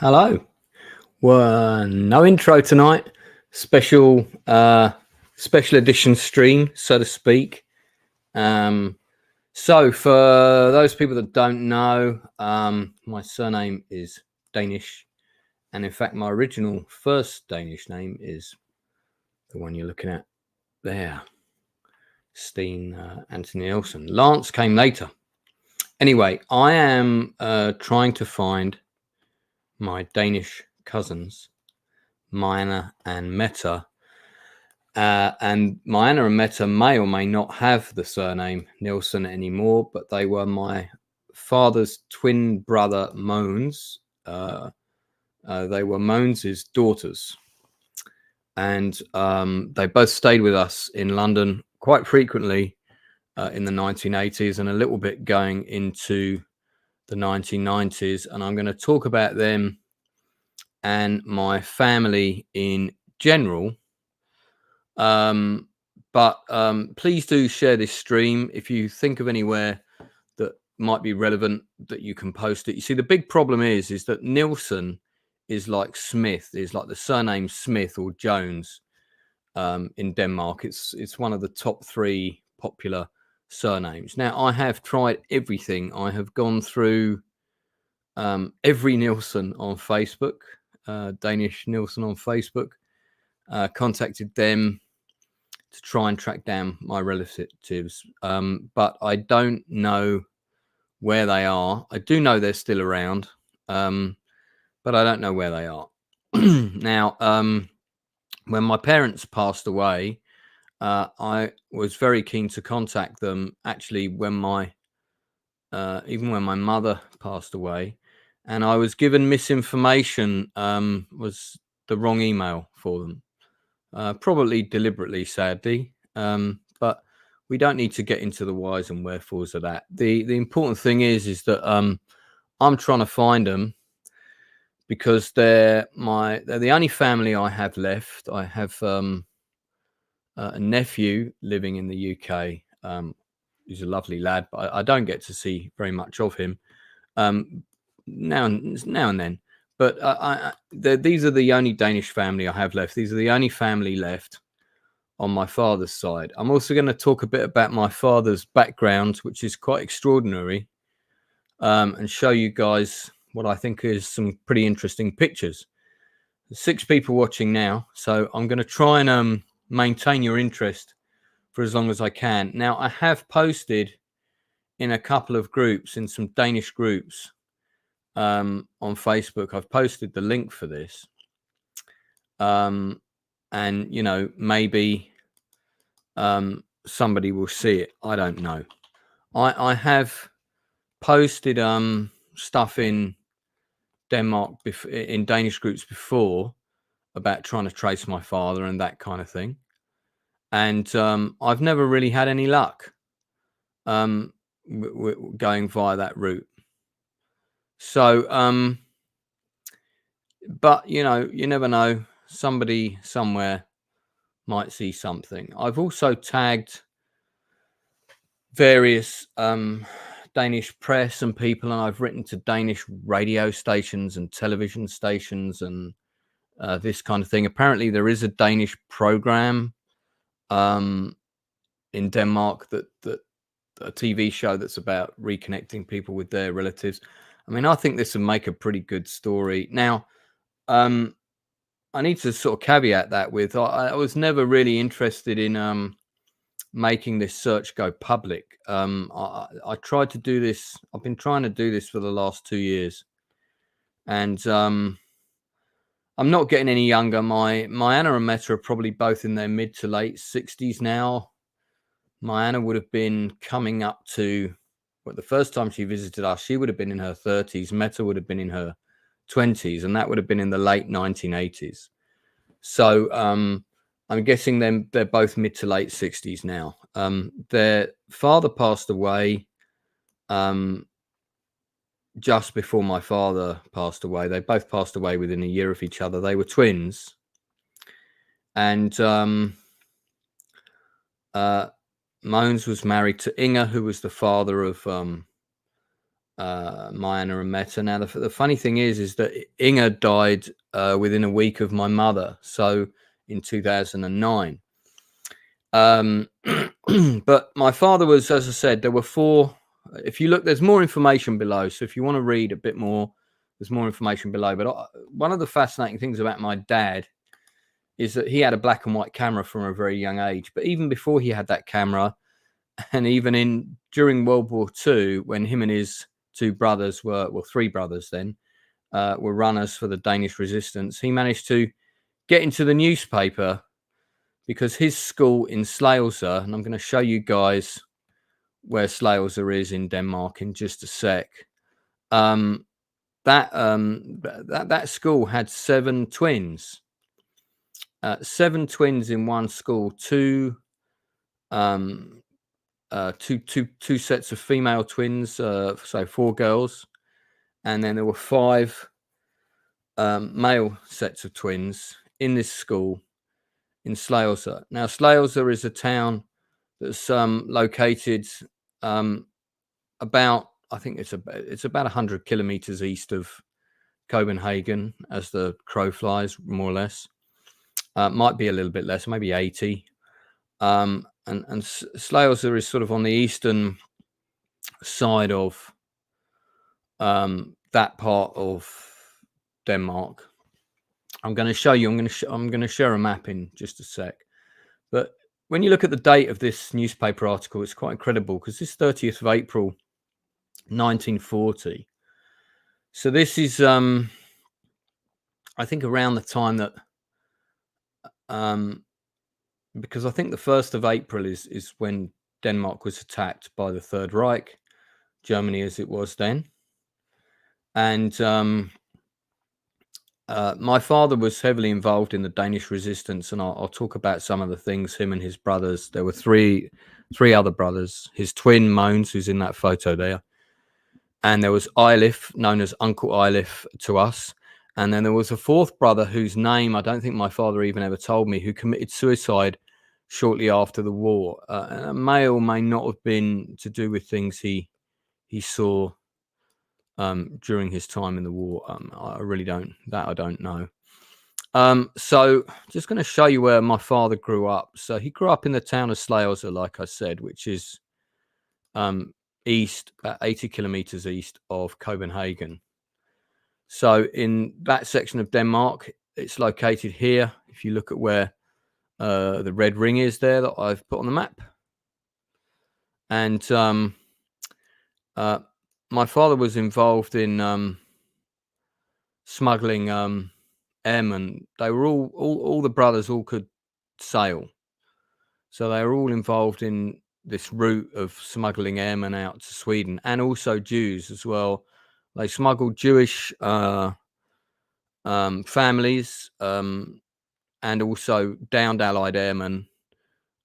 Hello. Well, no intro tonight. Special special edition stream, so to speak. So for those people that don't know, my surname is Danish, and in fact my original first Danish name is the one you're looking at there, Steen Nielsen. Lance came later. Anyway, I am trying to find my Danish cousins, Marieanne and Mette. And Marieanne and Mette may or may not have the surname Nielsen anymore, but they were my father's twin brother Mogens. They were Mogens' daughters. And they both stayed with us in London quite frequently in the 1980s and a little bit going into the 1990s. And I'm going to talk about them and my family in general. But please do share this stream if you think of anywhere that might be relevant that you can post it. You see, the big problem is that Nielsen is like Smith, is like the surname Smith or Jones in Denmark. It's one of the top 3 popular surnames. Now, I have tried everything. I have gone through every Nielsen on Facebook, Danish Nielsen on Facebook, contacted them to try and track down my relatives, but I don't know where they are. I do know they're still around, but I don't know where they are. Now, when my parents passed away, I was very keen to contact them. Actually, even when my mother passed away, and I was given misinformation, was the wrong email for them. Probably deliberately, sadly, but we don't need to get into the whys and wherefores of that. The important thing is that I'm trying to find them because they're the only family I have left. I have a nephew living in the UK. He's a lovely lad, but I don't get to see very much of him now and then. But these are the only Danish family I have left. These are the only family left on my father's side. I'm also going to talk a bit about my father's background, which is quite extraordinary, and show you guys what I think is some pretty interesting pictures. There's 6 people watching now, so I'm going to try and maintain your interest for as long as I can. Now, I have posted in a couple of groups, in some Danish groups, on Facebook. I've posted the link for this, and maybe somebody will see it. I don't know. I have posted stuff in Denmark in Danish groups before about trying to trace my father and that kind of thing, and I've never really had any luck going via that route. So, but you never know. Somebody somewhere might see something. I've also tagged various Danish press and people, and I've written to Danish radio stations and television stations and this kind of thing. Apparently, there is a Danish program in Denmark that a TV show that's about reconnecting people with their relatives. I mean, I think this would make a pretty good story. Now, I need to sort of caveat that with I was never really interested in making this search go public. I tried to do this. I've been trying to do this for the last 2 years, and I'm not getting any younger. Marieanne and Mette are probably both in their mid to late 60s now. Marieanne would have been coming up to, the first time she visited us, she would have been in her 30s. Mette would have been in her 20s, and that would have been in the late 1980s. So I'm guessing they're both mid to late 60s now. Their father passed away just before my father passed away. They both passed away within a year of each other. They were twins. And Mogens was married to Inger, who was the father of Marieanne and Mette. Now, the funny thing is that Inga died within a week of my mother, so in 2009. But my father was, as I said, there were 4. If you look, there's more information below. So if you want to read a bit more, there's more information below. But one of the fascinating things about my dad is that he had a black and white camera from a very young age. But even before he had that camera, and even during World War II, when him and his 2 brothers were, well, 3 brothers then, were runners for the Danish resistance, he managed to get into the newspaper because his school in Slagelse, and I'm going to show you guys where Slagelse is in Denmark in just a sec. That school had 7 twins. 7 twins in one school, 2 sets of female twins, so 4 girls, and then there were 5 male sets of twins in this school in Slagelse. Now, Slagelse is a town that's located about, I think it's about 100 kilometers east of Copenhagen, as the crow flies, more or less. Might be a little bit less, maybe 80. And Slagelse is sort of on the eastern side of that part of Denmark. I'm going to show you. I'm going to share a map in just a sec. But when you look at the date of this newspaper article, it's quite incredible because this 30th of April, 1940. So this is, I think, around the time that, because I think the 1st of April is when Denmark was attacked by the Third Reich, Germany as it was then. And my father was heavily involved in the Danish resistance, and I'll talk about some of the things him and his brothers. There were three other brothers. His twin Mogens, who's in that photo there, and there was Eilif, known as Uncle Eilif to us, and then there was a 4th brother whose name I don't think my father even ever told me, who committed suicide shortly after the war. And may or may not have been to do with things he saw during his time in the war. I really don't know. So just going to show you where my father grew up. So he grew up in the town of Slagelse, like I said, which is east, about 80 kilometers east of Copenhagen. So in that section of Denmark, it's located here. If you look at where the red ring is there that I've put on the map. And my father was involved in smuggling airmen. They were all the brothers all could sail, so they were all involved in this route of smuggling airmen out to Sweden, and also Jews as well. They smuggled Jewish families and also downed Allied airmen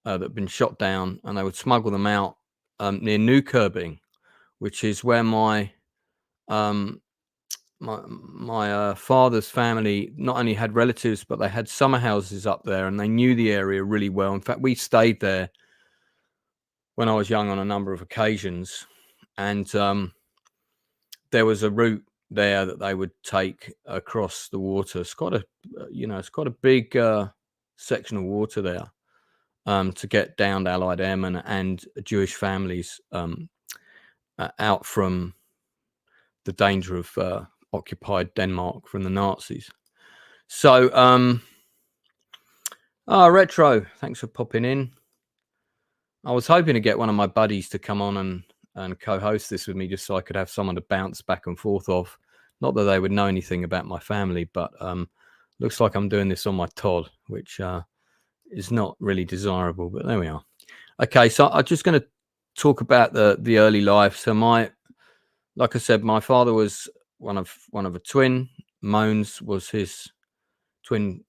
that had been shot down, and they would smuggle them out near Nykøbing, which is where my father's family not only had relatives, but they had summer houses up there, and they knew the area really well. In fact, we stayed there when I was young on a number of occasions, and there was a route there that they would take across the water. It's quite a big section of water there to get downed Allied airmen and Jewish families out from the danger of occupied Denmark from the Nazis. So Retro, thanks for popping in. I was hoping to get one of my buddies to come on and co-host this with me, just so I could have someone to bounce back and forth off. Not that they would know anything about my family, but looks like I'm doing this on my Todd, which is not really desirable, but there we are. Okay, so I'm just going to talk about the early life. So like I said, my father was one of a twin. Mogens was his twin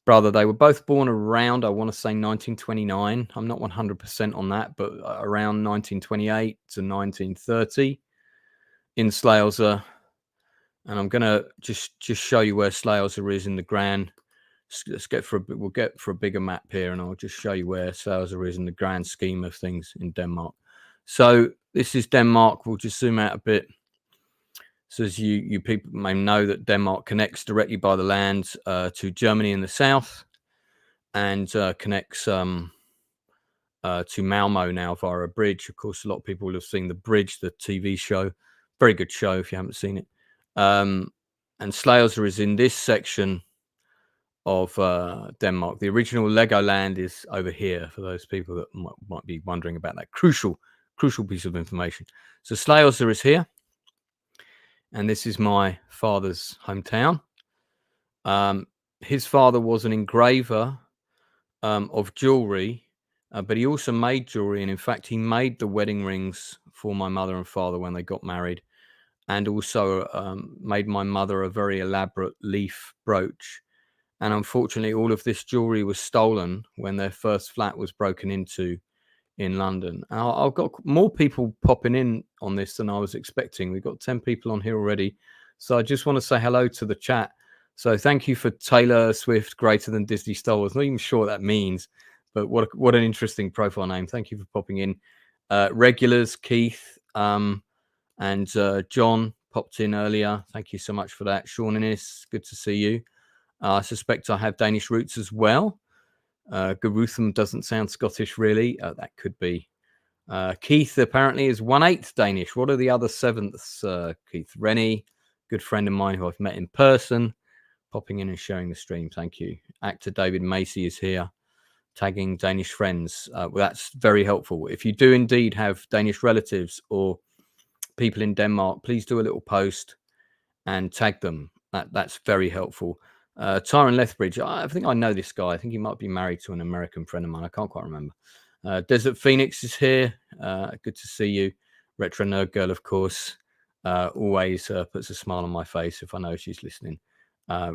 brother. They were both born around, I want to say 1929. I'm not 100% on that, but around 1928 to 1930 in Slagelse. And I'm going to just show you where Slagelse is in the grand. We'll get for a bigger map here, and I'll just show you where Slagelse is in the grand scheme of things in Denmark. So this is Denmark. We'll just zoom out a bit. So as you people may know, that Denmark connects directly by the land to Germany in the south, and connects to Malmo now via a bridge. Of course, a lot of people will have seen The Bridge, the TV show. Very good show if you haven't seen it. And Slagelse is in this section of Denmark. The original Legoland is over here, for those people that might be wondering about that crucial piece of information. So Slagelse is here, and this is my father's hometown. His father was an engraver of jewelry, but he also made jewelry, and in fact he made the wedding rings for my mother and father when they got married, and also made my mother a very elaborate leaf brooch. And unfortunately, all of this jewelry was stolen when their first flat was broken into in London. I've got more people popping in on this than I was expecting. We've got 10 people on here already. So I just want to say hello to the chat. So thank you for Taylor Swift, greater than Disney Star Wars. Not even sure what that means, but what an interesting profile name. Thank you for popping in. Regulars, Keith, and John popped in earlier. Thank you so much for that. Sean Innes, good to see you. I suspect I have Danish roots as well. Garutham doesn't sound Scottish, really. That could be. Keith apparently is 1/8 Danish. What are the other 7ths? Keith Rennie, good friend of mine who I've met in person, popping in and sharing the stream. Thank you. Actor David Macy is here, tagging Danish friends. Well, that's very helpful. If you do indeed have Danish relatives or people in Denmark, please do a little post and tag them. That's very helpful. Tyron Lethbridge, I think I know this guy. I think he might be married to an American friend of mine. I can't quite remember. Desert Phoenix is here. Good to see you. Retro Nerd Girl, of course, always puts a smile on my face if I know she's listening.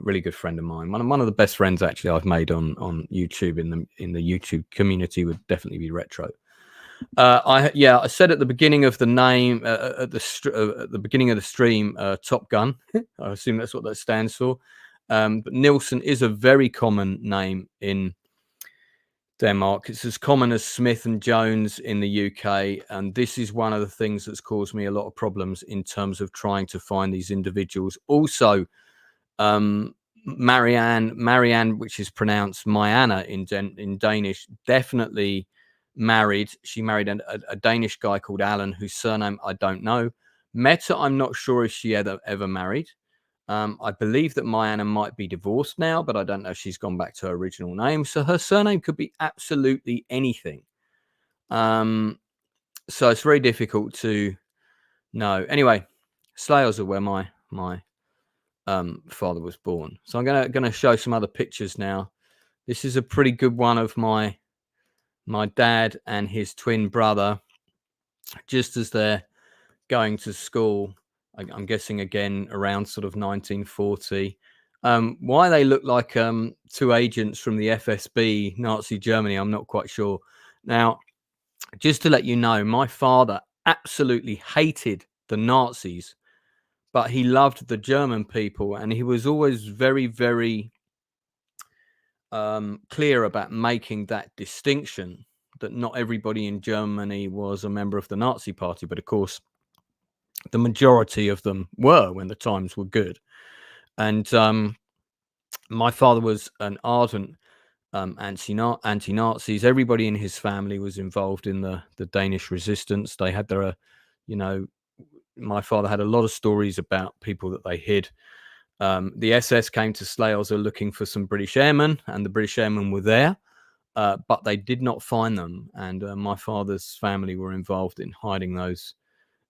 Really good friend of mine. One of the best friends actually I've made on YouTube in the YouTube community would definitely be Retro. I said at the beginning of the name at the beginning of the stream, Top Gun. I assume that's what that stands for. But Nielsen is a very common name in Denmark. It's as common as Smith and Jones in the UK, and this is one of the things that's caused me a lot of problems in terms of trying to find these individuals. Also, Marieanne, which is pronounced Marianne in Danish, definitely married. She married a Danish guy called Alan, whose surname I don't know. Mette, I'm not sure if she ever married. I believe that Marianne might be divorced now, but I don't know if she's gone back to her original name. So her surname could be absolutely anything. So it's very difficult to know. Anyway, Slagelse are where my father was born. So I'm gonna show some other pictures now. This is a pretty good one of my dad and his twin brother, just as they're going to school. I'm guessing again around sort of 1940. Why they look like two agents from the FSB, Nazi Germany, I'm not quite sure. Now, just to let you know, my father absolutely hated the Nazis, but he loved the German people, and he was always very, very clear about making that distinction, that not everybody in Germany was a member of the Nazi party, but of course, the majority of them were when the times were good. And my father was an ardent anti-Nazis. Everybody in his family was involved in the Danish resistance. They had their, my father had a lot of stories about people that they hid. The SS came to Slagelse looking for some British airmen, and the British airmen were there, but they did not find them. And my father's family were involved in hiding those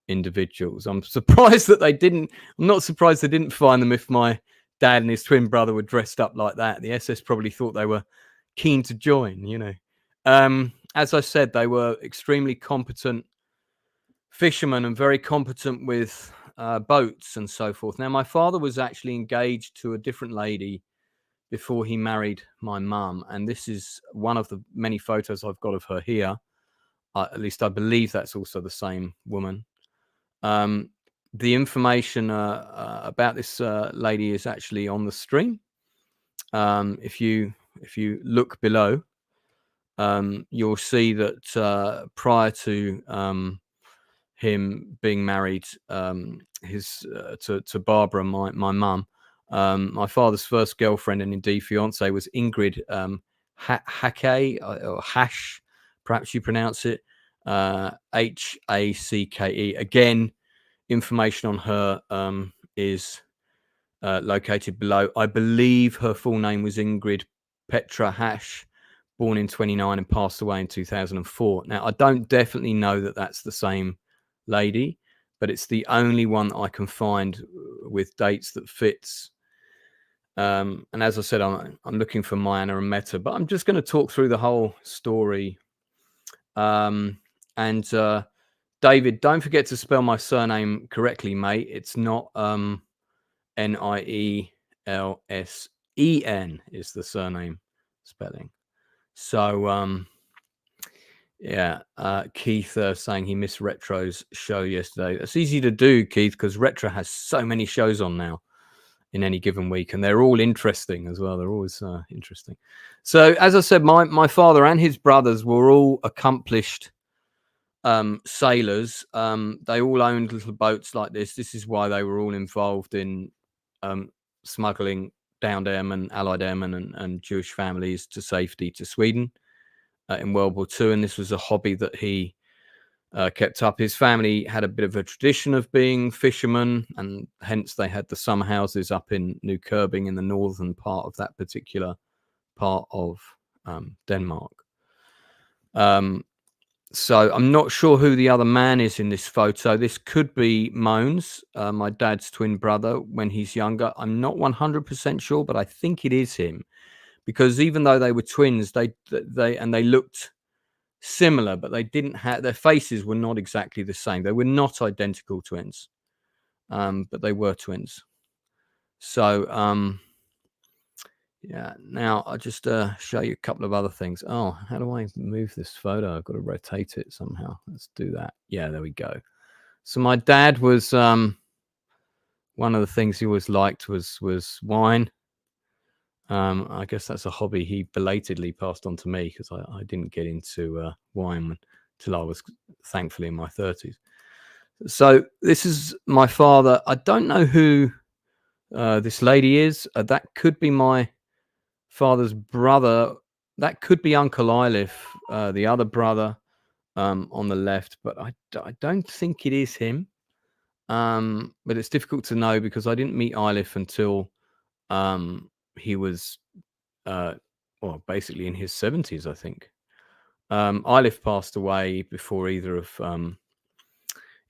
individuals. I'm surprised that they didn't. I'm not surprised they didn't find them if my dad and his twin brother were dressed up like that. The SS probably thought they were keen to join, As I said, they were extremely competent fishermen and very competent with boats and so forth. Now, my father was actually engaged to a different lady before he married my mum, and this is one of the many photos I've got of her here. At least I believe that's also the same woman. The information about this lady is actually on the stream. If you look below, you'll see that prior to him being married to Barbara, my mum. My father's first girlfriend and indeed fiance was Ingrid Hacke, or Hash, perhaps you pronounce it, Hacke. Again, information on her is located below. I believe her full name was Ingrid Petra Hash, born in 1929 and passed away in 2004. Now, I don't definitely know that that's the same lady, but it's the only one that I can find with dates that fits. And as I said, I'm looking for Marieanne and Mette, but I'm just going to talk through the whole story. And David, don't forget to spell my surname correctly, mate. It's not Nielsen is the surname spelling. So yeah, Keith saying he missed Retro's show yesterday. It's easy to do, Keith, because Retro has so many shows on now in any given week, and they're all interesting as well. They're always interesting. So as I said, my father and his brothers were all accomplished sailors. They all owned little boats like this. This is why they were all involved in smuggling downed airmen, Allied airmen, and Jewish families to safety to Sweden in World War II. And this was a hobby that he kept up. His family had a bit of a tradition of being fishermen, and hence they had the summer houses up in New Köping in the northern part of that particular part of Denmark. So I'm not sure who the other man is in this photo. This could be Mogens, my dad's twin brother when he's younger. I'm not 100% sure, but I think it is him, because even though they were twins, they looked similar, but they didn't have, their faces were not exactly the same. They were not identical twins, but they were twins. So yeah, now I'll just show you a couple of other things. Oh, how do I move this photo? I've got to rotate it somehow. Let's do that. Yeah, there we go. So my dad was, one of the things he always liked was wine. I guess that's a hobby he belatedly passed on to me, because I didn't get into wine until I was thankfully in my 30s. So this is my father. I don't know who this lady is. That could be my father's brother. That could be Uncle Eilif, the other brother on the left, but I don't think it is him. But it's difficult to know because I didn't meet Eilif until he was well, basically in his 70s, I think. Eilif passed away before either of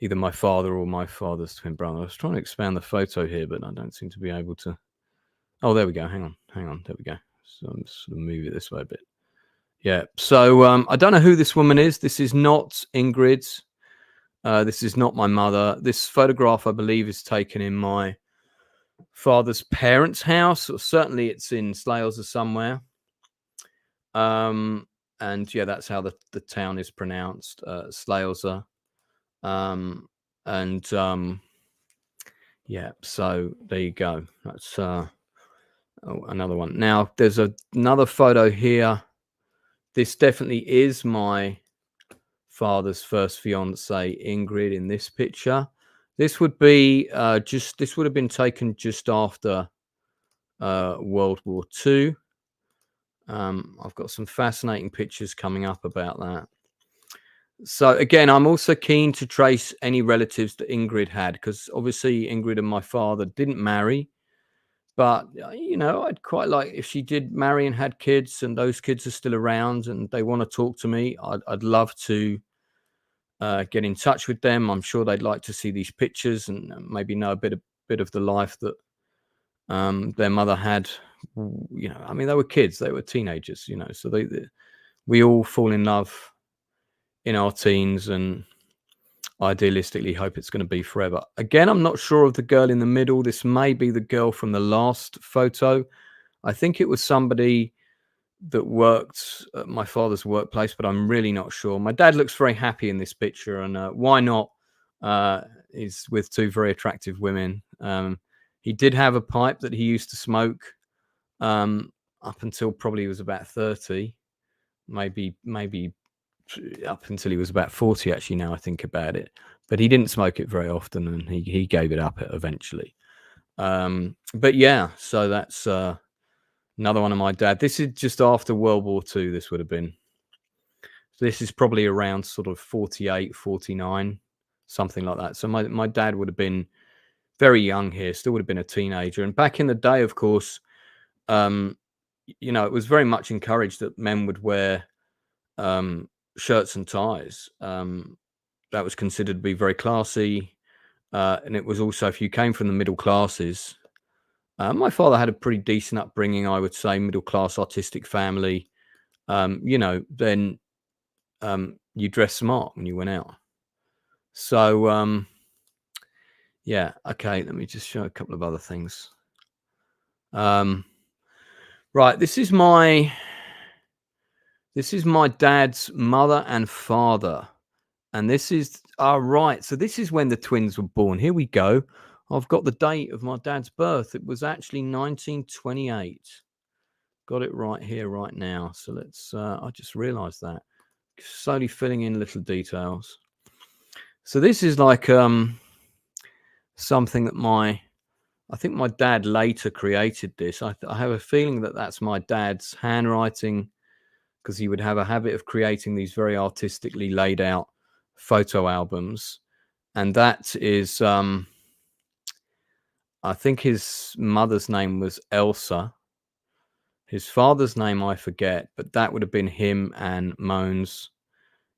either my father or my father's twin brother. I was trying to expand the photo here, but I don't seem to be able to. Oh, there we go. Hang on. There we go. So I'm just going to move it this way a bit. Yeah. So I don't know who this woman is. This is not Ingrid's. This is not my mother. This photograph, I believe, is taken in my father's parents' house, or certainly it's in Slagelse somewhere. And yeah, that's how the town is pronounced, Slagelse. Yeah, so there you go. That's another one. Now there's another photo here. This definitely is my father's first fiance, Ingrid, in this picture. This would be this would have been taken just after World War II. I've got some fascinating pictures coming up about that. So again, I'm also keen to trace any relatives that Ingrid had, because obviously Ingrid and my father didn't marry. But, you know, I'd quite like, if she did marry and had kids and those kids are still around and they want to talk to me, I'd love to get in touch with them. I'm sure they'd like to see these pictures and maybe know a bit of the life that their mother had. You know, I mean, they were kids, they were teenagers, you know, so we all fall in love in our teens and idealistically hope it's going to be forever. Again, I'm not sure of the girl in the middle. This may be the girl from the last photo. I think it was somebody that worked at my father's workplace, but I'm really not sure. My dad looks very happy in this picture, and why not? He's with two very attractive women. He did have a pipe that he used to smoke up until probably he was about 30, maybe up until he was about 40, actually, now I think about it. But he didn't smoke it very often, and he gave it up eventually. But yeah, so that's another one of my dad. This is just after World War II, this would have been. This is probably around sort of 48, 49, something like that. So my dad would have been very young here, still would have been a teenager. And back in the day, of course, it was very much encouraged that men would wear shirts and ties. That was considered to be very classy. And it was also, if you came from the middle classes, my father had a pretty decent upbringing, I would say, middle class artistic family. Then you dress smart when you went out. So, yeah, okay, let me just show a couple of other things. Right, this is my dad's mother and father. And this is, right, so this is when the twins were born. Here we go. I've got the date of my dad's birth. It was actually 1928. Got it right here, right now. So let's, I just realized that. Slowly filling in little details. So this is like something that I think my dad later created this. I have a feeling that that's my dad's handwriting, because he would have a habit of creating these very artistically laid out photo albums. And that is, I think his mother's name was Elsa. His father's name I forget, but that would have been him and Moans.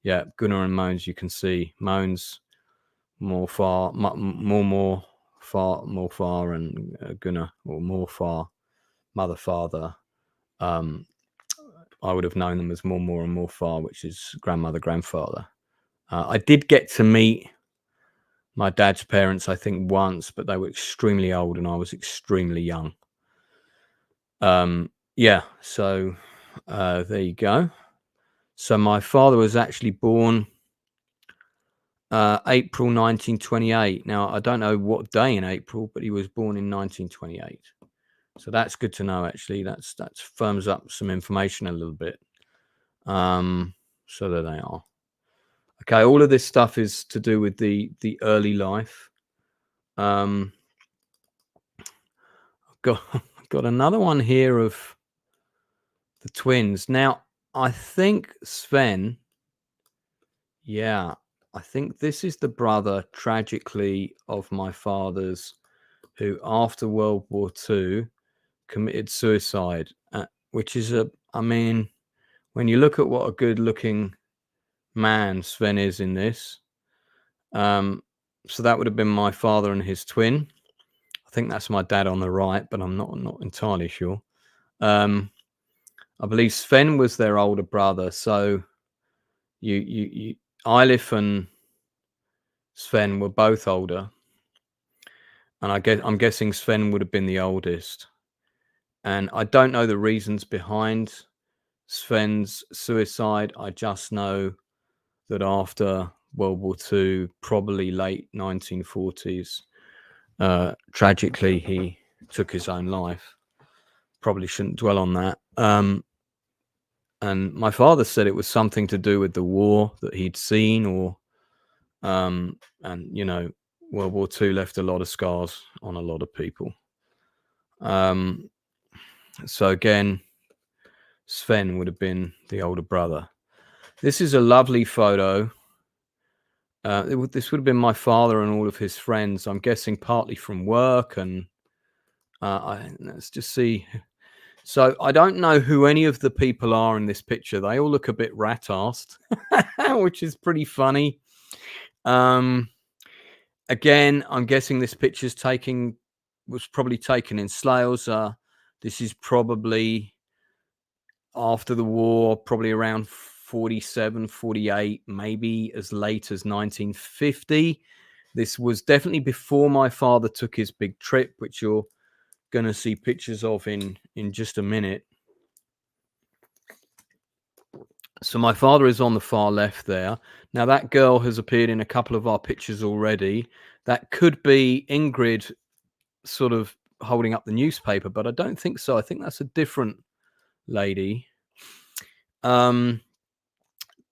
Yeah, Gunnar and Moans, you can see. Moans, more far, and Gunnar, or more far, mother, father. I would have known them as more and more far, which is grandmother, grandfather. I did get to meet my dad's parents, I think, once, but they were extremely old and I was extremely young. Yeah, so there you go. So my father was actually born April 1928. Now, I don't know what day in April, but he was born in 1928. So that's good to know, actually. That firms up some information a little bit. So there they are. Okay, all of this stuff is to do with the early life. I've got another one here of the twins. Now, I think Sven, yeah, I think this is the brother, tragically, of my father's, who after World War II committed suicide, which is I mean, when you look at what a good looking man Sven is in this, so that would have been my father and his twin. I think that's my dad on the right, but I'm not entirely sure. I believe Sven was their older brother. So you Eilif and Sven were both older. And I'm guessing Sven would have been the oldest. And I don't know the reasons behind Sven's suicide. I just know that after World War II, probably late 1940s, tragically, he took his own life. Probably shouldn't dwell on that. And my father said it was something to do with the war that he'd seen, or, and, World War II left a lot of scars on a lot of people. So again, Sven would have been the older brother. This is a lovely photo. This would have been my father and all of his friends. I'm guessing partly from work, and let's just see. So I don't know who any of the people are in this picture. They all look a bit rat-assed, which is pretty funny. Again, I'm guessing this picture's was probably taken in Slayers. This is probably after the war, probably around 47, 48, maybe as late as 1950. This was definitely before my father took his big trip, which you're going to see pictures of in just a minute. So my father is on the far left there. Now that girl has appeared in a couple of our pictures already. That could be Ingrid sort of holding up the newspaper, but I don't think so. I think that's a different lady.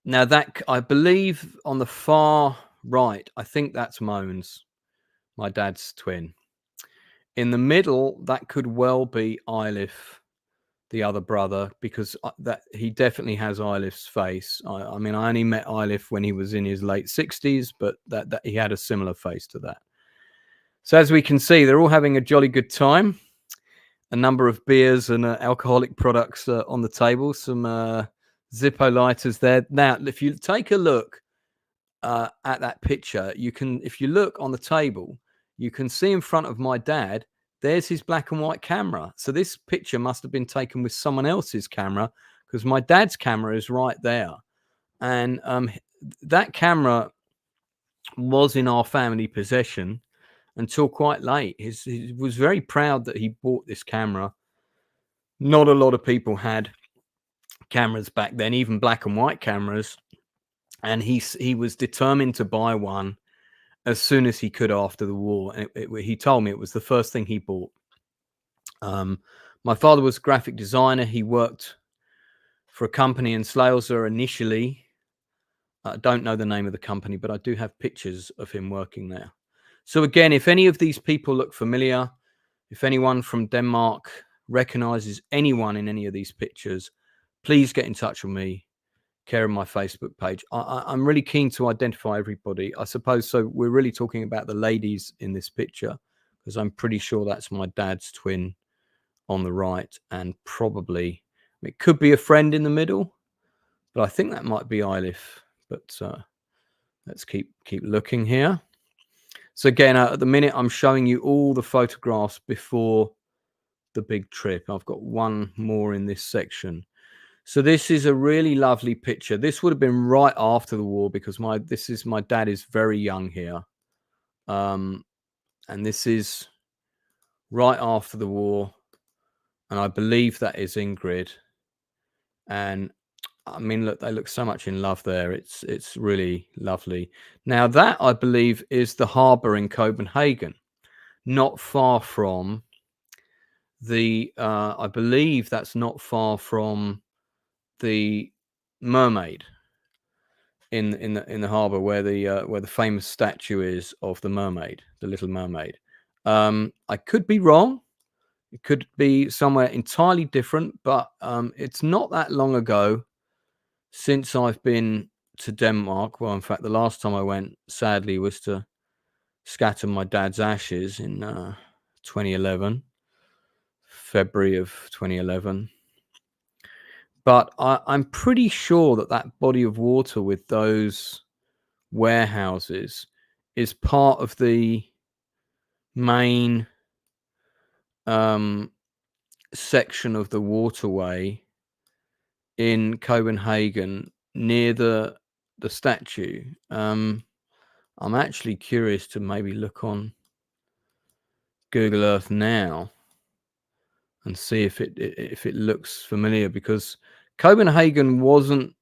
Now that I believe on the far right, I think that's Moans, my dad's twin. In the middle, that could well be Eilif, the other brother, because that he definitely has Eilif's face. I mean, I only met Eilif when he was in his late 60s, but that he had a similar face to that. So as we can see, they're all having a jolly good time. A number of beers and alcoholic products on the table. Some Zippo lighters there. Now, if you take a look at that picture, you can, if you look on the table, you can see in front of my dad, there's his black and white camera. So this picture must have been taken with someone else's camera, because my dad's camera is right there. And that camera was in our family possession until quite late. He was very proud that he bought this camera. Not a lot of people had cameras back then, even black and white cameras. And he was determined to buy one as soon as he could after the war. And he told me it was the first thing he bought. My father was a graphic designer. He worked for a company in Slalza initially. I don't know the name of the company, but I do have pictures of him working there. So again, if any of these people look familiar, if anyone from Denmark recognizes anyone in any of these pictures, please get in touch with me, care of my Facebook page. I'm really keen to identify everybody. I suppose so. We're really talking about the ladies in this picture, because I'm pretty sure that's my dad's twin on the right, and probably it could be a friend in the middle, but I think that might be Eilif. But let's keep looking here. So again, at the minute, I'm showing you all the photographs before the big trip. I've got one more in this section. So this is a really lovely picture. This would have been right after the war, because my dad is very young here. And this is right after the war. And I believe that is Ingrid. And I mean, look, they look so much in love there. It's really lovely. Now that, I believe, is the harbor in Copenhagen, not far from the, I believe that's not far from the Mermaid in the harbor, where the famous statue is of the mermaid, the Little Mermaid. I could be wrong. It could be somewhere entirely different, but it's not that long ago since I've been to Denmark. Well, in fact, the last time I went, sadly, was to scatter my dad's ashes in 2011, February of 2011. But I'm pretty sure that body of water with those warehouses is part of the main section of the waterway in Copenhagen near the statue. I'm actually curious to maybe look on Google Earth now and see if it looks familiar, because Copenhagen wasn't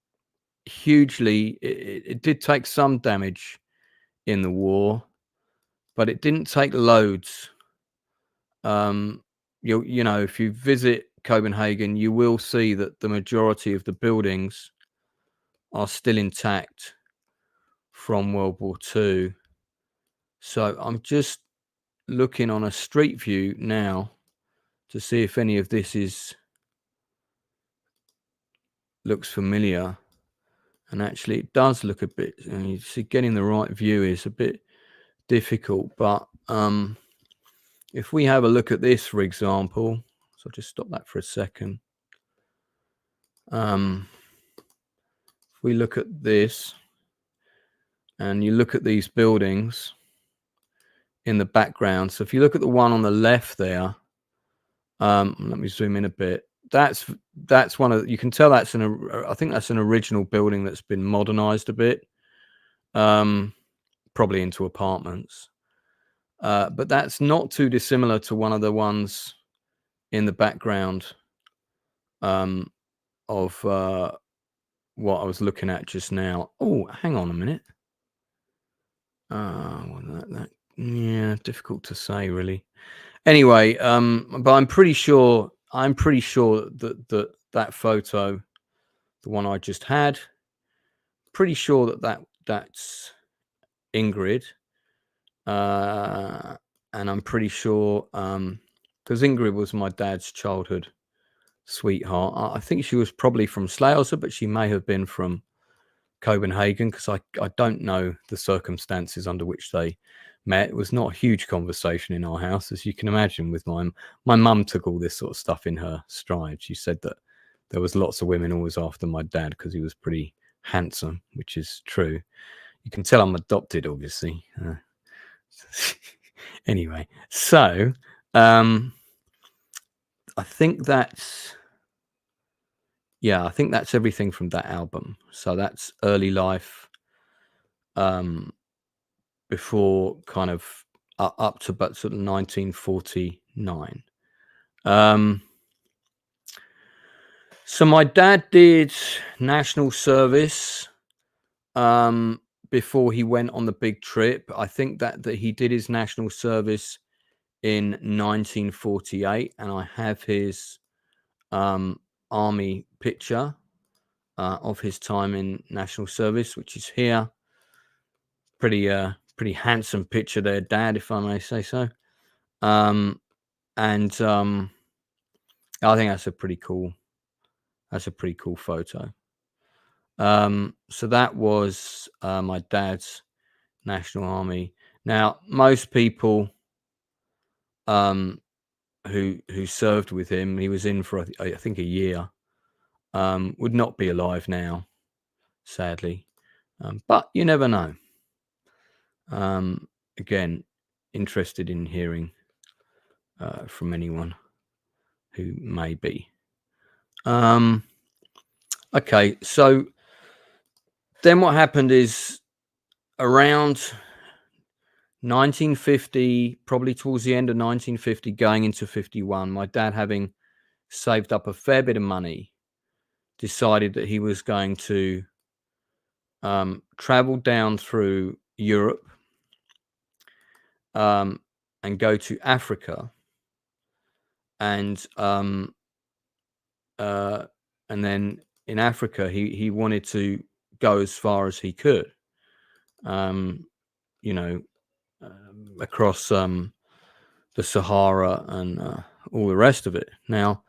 hugely, it did take some damage in the war, but it didn't take loads. You know, if you visit Copenhagen, you will see that the majority of the buildings are still intact from World War II. So I'm just looking on a street view now to see if any of this looks familiar. And actually it does look a bit, and you see, getting the right view is a bit difficult, but if we have a look at this, for example, so I'll just stop that for a second. If we look at this, and you look at these buildings in the background. So if you look at the one on the left there, let me zoom in a bit. That's one of, you can tell that's I think that's an original building that's been modernized a bit, probably into apartments. But that's not too dissimilar to one of the ones in the background of what I was looking at just now. Oh, hang on a minute. Well, yeah, difficult to say really. Anyway, but I'm pretty sure that photo, the one I just had, pretty sure that's Ingrid. And I'm pretty sure, because Ingrid was my dad's childhood sweetheart. I think she was probably from Slaughter, but she may have been from Copenhagen, because I don't know the circumstances under which they met. It was not a huge conversation in our house, as you can imagine. With my mum took all this sort of stuff in her stride. She said that there was lots of women always after my dad because he was pretty handsome, which is true. You can tell I'm adopted, obviously. Anyway, so I think that's everything from that album. So that's early life, before kind of up to about sort of 1949. So my dad did national service before he went on the big trip. I think that he did his national service in 1948, and I have his army picture of his time in national service, which is here. Pretty handsome picture there, Dad, if I may say so. And I think that's a pretty cool photo. So that was my dad's National Army. Now, most people who served with him, he was in for I think a year, would not be alive now, sadly. But you never know. Again, interested in hearing from anyone who may be. Okay, so then what happened is around 1950, probably towards the end of 1950, going into 51, my dad, having saved up a fair bit of money, decided that he was going to travel down through Europe and go to Africa, and then in Africa he wanted to go as far as he could, across the Sahara and all the rest of it. Now,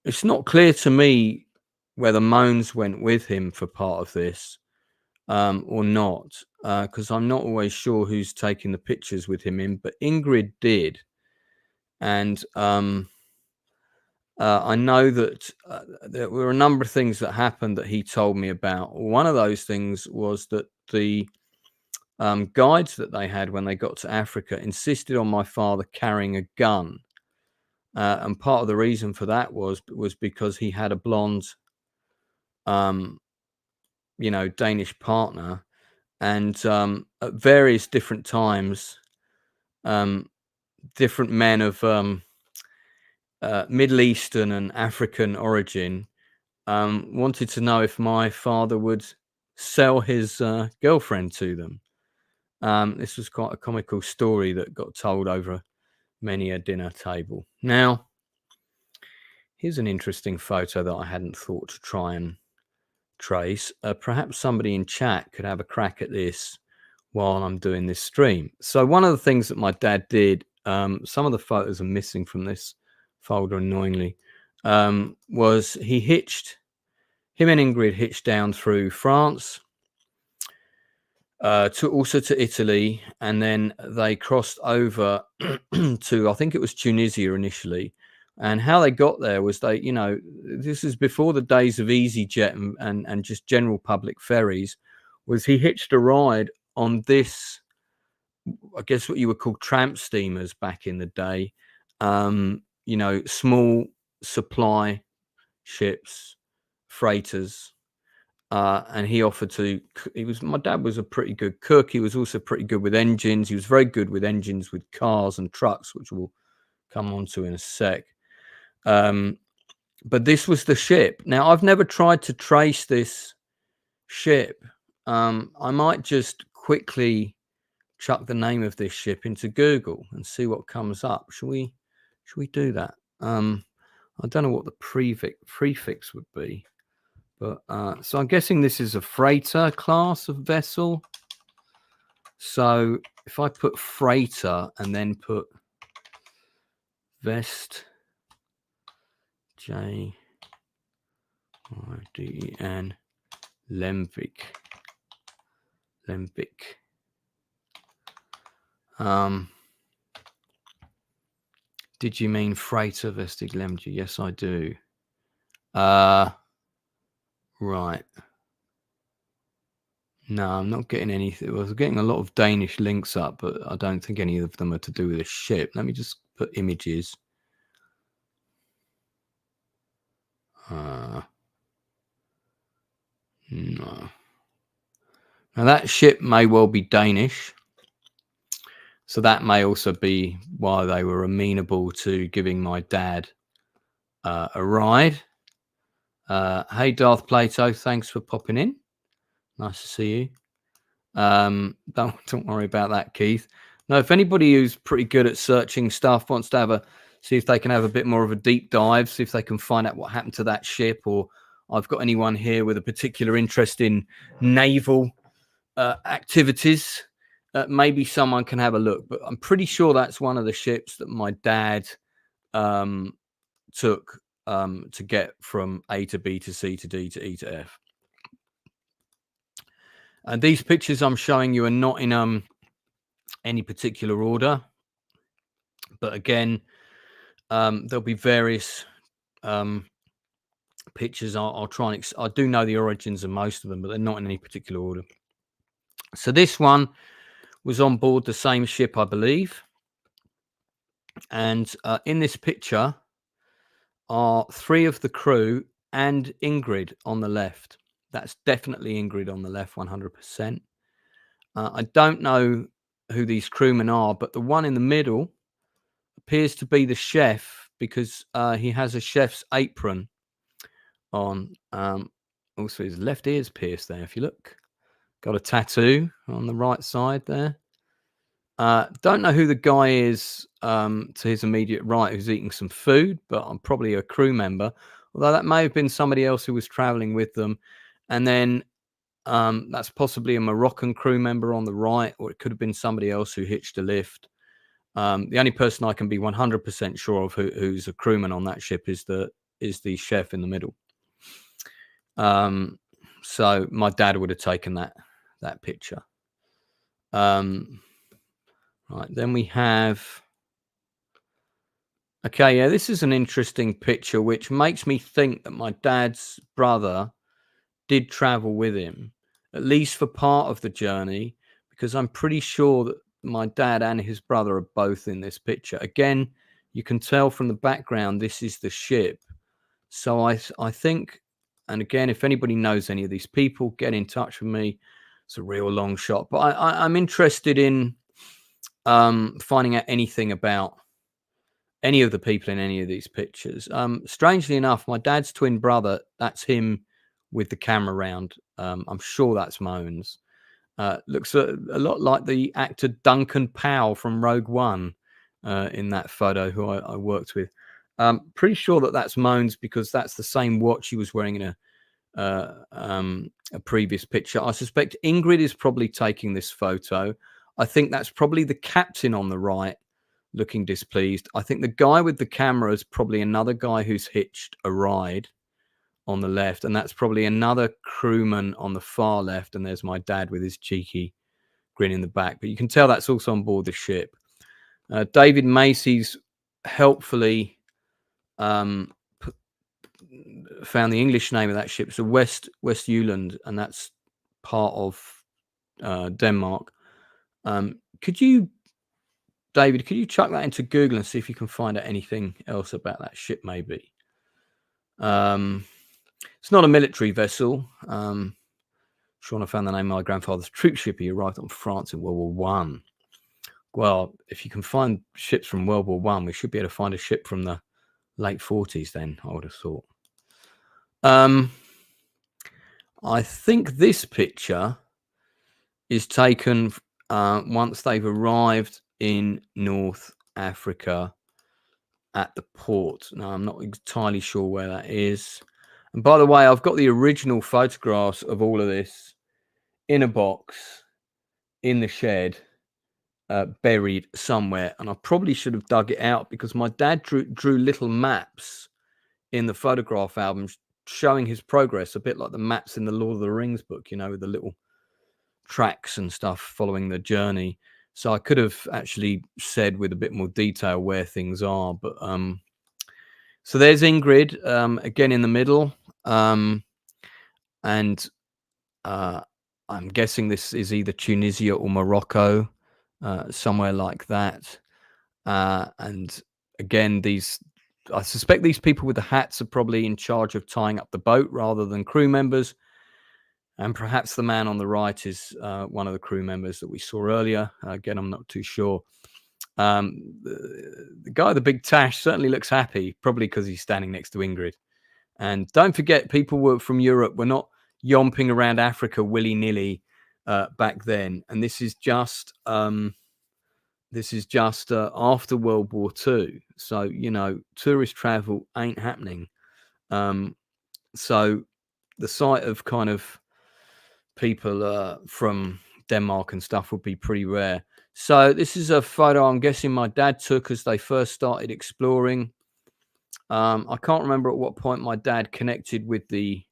it's not clear to me whether Moans went with him for part of this or not, because I'm not always sure who's taking the pictures with him in, but Ingrid did. And I know that there were a number of things that happened that he told me about. One of those things was that the guides that they had when they got to Africa insisted on my father carrying a gun. And part of the reason for that was because he had a blonde, Danish partner. And at various different times, different men of Middle Eastern and African origin wanted to know if my father would sell his girlfriend to them. This was quite a comical story that got told over many a dinner table. Now, here's an interesting photo that I hadn't thought to try and trace. Perhaps somebody in chat could have a crack at this while I'm doing this stream. So one of the things that my dad did, some of the photos are missing from this folder, annoyingly, was him and Ingrid hitched down through France, to Italy, and then they crossed over to, I think it was Tunisia initially. And how they got there was this is before the days of EasyJet and just general public ferries, was he hitched a ride on this, I guess what you would call tramp steamers back in the day, small supply ships, freighters. And he offered to, my dad was a pretty good cook. He was also pretty good with engines. He was very good with engines with cars and trucks, which we'll come on to in a sec. But this was the ship. Now, I've never tried to trace this ship. I might just quickly chuck the name of this ship into Google and see what comes up. Should we do that? I don't know what the prefix would be. But so I'm guessing this is a freighter class of vessel. So if I put freighter and then put Vest J I D E N Lemvik. Did you mean freighter Vestig Lemvik? Yes, I do. Right. No, I'm not getting anything. I was getting a lot of Danish links up, but I don't think any of them are to do with a ship. Let me just put images. No. Now that ship may well be Danish. So that may also be why they were amenable to giving my dad a ride. Hey, Darth Plato, thanks for popping in. Nice to see you. Don't worry about that, Keith. No, if anybody who's pretty good at searching stuff wants to see if they can have a bit more of a deep dive, see if they can find out what happened to that ship, or I've got anyone here with a particular interest in naval activities, maybe someone can have a look. But I'm pretty sure that's one of the ships that my dad took to get from A to B to C to D to E to F. And these pictures I'm showing you are not in any particular order, but again, there'll be various pictures. I'll try and I do know the origins of most of them, but they're not in any particular order. So this one was on board the same ship, I believe, and in this picture are 3 of the crew and Ingrid on the left. That's definitely Ingrid on the left, 100%. I don't know who these crewmen are, but the one in the middle appears to be the chef because he has a chef's apron on. Also, his left ear's pierced there, if you look. Got a tattoo on the right side there. Don't know who the guy is to his immediate right who's eating some food, but I'm probably a crew member, although that may have been somebody else who was traveling with them. And then that's possibly a Moroccan crew member on the right, or it could have been somebody else who hitched a lift. The only person I can be 100% sure of who's a crewman on that ship is the chef in the middle. So my dad would have taken that picture. Right, then we have. Okay, yeah, this is an interesting picture, which makes me think that my dad's brother did travel with him, at least for part of the journey, because I'm pretty sure that my dad and his brother are both in this picture. Again, you can tell from the background this is the ship. So I think, and again, if anybody knows any of these people, get in touch with me. It's a real long shot, but I'm interested in finding out anything about any of the people in any of these pictures. Strangely enough, my dad's twin brother, that's him with the camera round. I'm sure that's Moans. Looks a lot like the actor Duncan Powell from Rogue One in that photo, who I worked with. Pretty sure that's Moans because that's the same watch he was wearing in a previous picture. I suspect Ingrid is probably taking this photo. I think that's probably the captain on the right looking displeased. I think the guy with the camera is probably another guy who's hitched a ride on the left, and that's probably another crewman on the far left, and there's my dad with his cheeky grin in the back. But you can tell that's also on board the ship. David Macy's helpfully found the English name of that ship. So West Uland, and that's part of Denmark. David, could you chuck that into Google and see if you can find out anything else about that ship, maybe? It's not a military vessel. Sean, I found the name of my grandfather's troop ship. He arrived on France in World War One. Well, if you can find ships from World War One, we should be able to find a ship from the late 40s then, I would have thought. I think this picture is taken once they've arrived in North Africa at the port. Now, I'm not entirely sure where that is. And by the way, I've got the original photographs of all of this in a box in the shed, buried somewhere. And I probably should have dug it out, because my dad drew little maps in the photograph album showing his progress, a bit like the maps in the Lord of the Rings book, you know, with the little tracks and stuff following the journey. So I could have actually said with a bit more detail where things are. But so there's Ingrid, again in the middle. And I'm guessing this is either Tunisia or Morocco, somewhere like that. And again, I suspect these people with the hats are probably in charge of tying up the boat rather than crew members. And perhaps the man on the right is one of the crew members that we saw earlier. Again, I'm not too sure. The guy with the big tash certainly looks happy, probably because he's standing next to Ingrid. And don't forget, people from Europe were not yomping around Africa willy-nilly back then. And this is just after World War II. So, you know, tourist travel ain't happening. So the sight of kind of people from Denmark and stuff would be pretty rare. So this is a photo I'm guessing my dad took as they first started exploring. I can't remember at what point my dad connected with the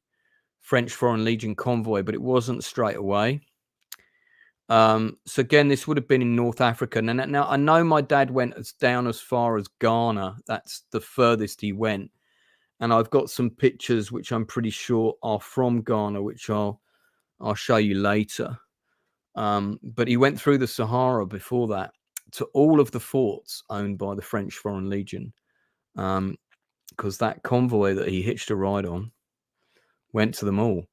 French Foreign Legion convoy, but it wasn't straight away. So again, this would have been in North Africa. Now I know my dad went down as far as Ghana. That's the furthest he went. And I've got some pictures which I'm pretty sure are from Ghana, which I'll show you later. But he went through the Sahara before that to all of the forts owned by the French Foreign Legion, because that convoy that he hitched a ride on went to them all.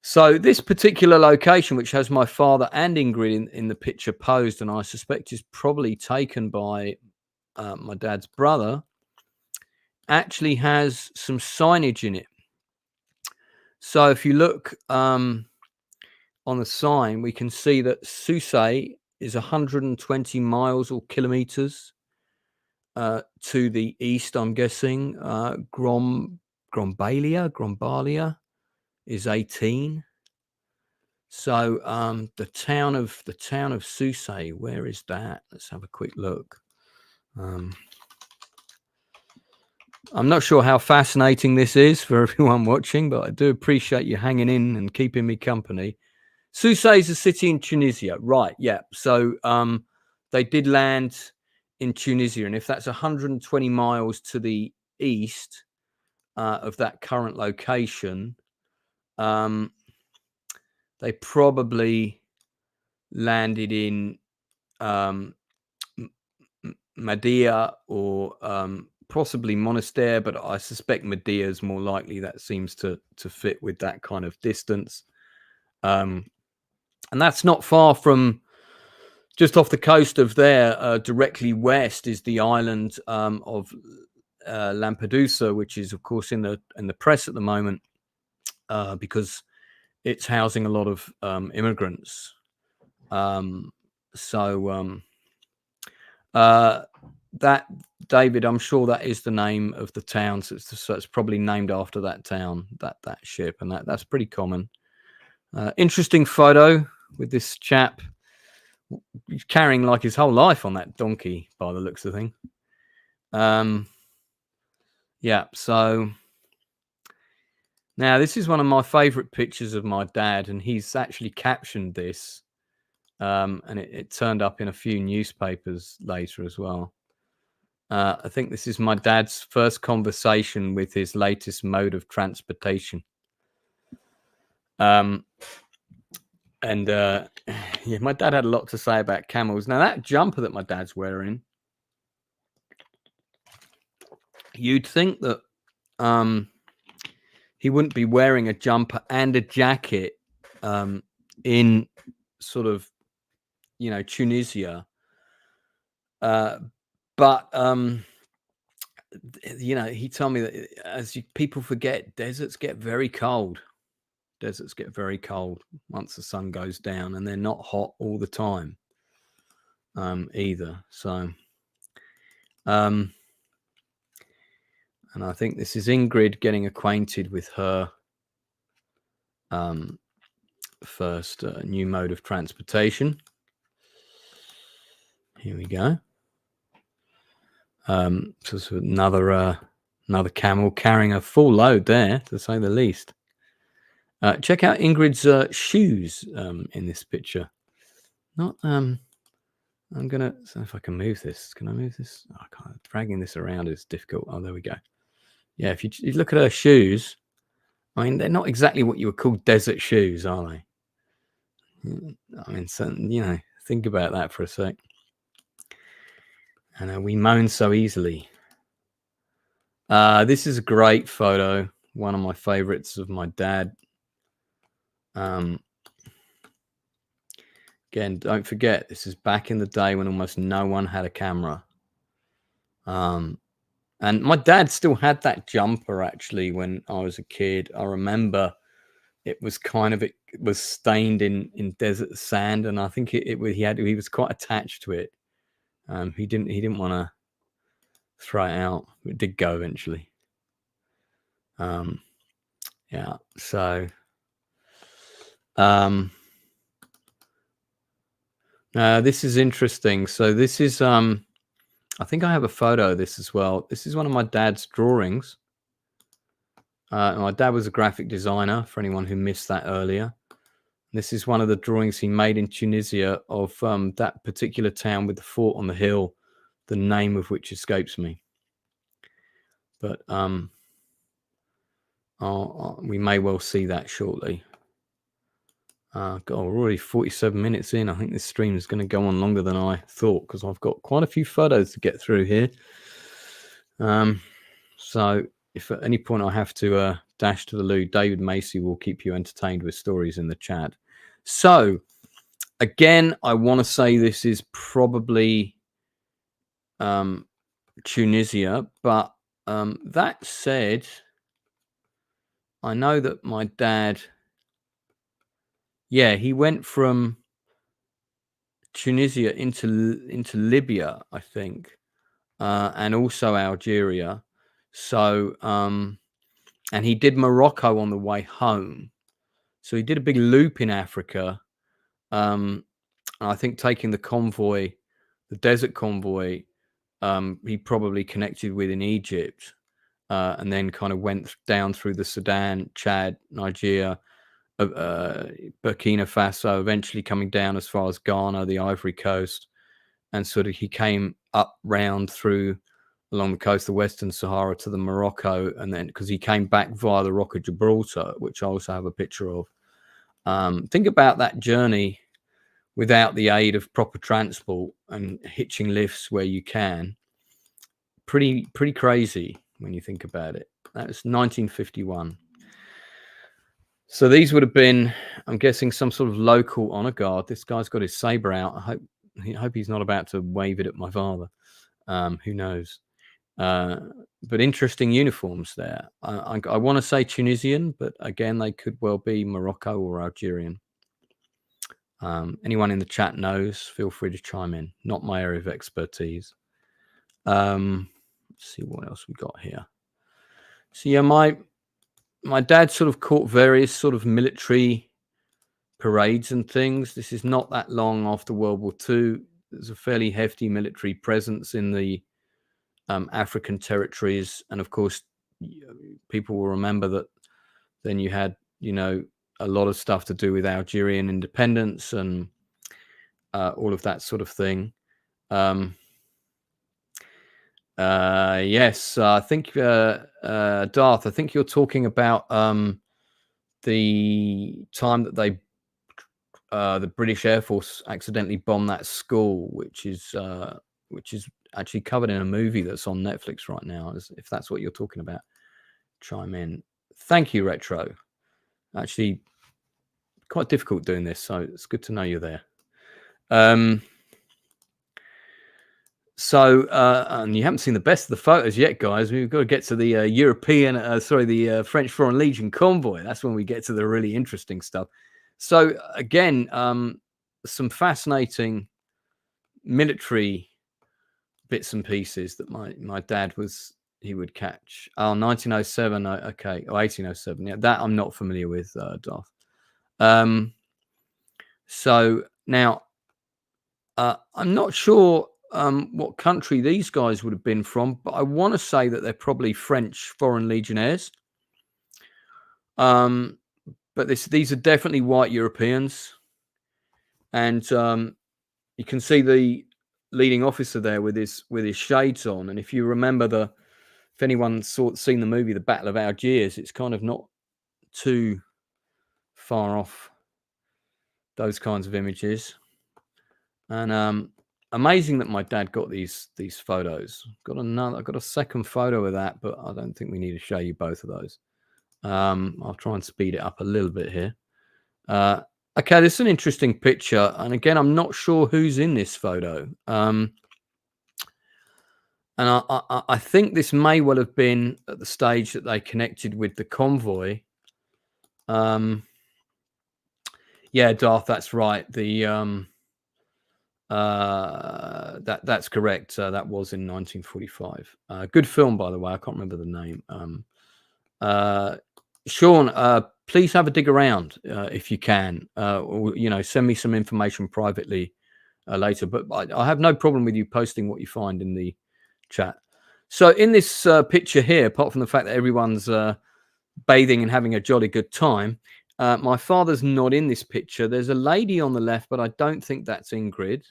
So this particular location, which has my father and Ingrid in the picture posed, and I suspect is probably taken by my dad's brother, actually has some signage in it. So if you look on the sign, we can see that Sussex is 120 miles or kilometers to the east, I'm guessing. Grombalia is 18. So the town of Sussex, where is that? Let's have a quick look. I'm not sure how fascinating this is for everyone watching, but I do appreciate you hanging in and keeping me company. Sussex is a city in Tunisia, right? Yeah. So they did land in Tunisia, and if that's 120 miles to the east of that current location, they probably landed in Mahdia or possibly Monastir, but I suspect Mahdia is more likely. That seems to fit with that kind of distance. And that's not far from, just off the coast of there, directly west is the island of Lampedusa, which is, of course, in the press at the moment because it's housing a lot of immigrants. That, David, I'm sure that is the name of the town. So it's probably named after that town, that ship, and that's pretty common. Interesting photo with this chap carrying like his whole life on that donkey by the looks of things. Yeah, so now this is one of my favorite pictures of my dad, and he's actually captioned this, and it turned up in a few newspapers later as well. I think this is my dad's first conversation with his latest mode of transportation. Yeah, my dad had a lot to say about camels. Now, that jumper that my dad's wearing, you'd think that he wouldn't be wearing a jumper and a jacket in sort of, you know, Tunisia. But you know, he told me that people forget, deserts get very cold. Deserts get very cold once the sun goes down, and they're not hot all the time either. So And I think this is Ingrid getting acquainted with her first new mode of transportation. Here we go. So another camel carrying a full load there, to say the least. Check out Ingrid's shoes in this picture. Not I'm gonna see if I can move this. Can I move this? Oh, I can't. Dragging this around is difficult. Oh, there we go. Yeah, if you look at her shoes, I mean, they're not exactly what you would call desert shoes, are they? I mean, so, think about that for a sec. And we moan so easily. This is a great photo. One of my favorites of my dad. Again, don't forget, this is back in the day when almost no one had a camera. And my dad still had that jumper, actually, when I was a kid. I remember it was stained in desert sand, and I think he was quite attached to it. He didn't want to throw it out. It did go eventually. Yeah. So, this is interesting. So this is I think I have a photo of this as well. This is one of my dad's drawings. My dad was a graphic designer, for anyone who missed that earlier. This is one of the drawings he made in Tunisia of that particular town with the fort on the hill, the name of which escapes me. But we may well see that shortly. God, we're already 47 minutes in. I think this stream is going to go on longer than I thought, because I've got quite a few photos to get through here. So if at any point I have to dash to the loo, David Macy will keep you entertained with stories in the chat. So again, I want to say this is probably Tunisia, but that said, I know that my dad, he went from Tunisia into Libya, I think, and also Algeria. So, and he did Morocco on the way home. So he did a big loop in Africa. I think taking the convoy, the desert convoy, he probably connected with in Egypt, and then kind of went down through the Sudan, Chad, Nigeria, Burkina Faso, eventually coming down as far as Ghana, the Ivory Coast, and sort of he came up round through along the coast, the Western Sahara, to the Morocco, and then because he came back via the Rock of Gibraltar, which I also have a picture of. Think about that journey without the aid of proper transport and hitching lifts where you can. Pretty crazy when you think about it. That was 1951. So these would have been, I'm guessing, some sort of local honor guard. This guy's got his saber out. I hope he's not about to wave it at my father. Who knows? But interesting uniforms there. I want to say Tunisian, but again, they could well be Morocco or Algerian. Anyone in the chat knows, feel free to chime in. Not my area of expertise. Let's see what else we got here. So yeah, my dad sort of caught various sort of military parades and things. This is not that long after World War II. There's a fairly hefty military presence in the African territories, and of course, people will remember that then you had, a lot of stuff to do with Algerian independence and all of that sort of thing. Yes, I think Darth, I think you're talking about the time that the British Air Force accidentally bombed that school, which is actually covered in a movie that's on Netflix right now. If that's what you're talking about, chime in. Thank you, Retro. Actually, quite difficult doing this, so it's good to know you're there. So, and you haven't seen the best of the photos yet, guys. We've got to get to the the French Foreign Legion convoy. That's when we get to the really interesting stuff. So, again, some fascinating military bits and pieces that my dad was he would catch. Oh, 1907. Okay, or 1807. Yeah, that I'm not familiar with, Darth. So now, I'm not sure what country these guys would have been from, but I want to say that they're probably French Foreign Legionnaires. But these are definitely white Europeans, and you can see the leading officer there with his shades on. And if you remember if anyone's seen the movie The Battle of Algiers, it's kind of not too far off those kinds of images. And amazing that my dad got these photos. I've got a second photo of that, but I don't think we need to show you both of those. I'll try and speed it up a little bit here. Okay, this is an interesting picture, and again, I'm not sure who's in this photo. And I think this may well have been at the stage that they connected with the convoy. Yeah, Darth, that's right. That's correct. That was in 1945. Good film, by the way. I can't remember the name. Sean, please have a dig around if you can. Or, send me some information privately later. But I have no problem with you posting what you find in the chat. So in this picture here, apart from the fact that everyone's bathing and having a jolly good time, my father's not in this picture. There's a lady on the left, but I don't think that's Ingrid.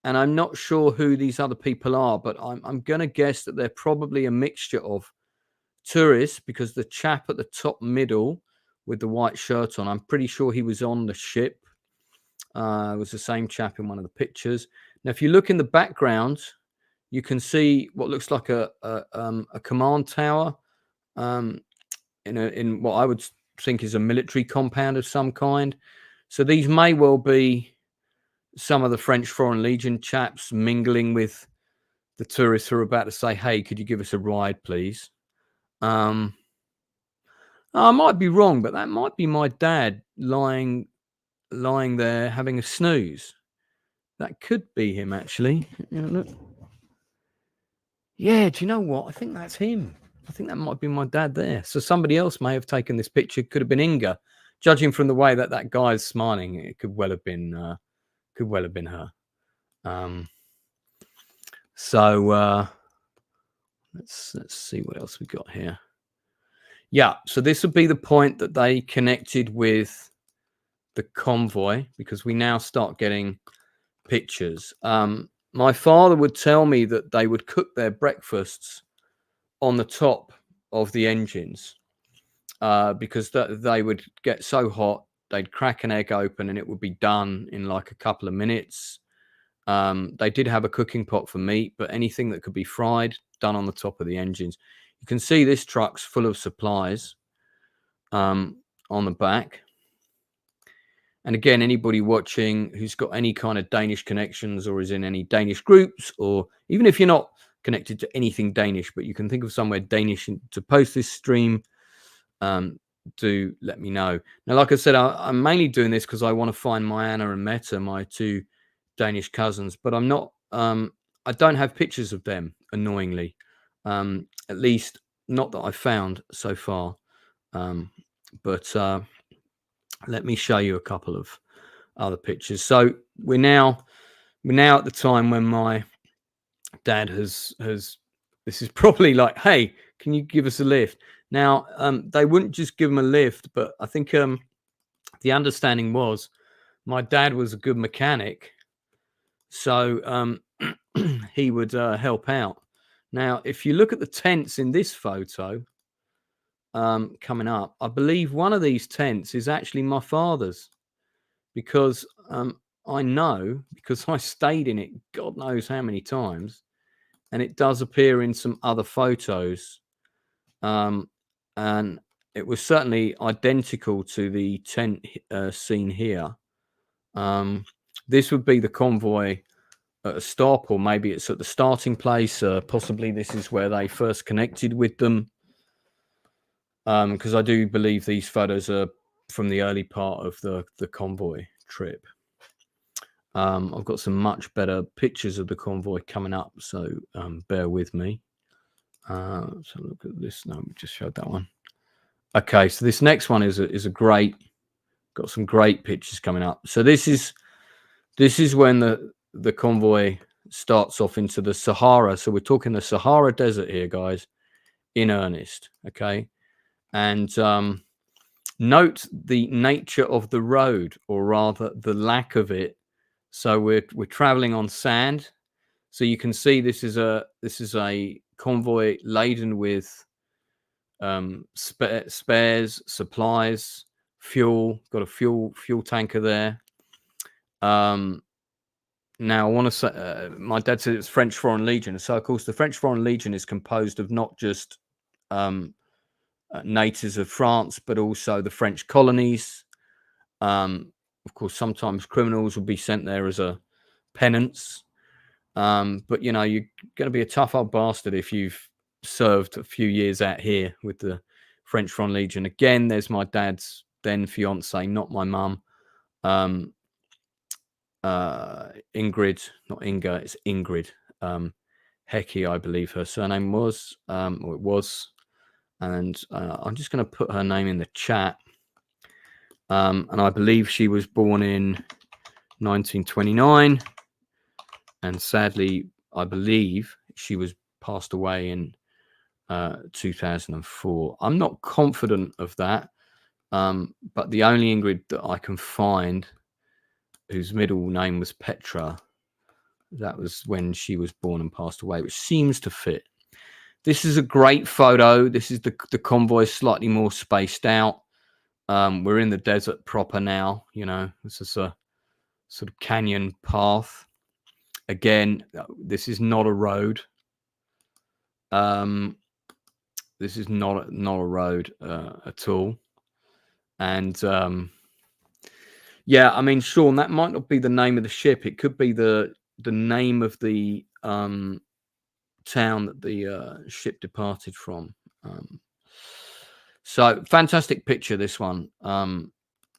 And I'm not sure who these other people are, but I'm going to guess that they're probably a mixture of tourists, because the chap at the top middle with the white shirt on, I'm pretty sure he was on the ship. It was the same chap in one of the pictures. Now, if you look in the background, you can see what looks like a command tower in what I would think is a military compound of some kind. So these may well be some of the French Foreign Legion chaps mingling with the tourists who are about to say, "Hey, could you give us a ride, please?" I might be wrong, but that might be my dad lying there having a snooze. That could be him, actually. Look. Yeah, do you know what? I think that's him. I think that might be my dad there. So somebody else may have taken this picture. Could have been Inga. Judging from the way that guy's smiling, it could well have been her. So let's see what else we got here. Yeah, so this would be the point that they connected with the convoy, because we now start getting pictures. My father would tell me that they would cook their breakfasts on the top of the engines because they would get so hot, they'd crack an egg open and it would be done in like a couple of minutes. They did have a cooking pot for meat, but anything that could be fried, done on the top of the engines. You can see this truck's full of supplies on the back. And again, anybody watching who's got any kind of Danish connections or is in any Danish groups, or even if you're not connected to anything Danish, but you can think of somewhere Danish to post this stream, do let me know. Now, like I said, I'm mainly doing this because I want to find Marieanne and Mette, my two Danish cousins, but I'm not. I don't have pictures of them, annoyingly, at least not that I've found so far. But let me show you a couple of other pictures. So we're now at the time when my dad has. This is probably like, hey, can you give us a lift? Now, they wouldn't just give him a lift, but I think the understanding was my dad was a good mechanic, so he would help out. Now, if you look at the tents in this photo coming up, I believe one of these tents is actually my father's, because I know, because I stayed in it God knows how many times, and it does appear in some other photos. And it was certainly identical to the tent seen here. This would be the convoy at a stop, or maybe it's at the starting place. Possibly this is where they first connected with them, because I do believe these photos are from the early part of the convoy trip. I've got some much better pictures of the convoy coming up, so bear with me. So look at this. No, we just showed that one. Okay, so this next one is a great. Got some great pictures coming up. So this is when the convoy starts off into the Sahara. So we're talking the Sahara Desert here, guys, in earnest. Okay, and note the nature of the road, or rather the lack of it. So we're traveling on sand. So you can see this is a convoy laden with spares, supplies, fuel. Got a fuel tanker there. Now I want to say, my dad said it's French Foreign Legion. So of course the French Foreign Legion is composed of not just natives of France, but also the French colonies. Of course, sometimes criminals will be sent there as a penance. But you know, you're going to be a tough old bastard if you've served a few years out here with the French Foreign Legion. Again, there's my dad's then fiance, not my mum. Ingrid, not Inga, it's Ingrid. Hecky, I believe her surname was, or it was. And I'm just going to put her name in the chat. And I believe she was born in 1929. And sadly, I believe she was passed away in 2004. I'm not confident of that. But the only Ingrid that I can find whose middle name was Petra, that was when she was born and passed away, which seems to fit. This is a great photo. This is the convoy slightly more spaced out. We're in the desert proper now. You know, this is a sort of canyon path. Again, this is not a road. This is not a road at all. And yeah, I mean, Sean, that might not be the name of the ship. It could be the name of the town that the ship departed from. So fantastic picture, this one.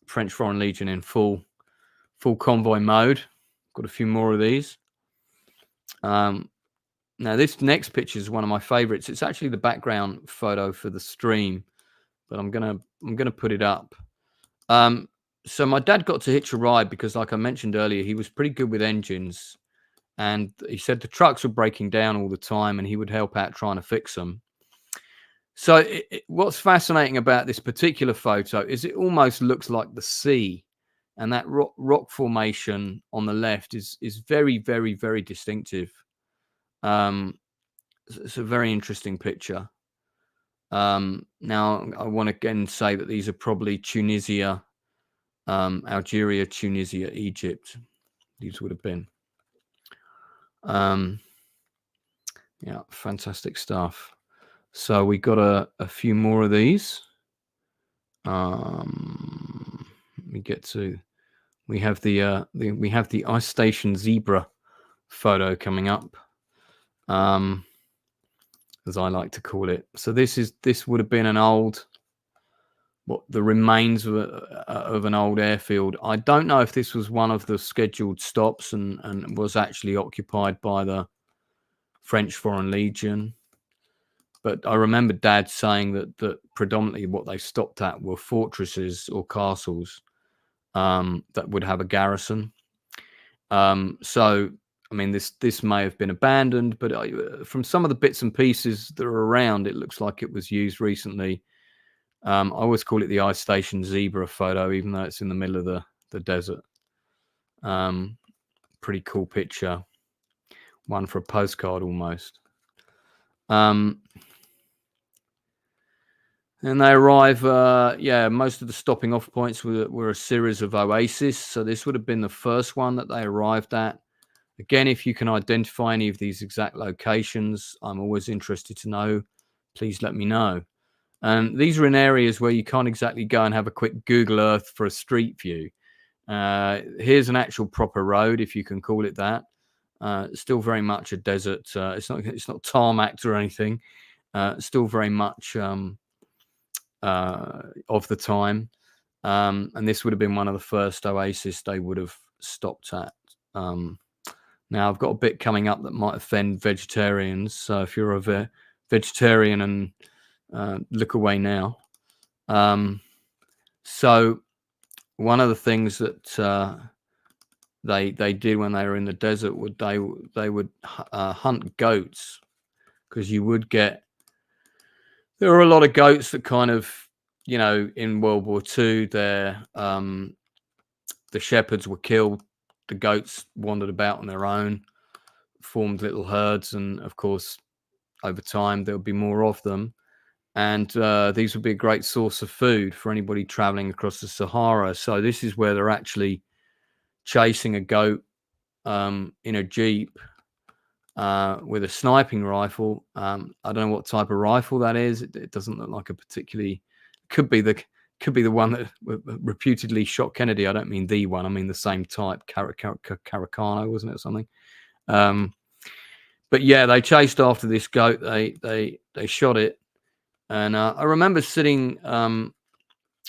French Foreign Legion in full convoy mode. Got a few more of these. Now this next picture is one of my favorites. It's actually the background photo for the stream, but I'm gonna put it up. So my dad got to hitch a ride because, like I mentioned earlier, he was pretty good with engines, and he said the trucks were breaking down all the time, and he would help out trying to fix them. So what's fascinating about this particular photo is it almost looks like the sea, and that rock formation on the left is very, very, very distinctive. It's a very interesting picture. Now I want to again say that these are probably Tunisia, Algeria, Tunisia, Egypt. These would have been. Yeah, fantastic stuff. So we got a few more of these. We have the ice station zebra photo coming up, as I like to call it. So this would have been an old, the remains of an old airfield. I don't know if this was one of the scheduled stops and was actually occupied by the French Foreign Legion. But I remember Dad saying that predominantly what they stopped at were fortresses or castles that would have a garrison. So, I mean, this may have been abandoned, but from some of the bits and pieces that are around, it looks like it was used recently. I always call it the ice station zebra photo, even though it's in the middle of the desert. Pretty cool picture. One for a postcard almost. And they arrive, most of the stopping off points were a series of oases. So this would have been the first one that they arrived at. Again, if you can identify any of these exact locations, I'm always interested to know. Please let me know. And these are in areas where you can't exactly go and have a quick Google Earth for a street view. Here's an actual proper road, if you can call it that. Still very much a desert. It's not tarmacked or anything. Still very much of the time, and this would have been one of the first oases they would have stopped at. Now I've got a bit coming up that might offend vegetarians, so if you're a vegetarian and look away now. So one of the things that they did when they were in the desert would they would hunt goats, because you would get, there were a lot of goats that kind of, you know, in World War II, the shepherds were killed, the goats wandered about on their own, formed little herds, and of course over time there would be more of them, and these would be a great source of food for anybody traveling across the Sahara. So this is where they're actually chasing a goat in a jeep with a sniping rifle. I don't know what type of rifle that is. It doesn't look like a particularly, could be the one that reputedly shot Kennedy. I don't mean the one, I mean the same type, Caracano, wasn't it, or something? But yeah, they chased after this goat. They shot it, and I remember sitting on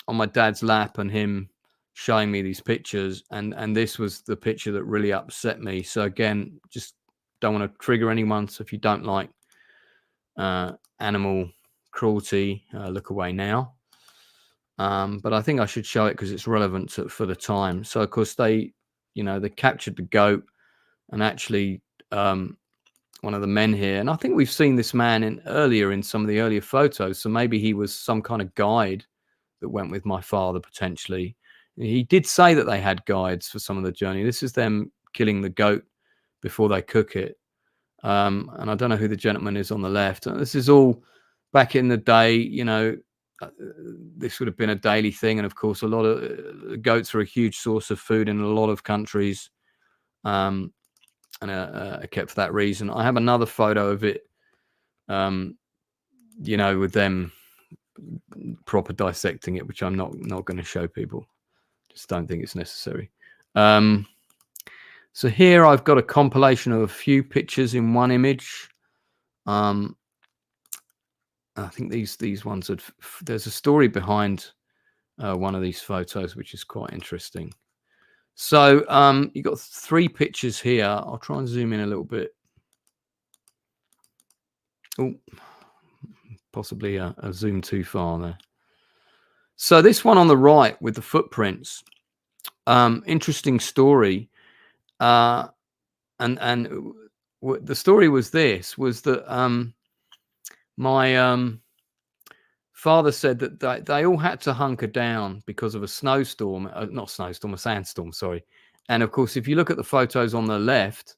my dad's lap and him showing me these pictures, and this was the picture that really upset me. So again, just don't want to trigger anyone. So if you don't like animal cruelty, look away now. But I think I should show it because it's relevant for the time. So of course they captured the goat, and actually one of the men here, and I think we've seen this man in some of the earlier photos. So maybe he was some kind of guide that went with my father potentially. He did say that they had guides for some of the journey. This is them killing the goat before they cook it. And I don't know who the gentleman is on the left. This is all back in the day, this would have been a daily thing. And of course, a lot of goats are a huge source of food in a lot of countries, and kept for that reason. I have another photo of it, with them proper dissecting it, which I'm not going to show people. Just don't think it's necessary. So here I've got a compilation of a few pictures in one image. I think these ones there's a story behind one of these photos, which is quite interesting. So you've got 3 pictures here. I'll try and zoom in a little bit. Oh, possibly a zoom too far there. So this one on the right with the footprints, interesting story. And the story was that my father said that they all had to hunker down because of a snowstorm, not snowstorm, a sandstorm, sorry. And of course, if you look at the photos on the left,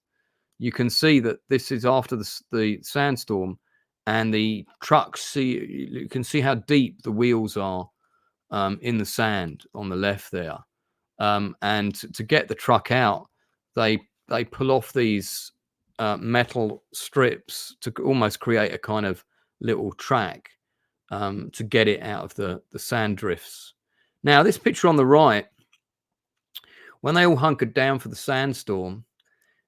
you can see that this is after the sandstorm, and the trucks, you can see how deep the wheels are in the sand on the left there. And to get the truck out, they pull off these metal strips to almost create a kind of little track to get it out of the sand drifts. Now, this picture on the right, when they all hunkered down for the sandstorm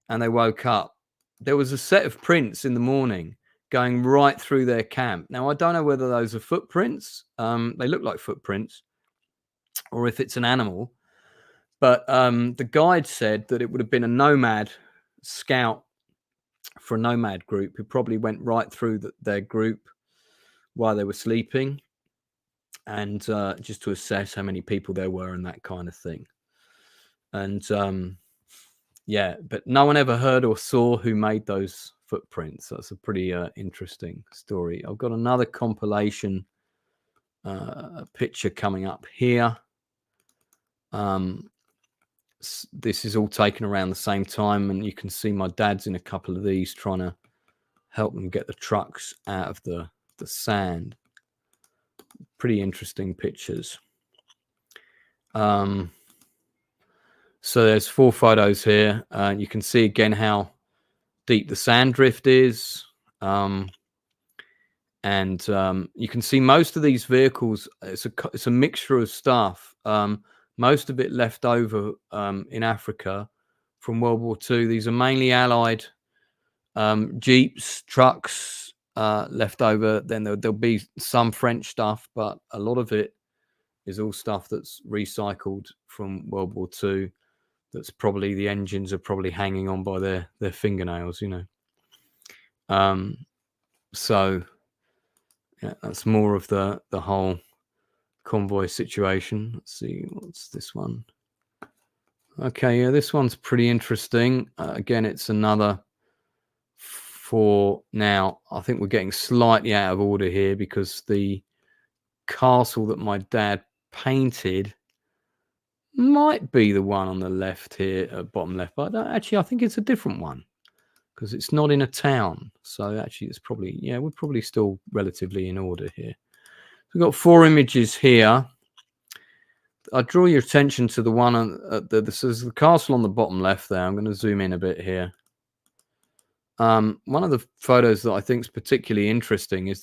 and they woke up, there was a set of prints in the morning going right through their camp. Now, I don't know whether those are footprints. They look like footprints, or if it's an animal. But the guide said that it would have been a nomad scout for a nomad group who probably went right through their group while they were sleeping, and just to assess how many people there were and that kind of thing. And yeah, but no one ever heard or saw who made those footprints. That's a pretty interesting story. I've got another compilation picture coming up here. This is all taken around the same time, and you can see my dad's in a couple of these trying to help them get the trucks out of the sand. Pretty interesting pictures. So there's 4 photos here. You can see again how deep the sand drift is. And you can see most of these vehicles, it's a mixture of stuff. Most of it left over in Africa from World War II. These are mainly Allied jeeps, trucks left over. Then there'll be some French stuff, but a lot of it is all stuff that's recycled from World War II. That's probably, the engines are probably hanging on by their fingernails, So Yeah, that's more of the whole convoy situation. Let's see, what's this one? Okay, yeah, this one's pretty interesting. Again, it's another for now. I think we're getting slightly out of order here because the castle that my dad painted might be the one on the left here, bottom left, but actually I think it's a different one because it's not in a town. So actually it's probably, yeah, we're probably still relatively in order here. We've got 4 images here. I draw your attention to the one on this is the castle on the bottom left there. I'm going to zoom in a bit here. One of the photos that I think is particularly interesting is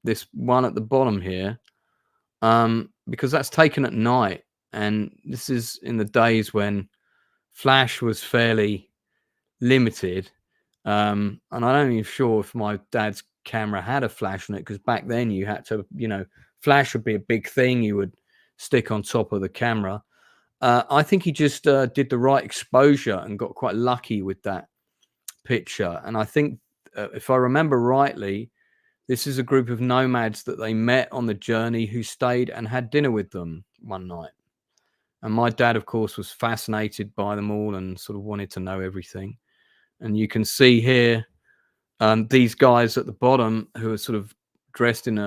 this one at the bottom here, because that's taken at night, and this is in the days when flash was fairly limited. And I'm not even sure if my dad's camera had a flash on it, because back then you had to, flash would be a big thing you would stick on top of the camera. I think he just did the right exposure and got quite lucky with that picture. And I think, if I remember rightly, this is a group of nomads that they met on the journey who stayed and had dinner with them one night. And my dad, of course, was fascinated by them all and sort of wanted to know everything. And you can see here these guys at the bottom who are sort of dressed in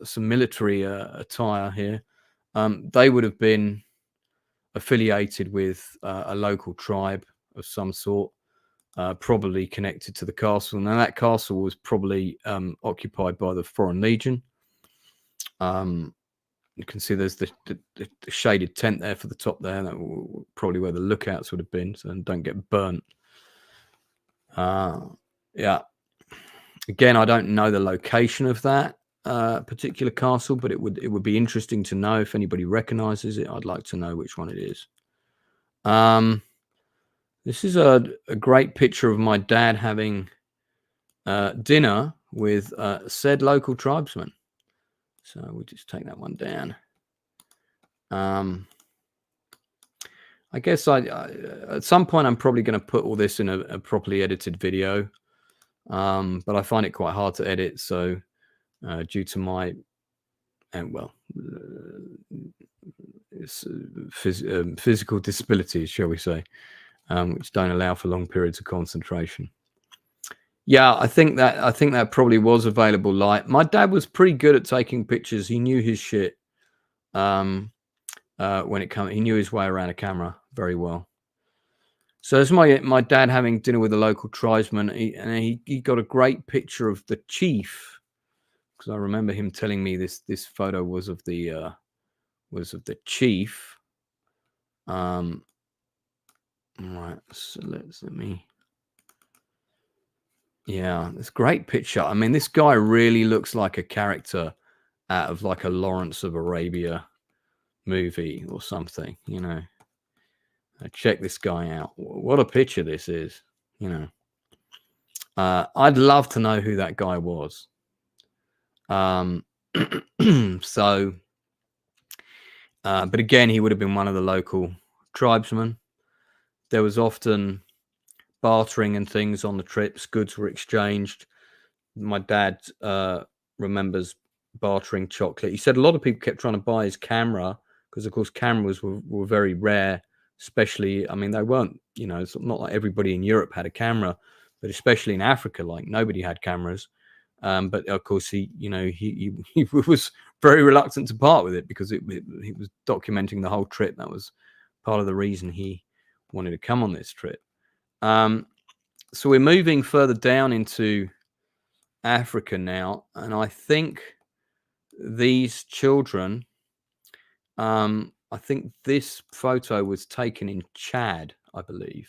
some military attire here. They would have been affiliated with a local tribe of some sort, probably connected to the castle. Now that castle was probably occupied by the Foreign Legion. You can see there's the shaded tent there for the top there. That probably where the lookouts would have been, so don't get burnt. Yeah. Again, I don't know the location of that particular castle, but it would be interesting to know if anybody recognizes it. I'd like to know which one it is. This is a great picture of my dad having dinner with said local tribesmen. So we'll just take that one down. I guess I at some point I'm probably going to put all this in a properly edited video, but I find it quite hard to edit. So due to my physical disabilities, shall we say, which don't allow for long periods of concentration. Yeah, I think that probably was available light. My dad was pretty good at taking pictures. He knew his shit. When it came, he knew his way around a camera very well. So it's my dad having dinner with a local tribesman, and he got a great picture of the chief, because I remember him telling me this photo was of the chief. Right, so let me. Yeah, this great picture. I mean, this guy really looks like a character out of like a Lawrence of Arabia movie or something, Check this guy out. What a picture this is, I'd love to know who that guy was. So, but again, he would have been one of the local tribesmen. There was often bartering and things on the trips. Goods were exchanged. My dad remembers bartering chocolate. He said a lot of people kept trying to buy his camera because, of course, cameras were very rare. Especially, I mean, they weren't, it's not like everybody in Europe had a camera, but especially in Africa, like nobody had cameras. But of course, he was very reluctant to part with it because he was documenting the whole trip. That was part of the reason he wanted to come on this trip. So we're moving further down into Africa now, and I think these children, I think this photo was taken in Chad, I believe.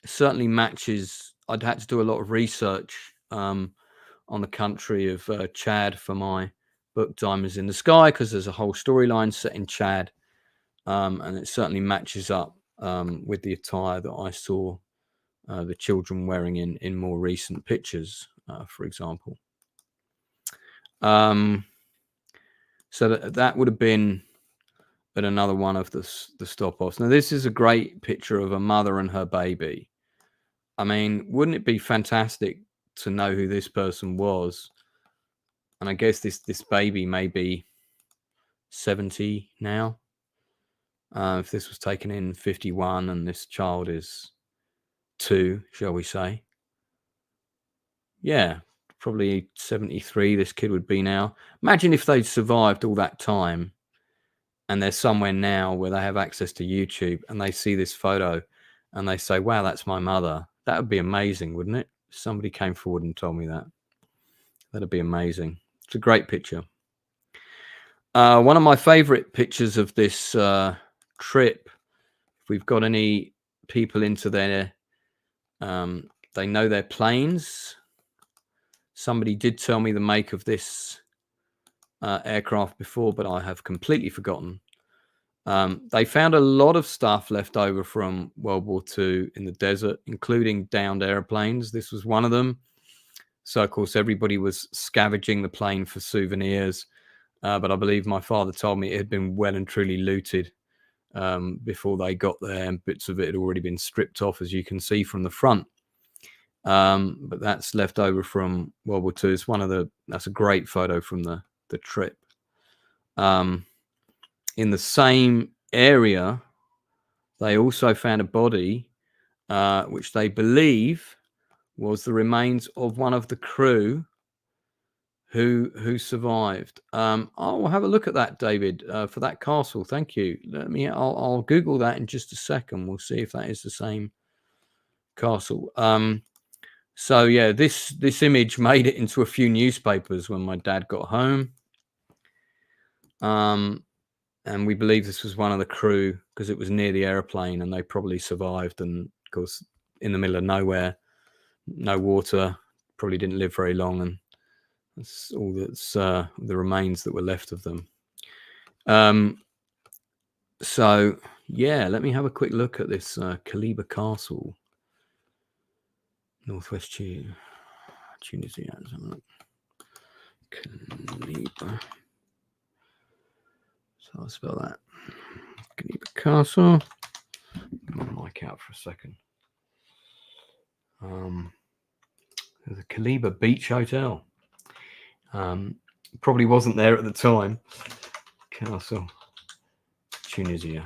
Certainly matches. I'd had to do a lot of research on the country of Chad for my book Diamonds in the Sky, because there's a whole storyline set in Chad, and it certainly matches up with the attire that I saw the children wearing in more recent pictures, for example. So that would have been at another one of the stop-offs. Now, this is a great picture of a mother and her baby. I mean, wouldn't it be fantastic to know who this person was. And I guess this baby may be 70 now. If this was taken in 51 and this child is 2, shall we say? Yeah, probably 73 this kid would be now. Imagine if they'd survived all that time and they're somewhere now where they have access to YouTube and they see this photo and they say, wow, that's my mother. That would be amazing, wouldn't it? If somebody came forward and told me that. That'd be amazing. It's a great picture. One of my favorite pictures of this trip, if we've got any people into their, they know their planes. Somebody did tell me the make of this aircraft before, but I have completely forgotten. They found a lot of stuff left over from World War II in the desert, including downed airplanes. This was one of them. So, of course, everybody was scavenging the plane for souvenirs. But I believe my father told me it had been well and truly looted before they got there, and bits of it had already been stripped off, as you can see from the front. But that's left over from World War II. It's that's a great photo from the trip. In the same area, they also found a body, which they believe was the remains of one of the crew who survived. I'll have a look at that, David, for that castle. Thank you. I'll Google that in just a second. We'll see if that is the same castle. So yeah, this image made it into a few newspapers when my dad got home. And we believe this was one of the crew because it was near the airplane and they probably survived. And of course, in the middle of nowhere, no water, probably didn't live very long. And that's all that's the remains that were left of them. So yeah, let me have a quick look at this Kaliber Castle. Northwest Tunisia. Kaliber. So I'll spell that. Kaliber Castle. Get my mic out for a second. There's a Kaliber Beach Hotel. Probably wasn't there at the time. Castle, Tunisia.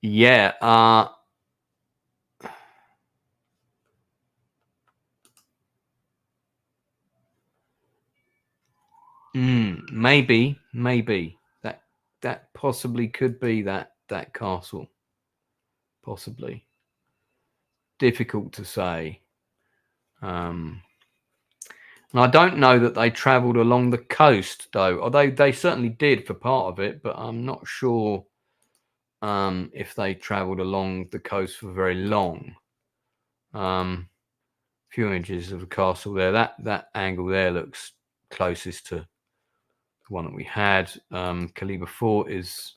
Yeah. Maybe that possibly could be that castle. Possibly. Difficult to say. And I don't know that they travelled along the coast, though. Although they certainly did for part of it, but I'm not sure if they travelled along the coast for very long. Few images of the castle there. That angle there looks closest to the one that we had. Kaliber Fort is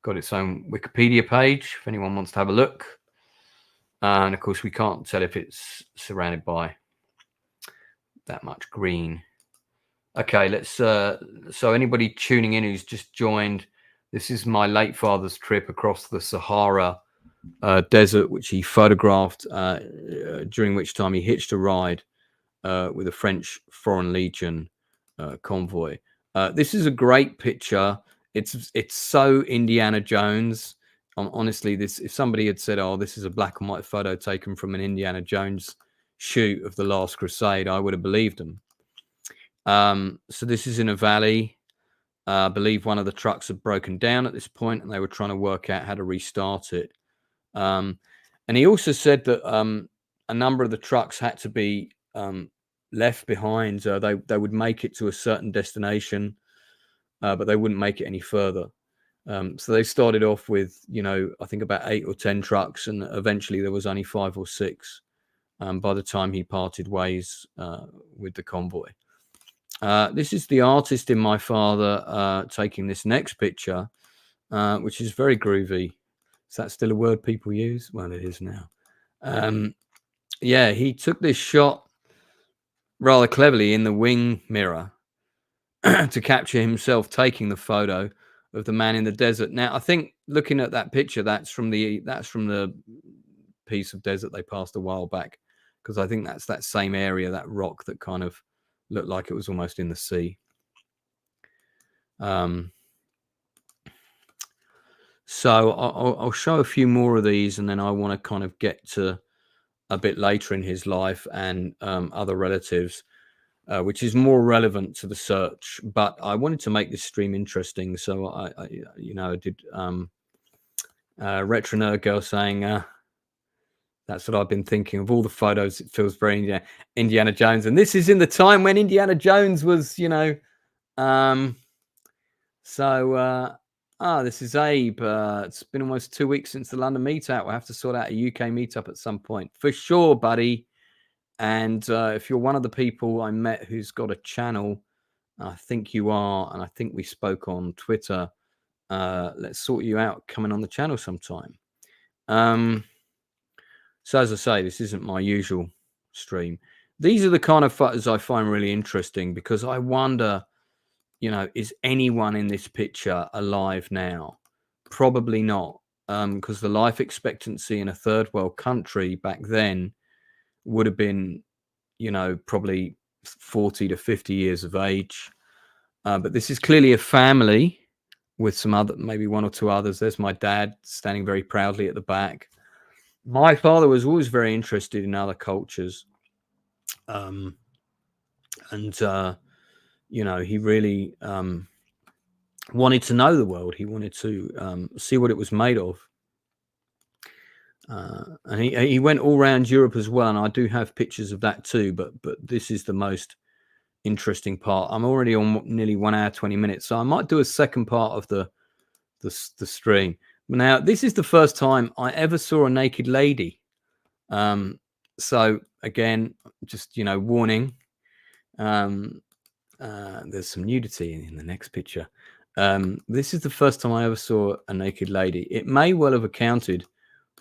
got its own Wikipedia page if anyone wants to have a look. And of course, we can't tell if it's surrounded by that much green. Okay, let's. So anybody tuning in who's just joined, this is my late father's trip across the Sahara desert, which he photographed, during which time he hitched a ride with a French Foreign Legion convoy. This is a great picture. It's so Indiana Jones. Honestly, if somebody had said, "Oh, this is a black and white photo taken from an Indiana Jones shoot of the Last Crusade," I would have believed them. So this is in a valley. I believe one of the trucks had broken down at this point, and they were trying to work out how to restart it. And he also said that a number of the trucks had to be left behind. They would make it to a certain destination, but they wouldn't make it any further. So they started off with, I think about 8 or 10 trucks, and eventually there was only 5 or 6 by the time he parted ways with the convoy. This is the artist in my father taking this next picture, which is very groovy. Is that still a word people use? Well, it is now. Yeah, he took this shot rather cleverly in the wing mirror to capture himself taking the photo of the man in the desert. Now, I think looking at that picture, that's from the piece of desert they passed a while back, because I think that's that same area, that rock that kind of looked like it was almost in the sea. So I'll show a few more of these, and then I want to kind of get to a bit later in his life and other relatives, which is more relevant to the search. But I wanted to make this stream interesting, so I did Retro Nerd Girl saying, that's what I've been thinking of all the photos. It feels very Indiana Jones, and this is in the time when Indiana Jones was, this is Abe. It's been almost 2 weeks since the London meetup. We'll have to sort out a UK meetup at some point for sure, buddy. And if you're one of the people I met who's got a channel, I think you are, and I think we spoke on Twitter. Let's sort you out coming on the channel sometime. So as I say, this isn't my usual stream. These are the kind of photos I find really interesting, because I wonder, is anyone in this picture alive now? Probably not, because the life expectancy in a third world country back then would have been, probably 40 to 50 years of age. But this is clearly a family with some other, maybe one or two others. There's my dad standing very proudly at the back. My father was always very interested in other cultures. He really wanted to know the world. He wanted to see what it was made of. And he went all around Europe as well, and I do have pictures of that too. But this is the most interesting part. I'm already on nearly 1 hour 20 minutes, so I might do a second part of the stream. Now, this is the first time I ever saw a naked lady. So again, just warning. There's some nudity in the next picture. This is the first time I ever saw a naked lady. It may well have accounted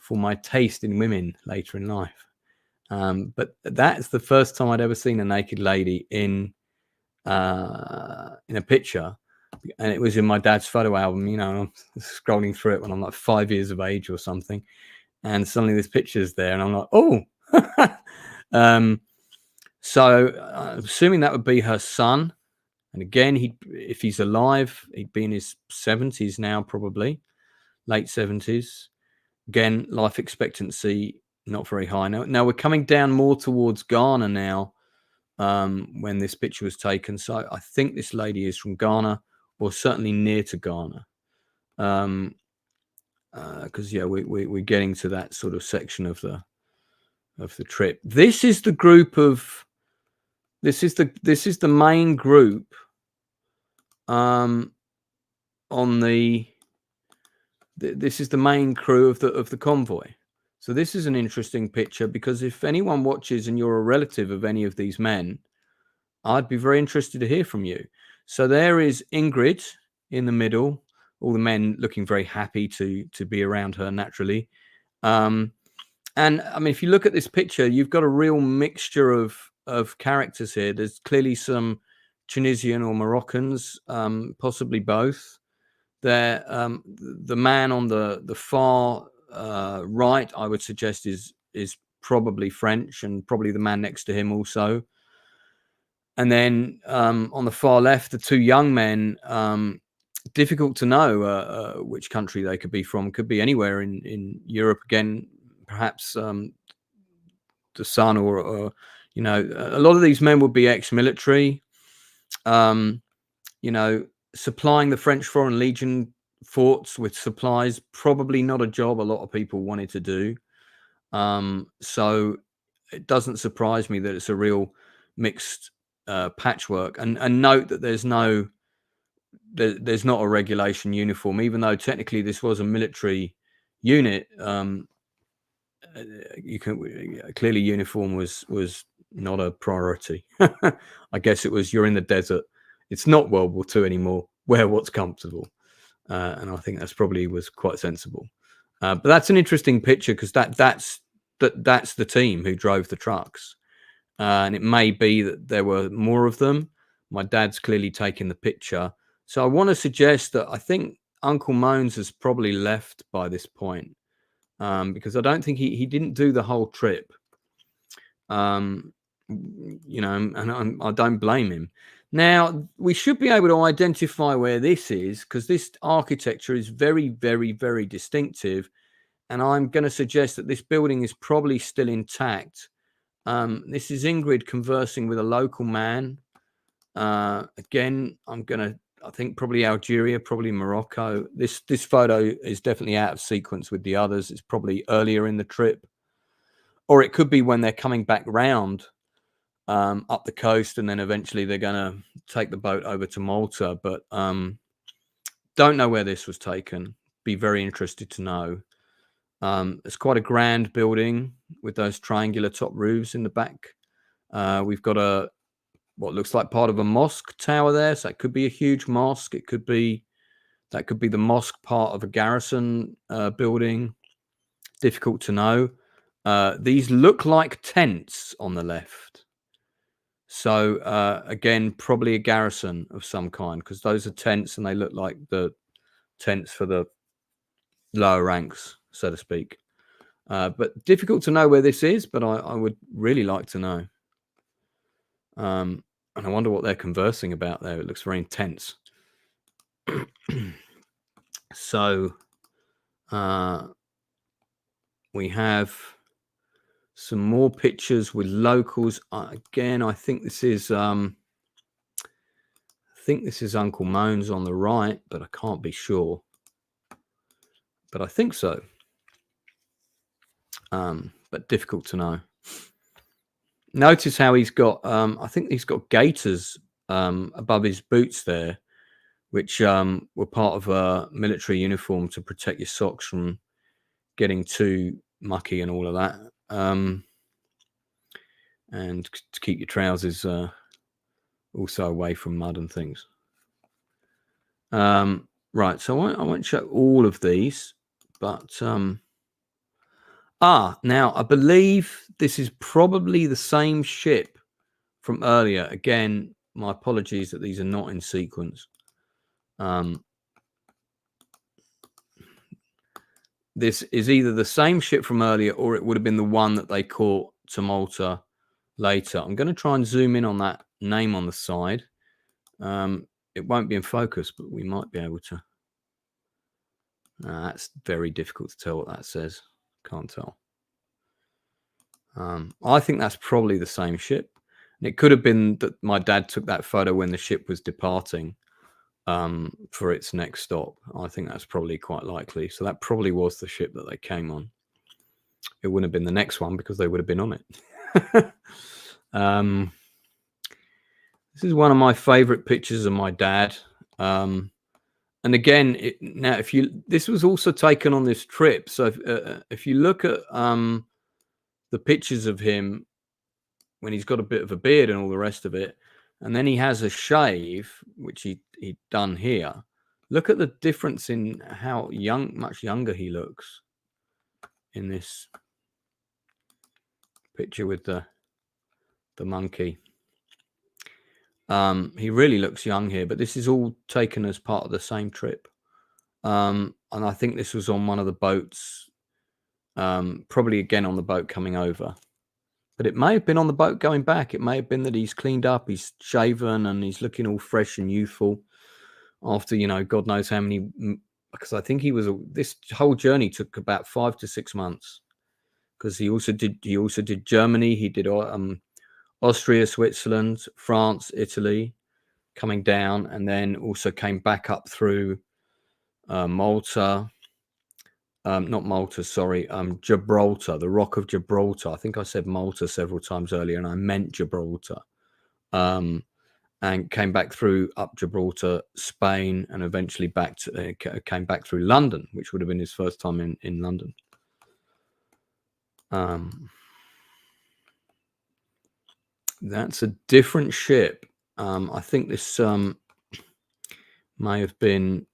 for my taste in women later in life. But that's the first time I'd ever seen a naked lady in a picture. And it was in my dad's photo album. I'm scrolling through it when I'm like 5 years of age or something. And suddenly this picture's there and I'm like, oh, so I'm assuming that would be her son. And again, if he's alive, he'd be in his 70s now, probably late 70s. Again, life expectancy not very high. Now we're coming down more towards Ghana now, when this picture was taken. So I think this lady is from Ghana, or certainly near to Ghana. Because we're getting to that sort of section of the trip. This is the group of. This is the main group. This is the main crew of the convoy. So this is an interesting picture, because if anyone watches and you're a relative of any of these men, I'd be very interested to hear from you. So there is Ingrid in the middle, all the men looking very happy to be around her naturally. And I mean, if you look at this picture, you've got a real mixture of characters here. There's clearly some Tunisian or Moroccans, possibly both. There, the man on the far right, I would suggest is probably French, and probably the man next to him also. And then on the far left, the two young men. Difficult to know which country they could be from. Could be anywhere in Europe. Again, perhaps the son, or a lot of these men would be ex-military. Supplying the French Foreign Legion forts with supplies, probably not a job a lot of people wanted to do. So it doesn't surprise me that it's a real mixed patchwork. And note that there's not a regulation uniform, even though technically this was a military unit. Clearly uniform was not a priority. I guess it was, you're in the desert. It's not World War II anymore. Wear what's comfortable. And I think that's probably was quite sensible. But that's an interesting picture, because that's the team who drove the trucks. And it may be that there were more of them. My dad's clearly taking the picture. So I want to suggest that I think Uncle Moans has probably left by this point, because I don't think he didn't do the whole trip. You know, and I don't blame him. Now, we should be able to identify where this is, because this architecture is very, very, very distinctive. And I'm going to suggest that this building is probably still intact. This is Ingrid conversing with a local man. Again, I think probably Algeria, probably Morocco. This photo is definitely out of sequence with the others. It's probably earlier in the trip. Or it could be when they're coming back round up the coast, and then eventually they're going to take the boat over to Malta. But don't know where this was taken. Be very interested to know. It's quite a grand building with those triangular top roofs in the back. We've got what looks like part of a mosque tower there. So it could be a huge mosque. That could be the mosque part of a garrison building. Difficult to know. These look like tents on the left. So again, probably a garrison of some kind, because those are tents and they look like the tents for the lower ranks, so to speak. But difficult to know where this is, but I would really like to know. And I wonder what they're conversing about there. It looks very intense. So we have some more pictures with locals. Again, I think this is Uncle Moans on the right, but I can't be sure. But I think so. But difficult to know. Notice how he's got, I think he's got gaiters above his boots there, which were part of a military uniform to protect your socks from getting too mucky and all of that. And to keep your trousers also away from mud and things. Right, so I won't show all of these, but now I believe this is probably the same ship from earlier. Again, my apologies that these are not in sequence. This is either the same ship from earlier, or it would have been the one that they caught to Malta later. I'm going to try and zoom in on that name on the side. It won't be in focus, but we might be able to. That's very difficult to tell what that says. Can't tell. I think that's probably the same ship. And it could have been that my dad took that photo when the ship was departing for its next stop. I think that's probably quite likely. So that probably was the ship that they came on. It wouldn't have been the next one because they would have been on it. This is one of my favorite pictures of my dad. And again, this was also taken on this trip. So if you look at the pictures of him when he's got a bit of a beard and all the rest of it, and then he has a shave, which he'd done here. Look at the difference in how much younger he looks in this picture with the monkey. He really looks young here, but this is all taken as part of the same trip. And I think this was on one of the boats, probably again on the boat coming over. But it may have been on the boat going back. It may have been that he's cleaned up, he's shaven, and he's looking all fresh and youthful after, God knows how many, because I think this whole journey took about 5 to 6 months, because he also did Germany, he did Austria, Switzerland, France, Italy, coming down, and then also came back up through Malta. Not Malta, sorry, Gibraltar, the Rock of Gibraltar. I think I said Malta several times earlier, and I meant Gibraltar. And came back through up Gibraltar, Spain, and eventually came back through London, which would have been his first time in London. That's a different ship. I think this may have been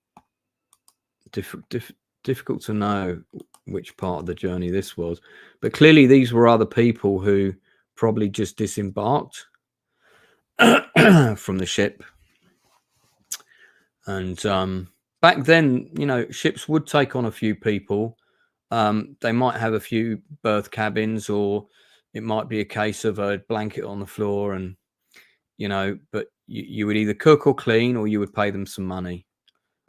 difficult to know which part of the journey this was, but clearly these were other people who probably just disembarked from the ship, and back then, you know, ships would take on a few people. They might have a few berth cabins, or it might be a case of a blanket on the floor, and you know, but you would either cook or clean, or you would pay them some money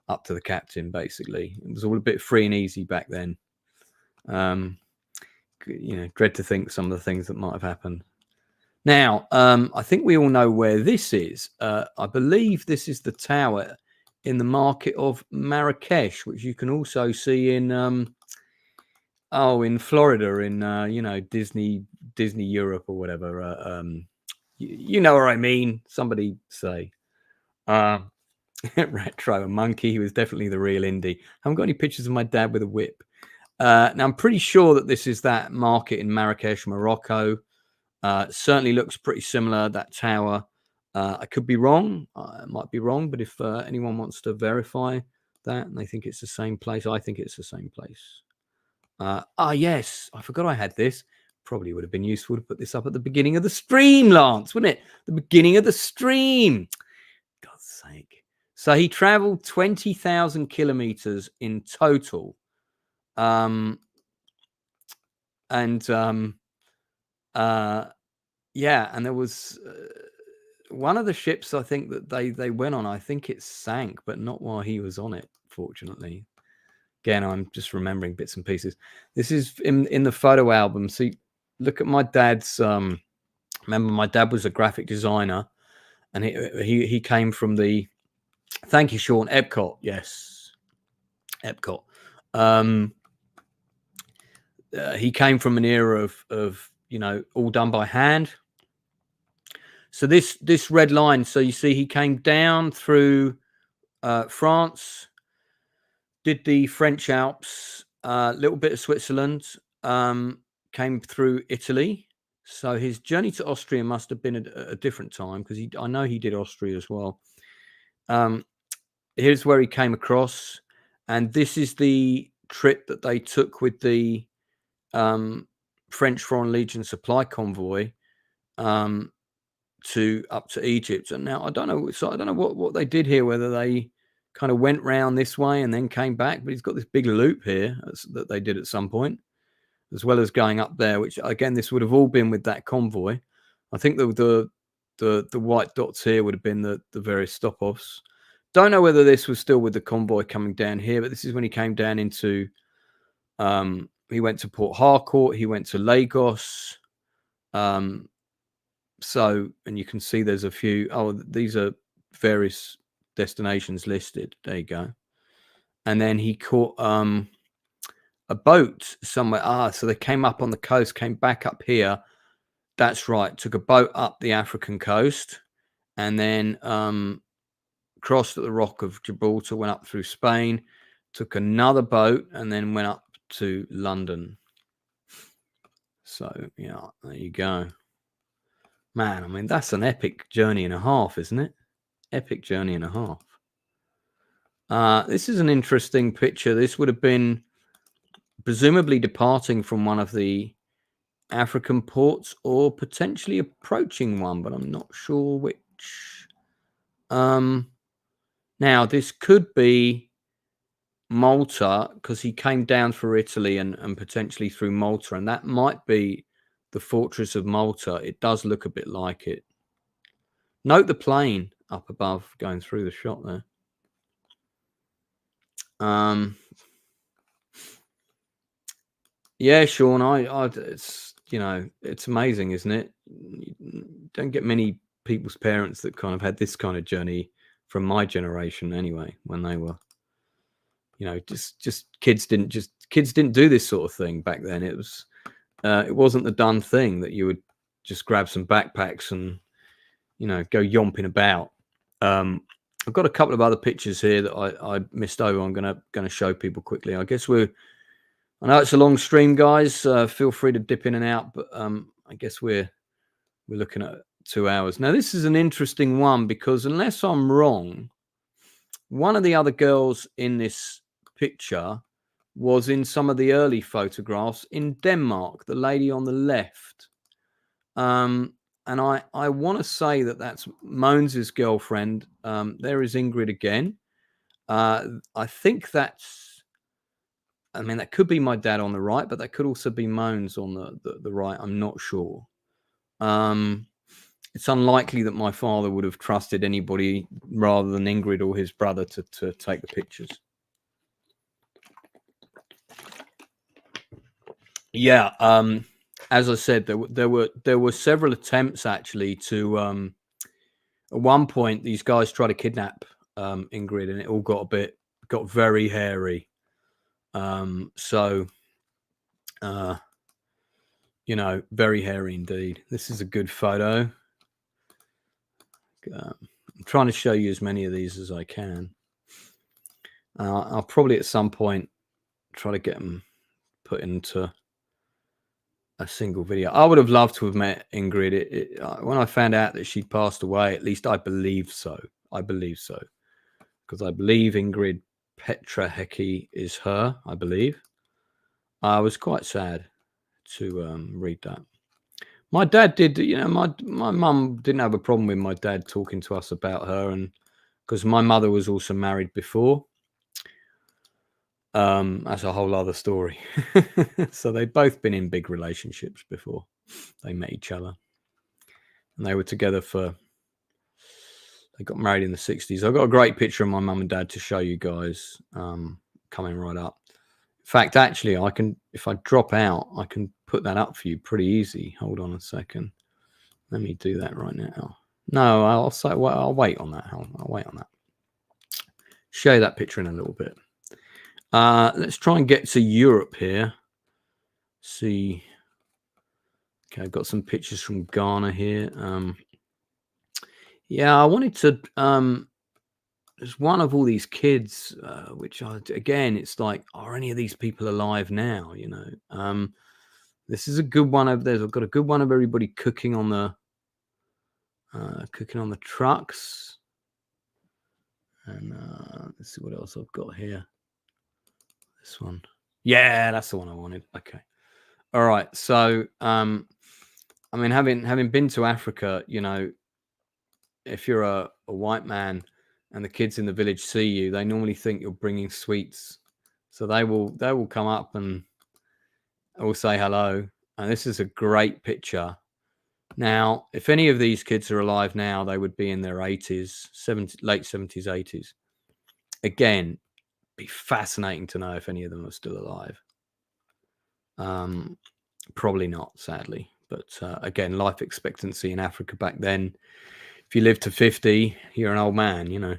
up to the captain. Basically, it was all a bit free and easy back then. You know, dread to think some of the things that might have happened. Now, I think we all know where this is. I believe this is the tower in the market of Marrakesh, which you can also see in in Florida, in you know, Disney Europe or whatever. You know what I mean? Somebody say. Retro, a monkey. He was definitely the real Indy. I haven't got any pictures of my dad with a whip. Now, I'm pretty sure that this is that market in Marrakesh, Morocco. Certainly looks pretty similar, that tower. I could be wrong. I might be wrong, but if anyone wants to verify that and they think it's the same place, I think it's the same place. Yes, I forgot I had this. Probably would have been useful to put this up at the beginning of the stream, Lance, wouldn't it? The beginning of the stream. God's sake. So he traveled 20,000 kilometers in total. Yeah, and there was one of the ships, I think, that they went on. I think it sank, but not while he was on it, fortunately. Again, I'm just remembering bits and pieces. This is in the photo album. See, look at my dad's. Remember, my dad was a graphic designer, and he came from the. Thank you, Sean. Epcot, yes, Epcot. He came from an era of you know, all done by hand. So this red line. So you see, he came down through France, did the French Alps, a little bit of Switzerland, came through Italy. So his journey to Austria must have been a different time, because I know he did Austria as well. Here's where he came across, and this is the trip that they took with the French Foreign Legion supply convoy to up to Egypt. And now I don't know what they did here, whether they kind of went round this way and then came back, but he's got this big loop here that they did at some point, as well as going up there, which again, this would have all been with that convoy. I think the white dots here would have been the various stop-offs. Don't know whether this was still with the convoy coming down here, but this is when he came down into he went to Port Harcourt, he went to Lagos. So, and you can see there's a few. Oh, these are various destinations listed. There you go. And then he caught a boat somewhere. So they came up on the coast, came back up here. That's right. Took a boat up the African coast, and then crossed at the Rock of Gibraltar, went up through Spain, took another boat, and then went up to London. So yeah, there you go. Man, I mean, that's an epic journey and a half, isn't it? Epic journey and a half. This is an interesting picture. This would have been presumably departing from one of the African ports, or potentially approaching one, but I'm not sure which. Now, this could be Malta, because he came down for Italy and potentially through Malta, and that might be the fortress of Malta. It does look a bit like it. Note the plane up above going through the shot there. Yeah, Sean, it's, you know, it's amazing, isn't it? You don't get many people's parents that kind of had this kind of journey from my generation anyway, when they were, you know, just kids didn't do this sort of thing back then. It wasn't the done thing that you would just grab some backpacks and, you know, go yomping about. I've got a couple of other pictures here that I missed over. I'm gonna show people quickly. I guess I know it's a long stream, guys. Feel free to dip in and out, but I guess we're looking at 2 hours. Now, this is an interesting one, because unless I'm wrong, one of the other girls in this picture was in some of the early photographs in Denmark, the lady on the left. And I want to say that that's Moans's girlfriend. There is Ingrid again. I think that's, I mean, that could be my dad on the right, but that could also be Moans on the right. I'm not sure. It's unlikely that my father would have trusted anybody rather than Ingrid or his brother to take the pictures. Yeah. As I said, there were several attempts actually to. At one point, these guys tried to kidnap Ingrid, and it all got very hairy. So, you know, very hairy indeed. This is a good photo. I'm trying to show you as many of these as I can. I'll probably at some point try to get them put into a single video. I would have loved to have met Ingrid. When I found out that she'd passed away, at least I believe so. Because I believe Ingrid Petra Hecke is her, I believe. I was quite sad to read that. My dad did, you know, my mum didn't have a problem with my dad talking to us about her, and because my mother was also married before. That's a whole other story. So they'd both been in big relationships before they met each other, and they were together they got married in the 60s. I've got a great picture of my mum and dad to show you guys, coming right up. In fact, actually, I can, if I drop out, I can put that up for you pretty easy. Hold on a second. Let me do that right now. No, I'll say, well, I'll wait on that. I'll wait on that. Show you that picture in a little bit. Let's try and get to Europe here. See. Okay, I've got some pictures from Ghana here. Yeah, I wanted to. There's one of all these kids, which again, it's like, are any of these people alive now? You know, this is a good one over there. I've got a good one of everybody cooking on the trucks. And let's see what else I've got here. This one, yeah, that's the one I wanted. Okay, all right. So, I mean, having been to Africa, you know, if you're a white man and the kids in the village see you, they normally think you're bringing sweets, so they will come up and will say hello. And this is a great picture. Now, if any of these kids are alive now, they would be in their 80s, late 70s, 80s. Again, be fascinating to know if any of them are still alive. Probably not, sadly. But again, life expectancy in Africa back then, if you lived to 50, you're an old man, you know.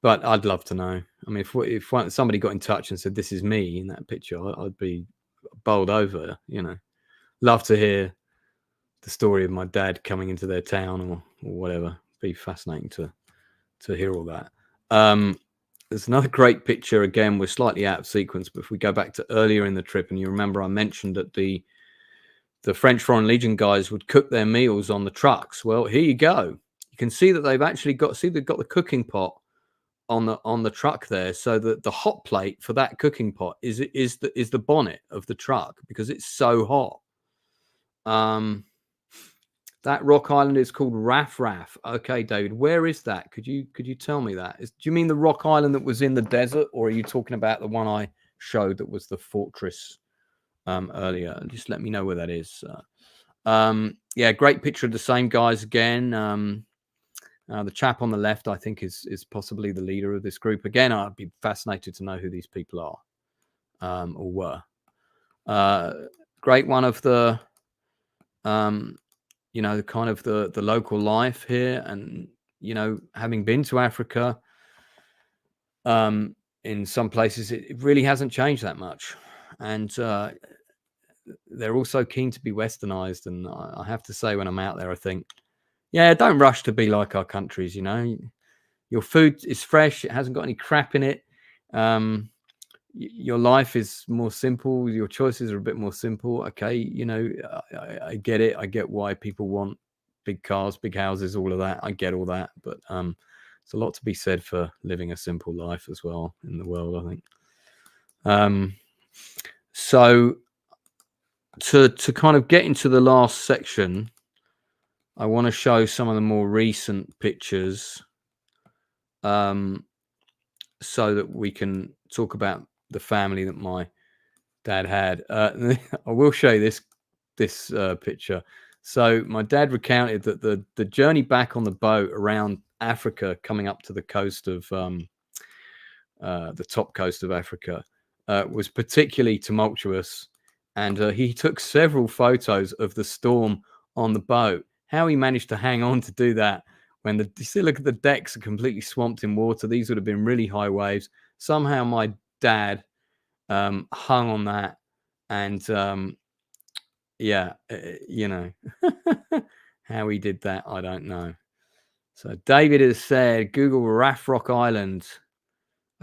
But I'd love to know. I mean, if somebody got in touch and said, this is me in that picture, I'd be bowled over, you know. Love to hear the story of my dad coming into their town or whatever. Be fascinating to hear all that. There's another great picture. Again, we're slightly out of sequence, but if we go back to earlier in the trip, and you remember I mentioned that the French Foreign Legion guys would cook their meals on the trucks. Well, here you go. You can see that they've actually got the cooking pot on the truck there, so that the hot plate for that cooking pot is the bonnet of the truck, because it's so hot. That rock island is called Raf Raf. Okay, David, where is that? Could you tell me that? Do you mean the rock island that was in the desert, or are you talking about the one I showed that was the fortress earlier? Just let me know where that is. Yeah, great picture of the same guys again. The chap on the left, I think, is possibly the leader of this group. Again, I'd be fascinated to know who these people are, or were. Great one of the you know, the kind of the local life here. And, you know, having been to Africa, in some places, it really hasn't changed that much. And they're also keen to be westernized. And I have to say, when I'm out there, I think, yeah, don't rush to be like our countries, you know. Your food is fresh. It hasn't got any crap in it. Your life is more simple. Your choices are a bit more simple. Okay, you know, I get it. I get why people want big cars, big houses, all of that. I get all that. But it's a lot to be said for living a simple life as well in the world, I think. So to kind of get into the last section, I want to show some of the more recent pictures. so that we can talk about the family that my dad had. I will show you this picture. So my dad recounted that the journey back on the boat around Africa, coming up to the coast of the top coast of Africa, was particularly tumultuous, and he took several photos of the storm on the boat. How he managed to hang on to do that when you still look at the decks are completely swamped in water. These would have been really high waves. Somehow my dad hung on that, and yeah, you know, how he did that, I don't know. So David has said, Google Raff Rock Island.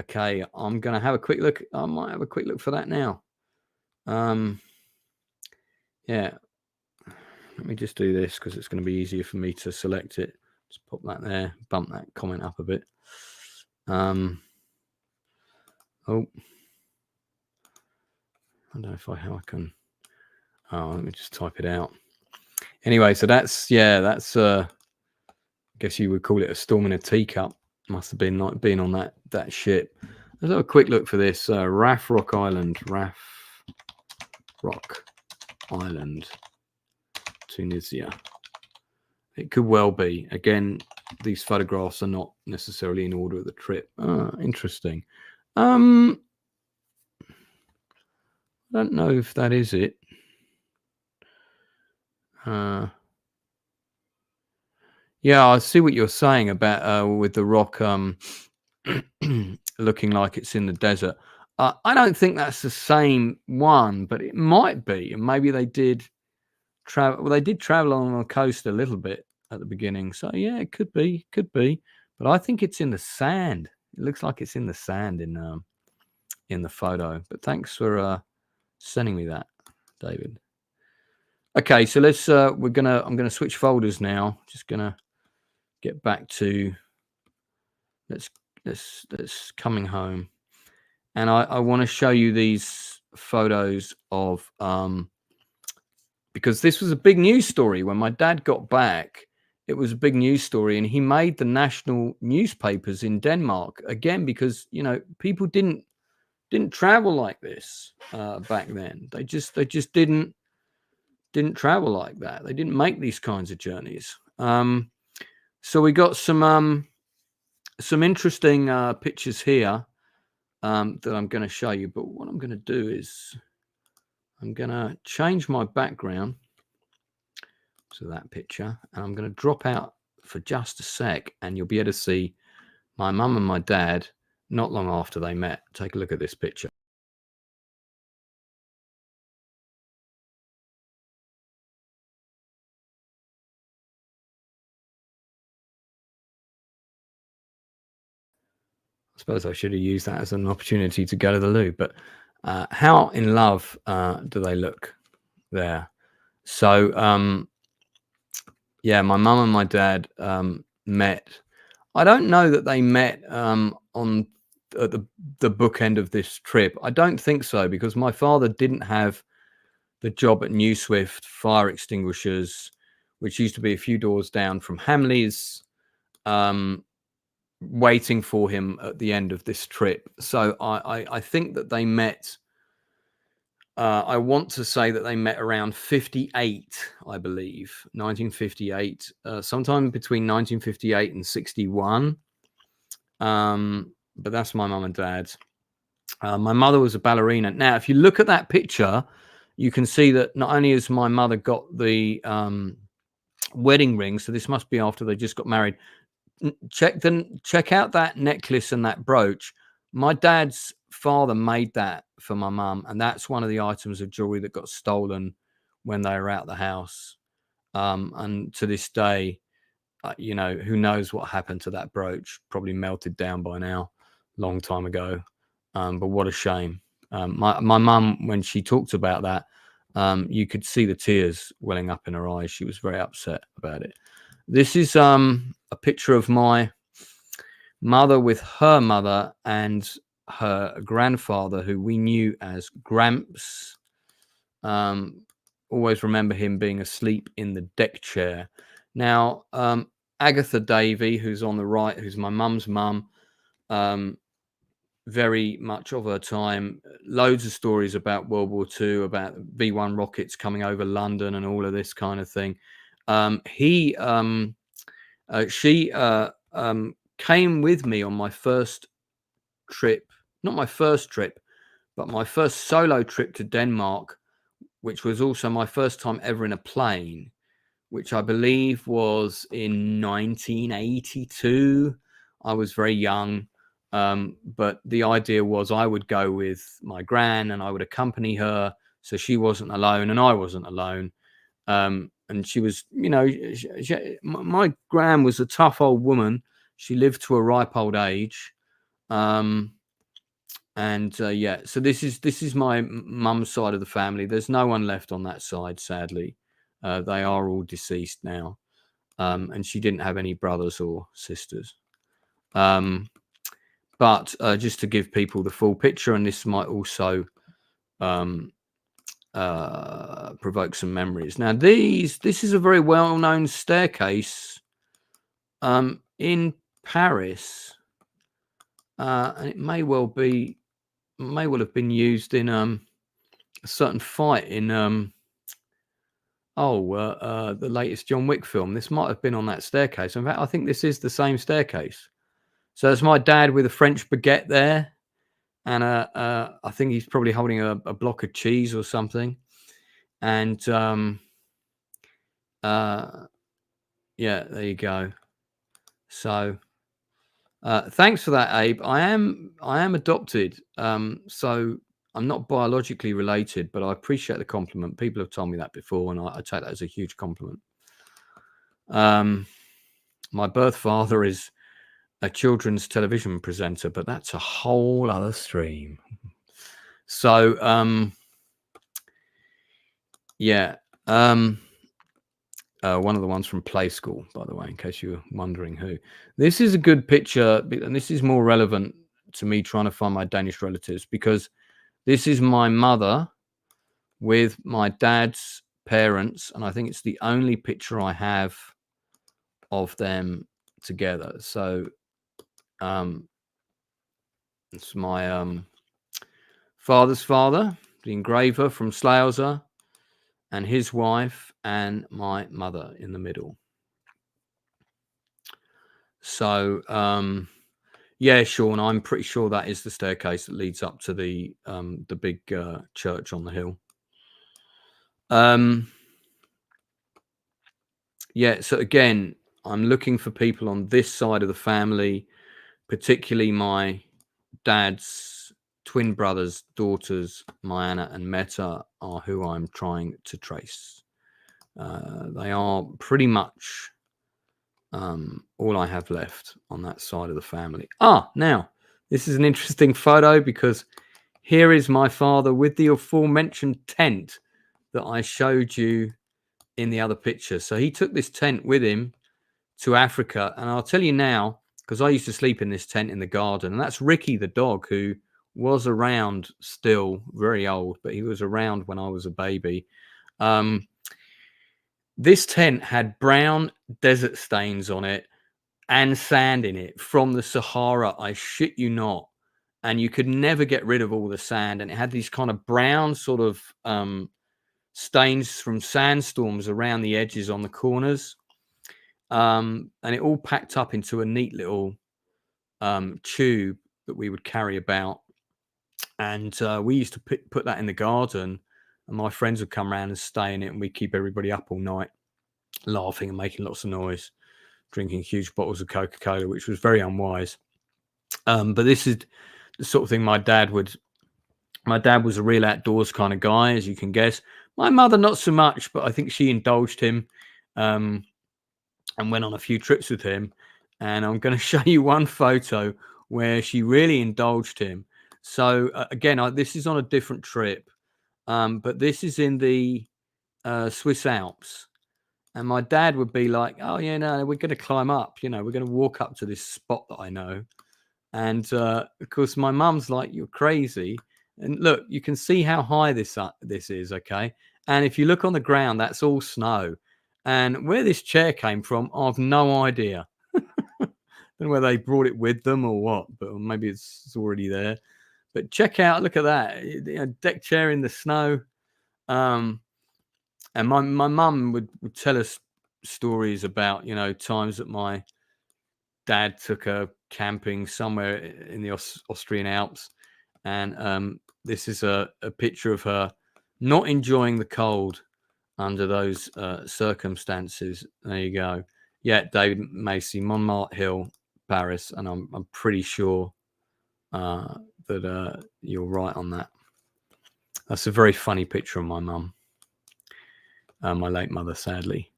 Okay, I'm going to have a quick look. I might have a quick look for that now. Yeah, let me just do this because it's going to be easier for me to select it. Just pop that there, bump that comment up a bit. Oh, I don't know how I can. Oh, let me just type it out. Anyway, so that's I guess you would call it a storm in a teacup. Must have been like being on that ship. Let's have a quick look for this. Raff Rock Island, Tunisia. It could well be. Again, these photographs are not necessarily in order of the trip. Interesting. I don't know if that is it. Yeah, I see what you're saying about with the rock looking like it's in the desert. I don't think that's the same one, but it might be. And maybe they did travel. Well, they did travel on the coast a little bit at the beginning. So yeah, it could be. But I think it's in the sand. It looks like it's in the sand in the photo. But thanks for sending me that, David. Okay, so let's I'm gonna switch folders now. Just gonna get back to let's coming home, and I want to show you these photos of because this was a big news story when my dad got back. It was a big news story, and he made the national newspapers in Denmark again because people didn't travel like this back then. They just didn't travel like that. They didn't make these kinds of journeys. So we got some interesting pictures here that I'm going to show you. But what I'm going to do is I'm going to change my background to that picture, and I'm going to drop out for just a sec, and you'll be able to see my mum and my dad not long after they met. Take a look at this picture. I suppose I should have used that as an opportunity to go to the loo, but how in love do they look there? So yeah, my mum and my dad met. I don't know that they met on at the bookend of this trip. I don't think so, because my father didn't have the job at New Swift Fire Extinguishers, which used to be a few doors down from Hamleys, waiting for him at the end of this trip. So I think that they met. I want to say that they met around 58, I believe, 1958, sometime between 1958 and 61. But that's my mum and dad. My mother was a ballerina. Now, if you look at that picture, you can see that not only has my mother got the wedding ring, so this must be after they just got married. Check out that necklace and that brooch. My dad's father made that for my mum, and that's one of the items of jewelry that got stolen when they were out the house. And to this day, who knows what happened to that brooch? Probably melted down by now, long time ago. But what a shame. My mum, when she talked about that, you could see the tears welling up in her eyes. She was very upset about it. This is a picture of my mother with her mother and her grandfather, who we knew as Gramps. Always remember him being asleep in the deck chair. Now, Agatha Davey, who's on the right, who's my mum's mum, very much of her time. Loads of stories about World War II, about B-1 rockets coming over London and all of this kind of thing. She came with me on my first trip, not my first trip, but my first solo trip to Denmark, which was also my first time ever in a plane, which I believe was in 1982. I was very young, but the idea was I would go with my gran and I would accompany her, so she wasn't alone and I wasn't alone. And she was, my gran was a tough old woman. She lived to a ripe old age. So this is my mum's side of the family. There's no one left on that side, sadly. They are all deceased now. And she didn't have any brothers or sisters. But just to give people the full picture, and this might also provoke some memories. Now, this is a very well-known staircase in Paris, and it may well have been used in a certain fight in the latest John Wick film. This might have been on that staircase. In fact, I think this is the same staircase. So it's my dad with a French baguette there, and I think he's probably holding a block of cheese or something. And yeah, there you go. So thanks for that, Abe. I am adopted, so I'm not biologically related, but I appreciate the compliment. People have told me that before, and I take that as a huge compliment. My birth father is a children's television presenter, but that's a whole other stream. So yeah, one of the ones from Play School, by the way, in case you were wondering who. This is a good picture, and this is more relevant to me trying to find my Danish relatives, because this is my mother with my dad's parents, and I think it's the only picture I have of them together. So it's my father's father, the engraver from Slaughter, and his wife, and my mother in the middle. So yeah, Sean, I'm pretty sure that is the staircase that leads up to the big church on the hill. Yeah, so again, I'm looking for people on this side of the family, particularly my dad's twin brothers, daughters, Marieanne and Mette, are who I'm trying to trace. They are pretty much all I have left on that side of the family. Now, this is an interesting photo, because here is my father with the aforementioned tent that I showed you in the other picture. So he took this tent with him to Africa, and I'll tell you now, because I used to sleep in this tent in the garden, and that's Ricky the dog, who was around, still very old, but he was around when I was a baby. This tent had brown desert stains on it and sand in it from the Sahara, I shit you not. And you could never get rid of all the sand, and it had these kind of brown sort of stains from sandstorms around the edges on the corners, and it all packed up into a neat little tube that we would carry about, and we used to put that in the garden, and my friends would come around and stay in it, and we'd keep everybody up all night laughing and making lots of noise, drinking huge bottles of Coca-Cola, which was very unwise. But this is the sort of thing my dad was a real outdoors kind of guy, as you can guess. My mother, not so much, but I think she indulged him and went on a few trips with him. And I'm going to show you one photo where she really indulged him. So again, this is on a different trip, but this is in the Swiss Alps. And my dad would be like, oh, yeah, no, we're going to climb up. We're going to walk up to this spot that I know. And of course, my mum's like, you're crazy. And look, you can see how high this is, okay? And if you look on the ground, that's all snow. And where this chair came from, I've no idea. don't know whether they brought it with them or what, but maybe it's already there. But check out, look at that, deck chair in the snow. And my mum would tell us stories about, times that my dad took her camping somewhere in the Austrian Alps. And this is a picture of her not enjoying the cold under those circumstances. There you go. Yeah, David Macy, Montmartre Hill, Paris. And I'm pretty sure that you're right on that. That's a very funny picture of my mum. My late mother, sadly.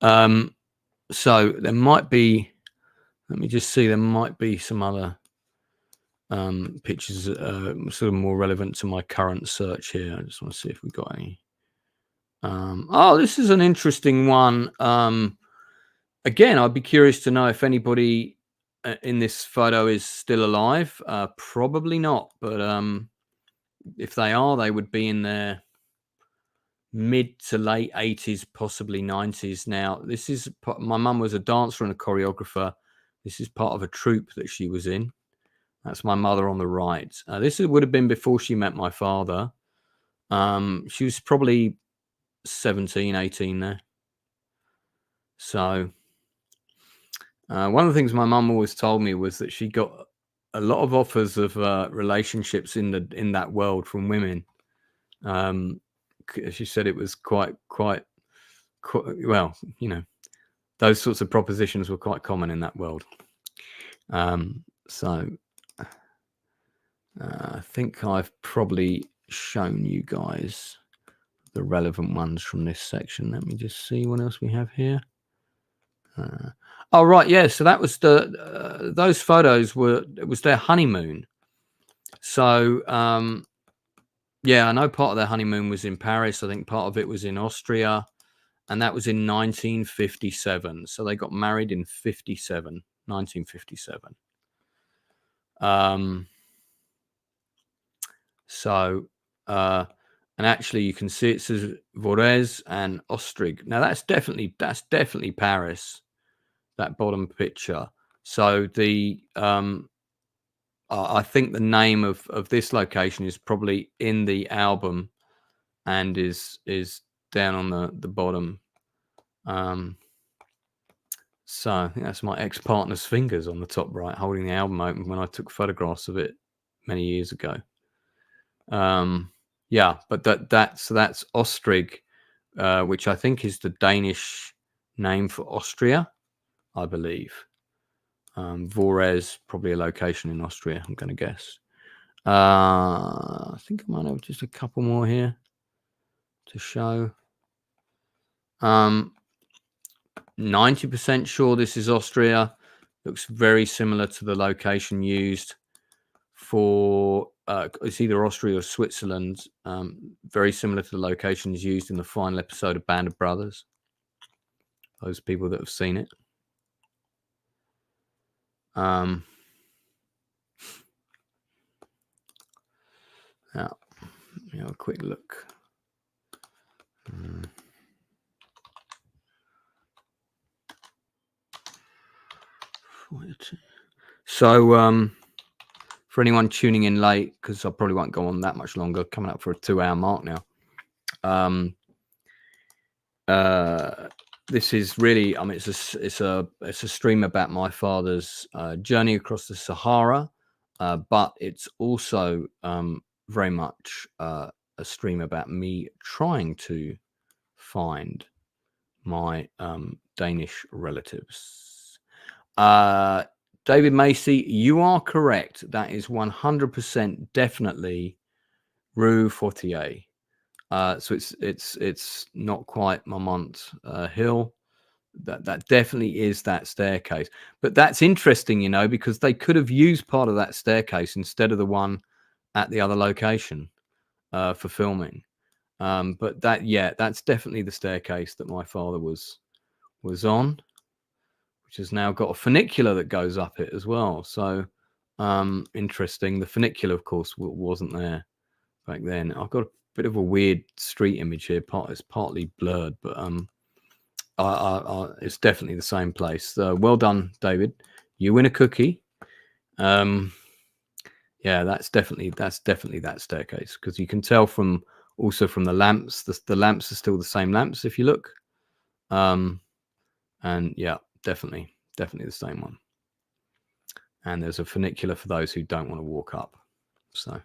So there might be, let me just see, there might be some other pictures sort of more relevant to my current search here. I just want to see if we got any. Oh, this is an interesting one. Again, I'd be curious to know if anybody in this photo is still alive. Probably not, but if they are, they would be in their mid to late 80s, possibly 90s. Now, this is, my mum was a dancer and a choreographer. This is part of a troupe that she was in. That's my mother on the right. This would have been before she met my father. She was probably 17, 18 there. So one of the things my mum always told me was that she got a lot of offers of relationships in that world from women. She said it was quite well, those sorts of propositions were quite common in that world. So I think I've probably shown you guys the relevant ones from this section. Let me just see what else we have here. Oh, right. Yeah. So that was those photos it was their honeymoon. So, yeah, I know part of their honeymoon was in Paris. I think part of it was in Austria, and that was in 1957. So they got married in 1957. So, and actually you can see it says Vorez and Ostrig. Now that's definitely Paris, that bottom picture. So I think the name of this location is probably in the album and is down on the bottom. So I think that's my ex-partner's fingers on the top right, holding the album open when I took photographs of it many years ago. Yeah, but that's Ostrig, which I think is the Danish name for Austria, I believe. Vorez, probably a location in Austria, I'm going to guess. I think I might have just a couple more here to show. 90% sure this is Austria. Looks very similar to the location used for it's either Austria or Switzerland. Very similar to the locations used in the final episode of Band of Brothers. Those people that have seen it. Now, let me have a quick look. So, for anyone tuning in late, because I probably won't go on that much longer, coming up for a 2-hour mark now. This is really, I mean, it's a stream about my father's journey across the Sahara, but it's also very much a stream about me trying to find my Danish relatives. David Macy, you are correct. That is 100% definitely Rue Fortier. So it's not quite Montmartre Hill. That definitely is that staircase. But that's interesting, because they could have used part of that staircase instead of the one at the other location for filming. But that's definitely the staircase that my father was on, which has now got a funicular that goes up it as well. So interesting. The funicular, of course, wasn't there back then. I've got a bit of a weird street image here. It's partly blurred, but it's definitely the same place. Well done, David. you win a cookie. Yeah, that's definitely that staircase, because you can tell from the lamps. The lamps are still the same lamps if you look. And yeah, definitely the same one. And there's a funicular for those who don't want to walk up. So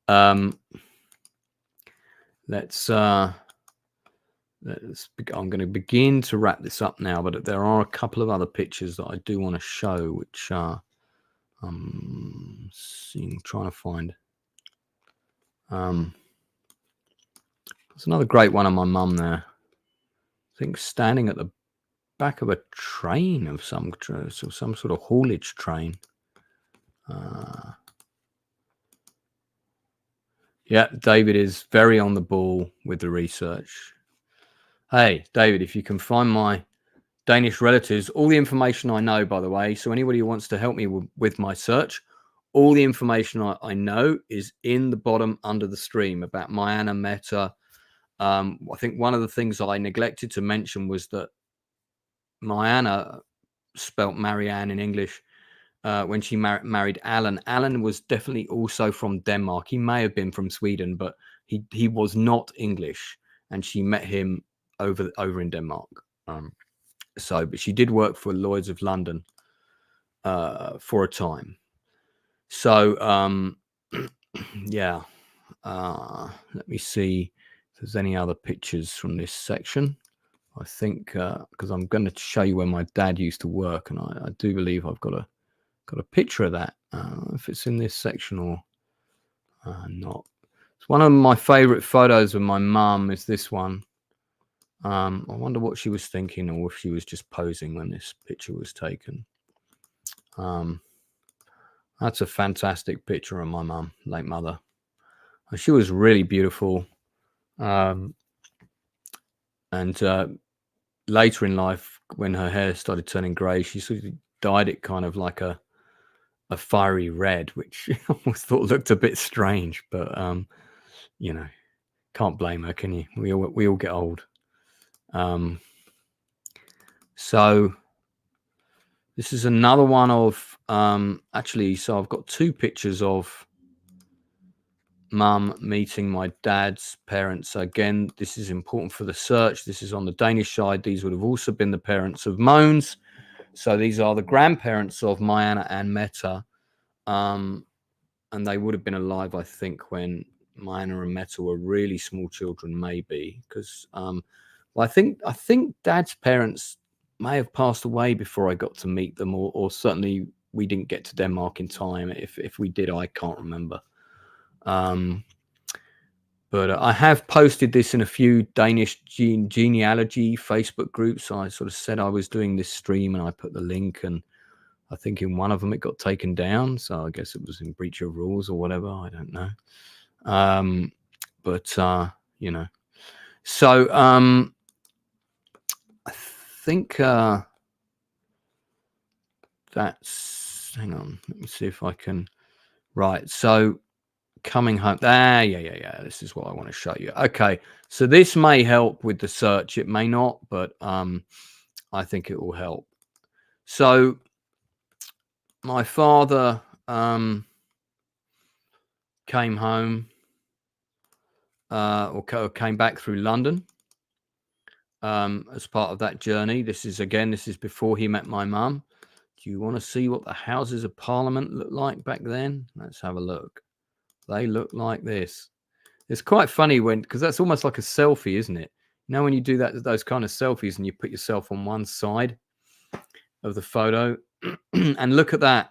I'm going to begin to wrap this up now, but there are a couple of other pictures that I do want to show, which are I'm trying to find. There's another great one of my mum there. I think standing at the back of a train of some sort of haulage train. Yeah, David is very on the ball with the research. Hey, David, if you can find my Danish relatives, all the information I know, by the way, so anybody who wants to help me with my search, all the information I know is in the bottom under the stream about Marieanne, Mette. I think one of the things I neglected to mention was that Marieanne spelt Marieanne in English when she married Alan. Alan was definitely also from Denmark. He may have been from Sweden, but he was not English, and she met him over in Denmark. But she did work for Lloyd's of London for a time. So yeah, let me see if there's any other pictures from this section. I think because I'm going to show you where my dad used to work, and I do believe I've got a picture of that. If it's in this section or not. It's one of my favorite photos of my mum is this one. I wonder what she was thinking, or if she was just posing when this picture was taken. That's a fantastic picture of my mum, late mother. She was really beautiful. And later in life, when her hair started turning grey, she sort of dyed it kind of like a fiery red, which I always thought looked a bit strange, but you know, can't blame her, can you? We all get old. So this is another one of actually, so I've got two pictures of mum meeting my dad's parents. So again, this is important for the search. This is on the Danish side. These would have also been the parents of Mogens. So these are the grandparents of Marieanne and Mette. And they would have been alive, I think, when Marieanne and Mette were really small children, maybe. Because I think Dad's parents may have passed away before I got to meet them, or certainly we didn't get to Denmark in time. If we did, I can't remember. But I have posted this in a few Danish genealogy Facebook groups. I sort of said I was doing this stream, and I put the link, and I think in one of them it got taken down. So I guess it was in breach of rules or whatever. I don't know. You know, so I think that's, hang on, let me see if I can. Right. So coming home. Yeah. This is what I want to show you. Okay. So this may help with the search. It may not, but I think it will help. So my father came home or came back through London as part of that journey. This is before he met my mum. Do you want to see what the Houses of Parliament looked like back then? Let's have a look. They look like this. It's quite funny because that's almost like a selfie, isn't it? You know, when you do those kind of selfies and you put yourself on one side of the photo and look at that.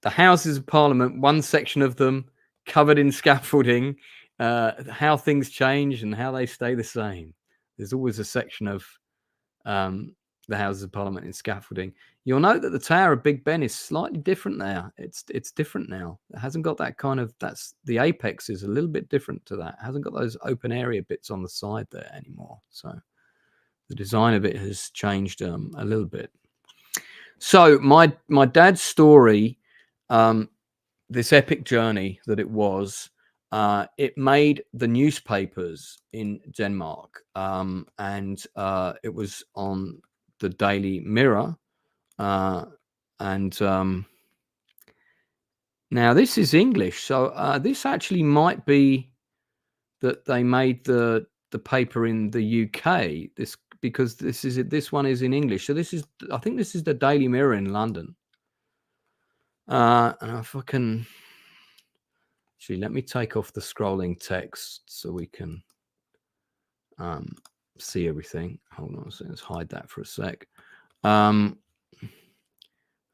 The Houses of Parliament, one section of them covered in scaffolding, how things change and how they stay the same. There's always a section of the Houses of Parliament in scaffolding. You'll note that the Tower of Big Ben is slightly different now. It's different now. It hasn't got that kind of, the apex is a little bit different to that. It hasn't got those open area bits on the side there anymore. So the design of it has changed a little bit. So my dad's story, this epic journey that it was, it made the newspapers in Denmark, and it was on the Daily Mirror, And now this is English, so this actually might be that they made the paper in the UK. Because this one is in English. So I think this is the Daily Mirror in London. And if I can actually, let me take off the scrolling text so we can see everything. Hold on, let's hide that for a sec. And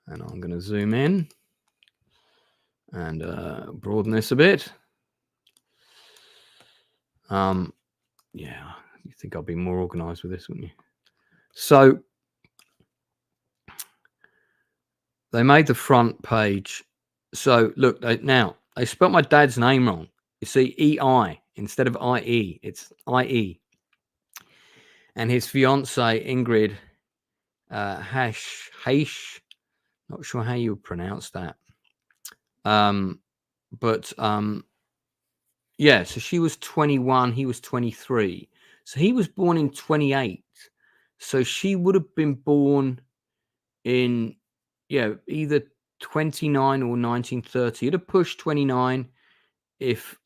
I'm going to zoom in and broaden this a bit. Yeah, you think I'll be more organized with this, wouldn't you? So they made the front page. So look, now they spelled my dad's name wrong. You see, E-I instead of I-E. It's I-E. And his fiancée, Ingrid Hash, not sure how you would pronounce that. But yeah, so she was 21, he was 23. So he was born in 28. So she would have been born in, either 29 or 1930. It'd have pushed 29 if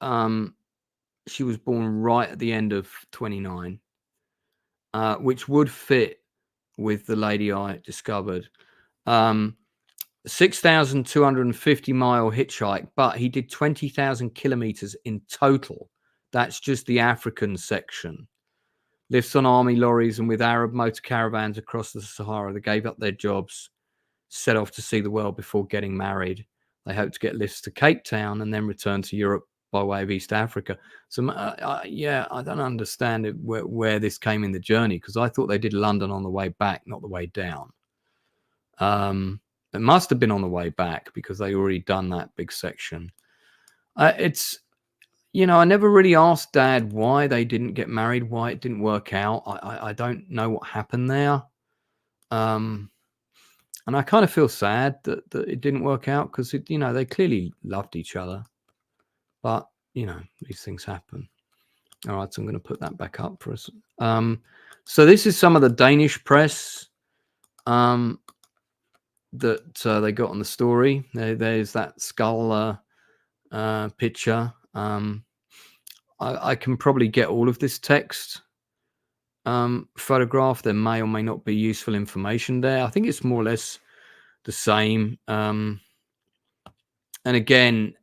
she was born right at the end of 29, which would fit with the lady I discovered. 6,250 mile hitchhike, but he did 20,000 kilometers in total. That's just the African section. Lifts on army lorries and with Arab motor caravans across the Sahara. They gave up their jobs, set off to see the world before getting married. They hoped to get lifts to Cape Town and then return to Europe by way of East Africa. So, I don't understand where this came in the journey, because I thought they did London on the way back, not the way down. It must have been on the way back because they already done that big section. It's, I never really asked Dad why they didn't get married, why it didn't work out. I don't know what happened there. And I kind of feel sad that it didn't work out, because, they clearly loved each other. But, these things happen. All right, so I'm going to put that back up for us. So this is some of the Danish press that they got on the story. There's that skull picture. I can probably get all of this text photograph. There may or may not be useful information there. I think it's more or less the same. And again,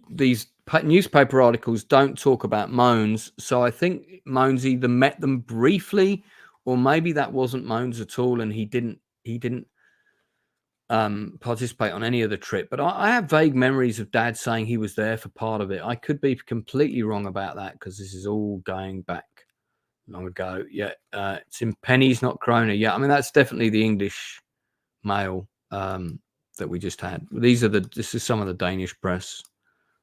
these newspaper articles don't talk about Moans, so I think Moans either met them briefly, or maybe that wasn't Moans at all, and he didn't participate on any of the trip. But I have vague memories of Dad saying he was there for part of it. I could be completely wrong about that, because this is all going back long ago. Yeah, it's in pennies, not krona. Yeah, I mean, that's definitely the English mail that we just had. This is some of the Danish press.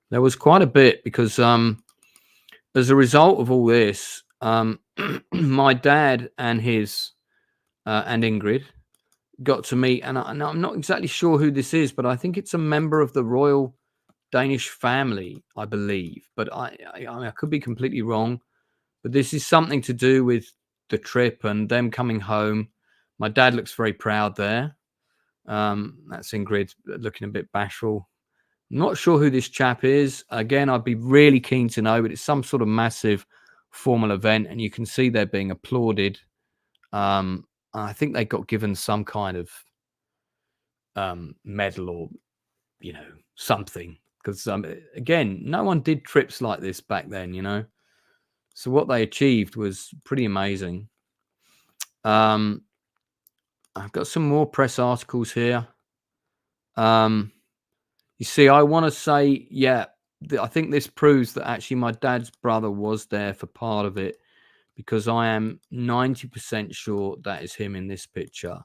There was quite a bit, because as a result of all this, my dad and and Ingrid got to meet, and I'm not exactly sure who this is, but I think it's a member of the royal Danish family, I believe. But I could be completely wrong. But this is something to do with the trip and them coming home. My dad looks very proud there. That's Ingrid looking a bit bashful. Not sure who this chap is. Again, I'd be really keen to know, but it's some sort of massive formal event, and you can see they're being applauded. I think they got given some kind of medal or, something. Because, again, no one did trips like this back then, So what they achieved was pretty amazing. I've got some more press articles here. You see, I want to say, I think this proves that actually my dad's brother was there for part of it, because I am 90% sure that is him in this picture.